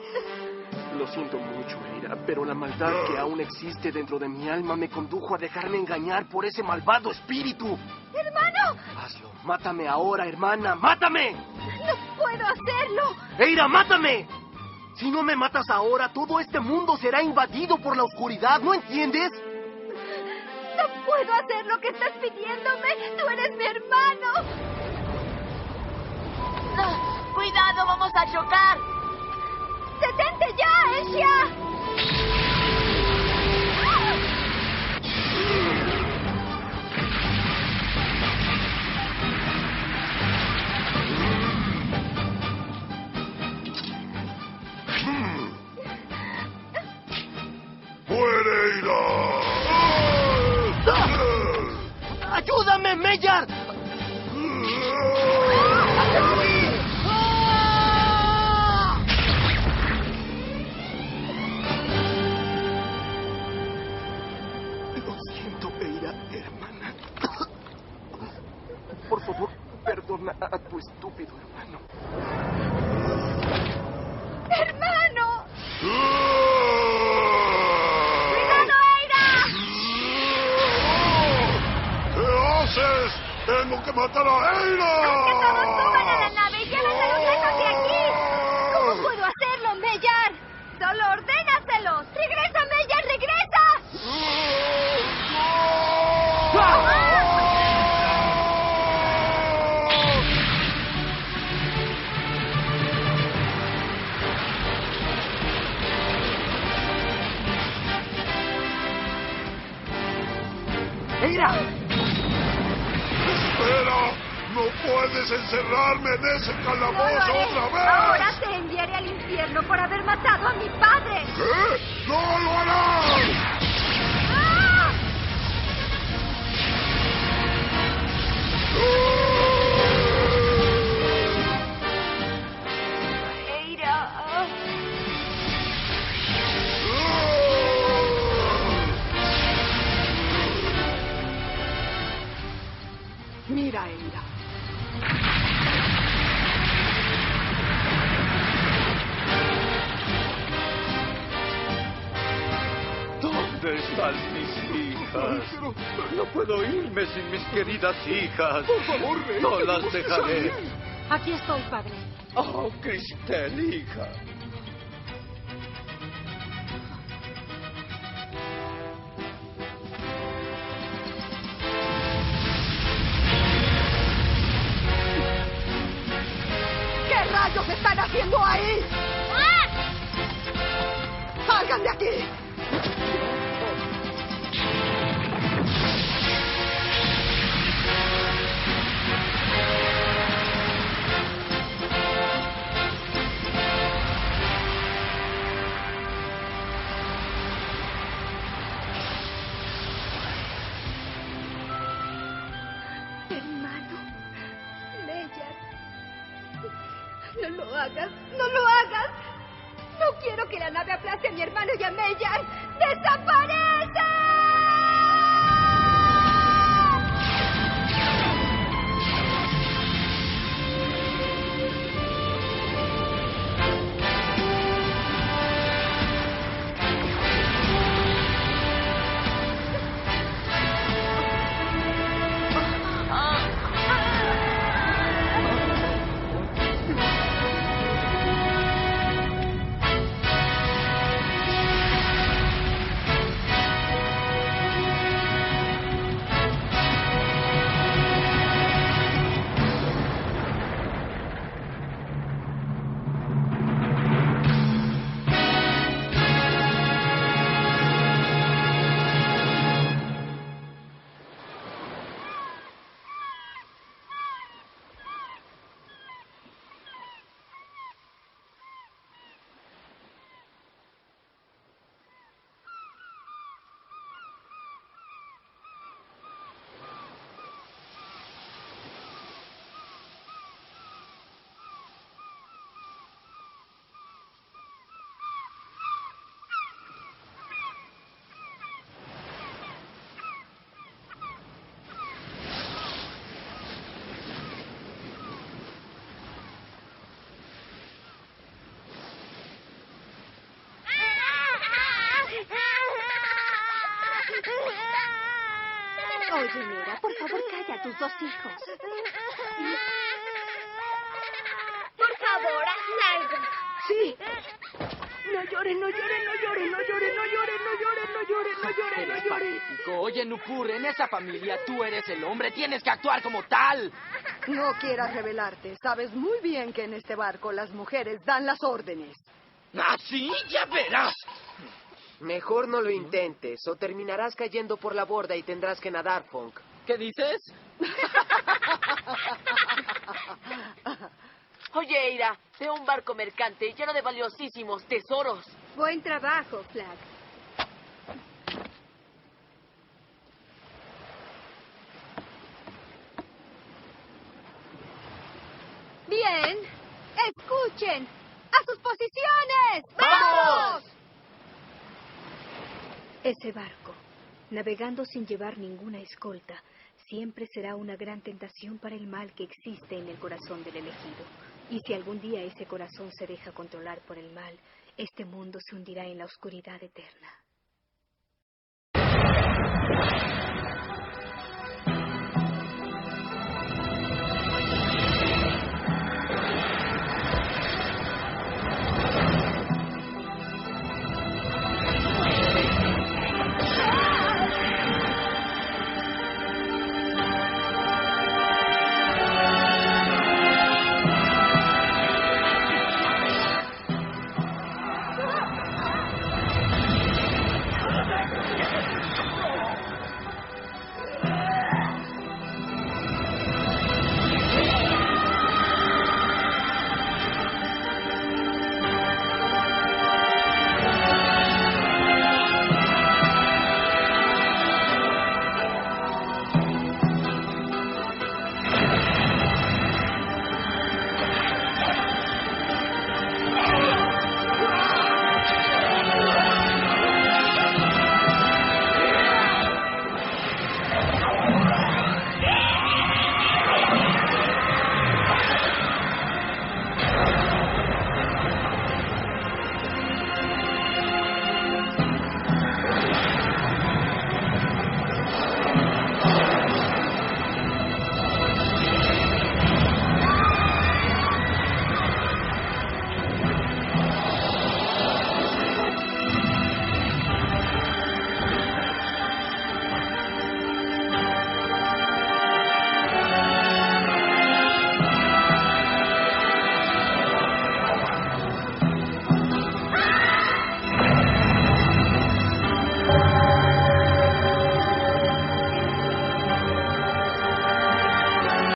Lo siento mucho, Eira, pero la maldad que aún existe dentro de mi alma me condujo a dejarme engañar por ese malvado espíritu. ¡Hermano! Hazlo. Mátame ahora, hermana. ¡Mátame! ¡No puedo hacerlo! ¡Eira, mátame! Si no me matas ahora, todo este mundo será invadido por la oscuridad, ¿no entiendes? ¡No puedo hacer lo que estás pidiéndome! ¡Tú eres mi hermano! No, ¡cuidado, vamos a chocar! ¡Detente ya, Asia! ¡Muere, Eira! ¡Ayúdame, Mellar! Lo siento, Eira, hermana. Por favor, perdona a tu estúpido hermano. ¡Hermano! ¡Tengo que matar a Eira! ¡Haz que todos suban a la nave y llévaselos lejos de aquí! ¿Cómo puedo hacerlo, Mellar? ¡Solo ordénaselos! ¡Regresa, Mellar, regresa! ¡Eira! ¡Espera! ¡No puedes encerrarme en ese calabozo otra vez! Ahora te enviaré al infierno por haber matado a mi padre. ¿Qué? ¡No lo harás! ¡Ah! Eira. Mira, Eira. ¿Dónde están mis hijas? No puedo irme sin mis queridas hijas. Por favor, Rey. No las dejaré. Aquí estoy, padre. Oh, Cristel, hija. ¿Qué rayos están haciendo ahí? ¡Salgan de aquí! Hermano, Mellar. No lo hagas, no lo hagas. No quiero que la nave aplaste a mi hermano y a Mellar. ¡Desaparece! Deyanira, por favor, calla a tus dos hijos. Por favor, haz algo. Sí. No lloren, no lloren, no lloren, no lloren, no lloren, no lloren, no lloren, no lloren, no lloren. Patético. Oye, Nupur, en esa familia tú eres el hombre. Tienes que actuar como tal. No quieras rebelarte. Sabes muy bien que en este barco las mujeres dan las órdenes. ¿Ah, sí? ¡Ya verás! Mejor no lo intentes, o terminarás cayendo por la borda y tendrás que nadar, Funk. ¿Qué dices? Oye, Eira, veo un barco mercante lleno de valiosísimos tesoros. Buen trabajo, Flag. Bien. Escuchen. ¡A sus posiciones! ¡Vamos! Ese barco, navegando sin llevar ninguna escolta, siempre será una gran tentación para el mal que existe en el corazón del elegido. Y si algún día ese corazón se deja controlar por el mal, este mundo se hundirá en la oscuridad eterna.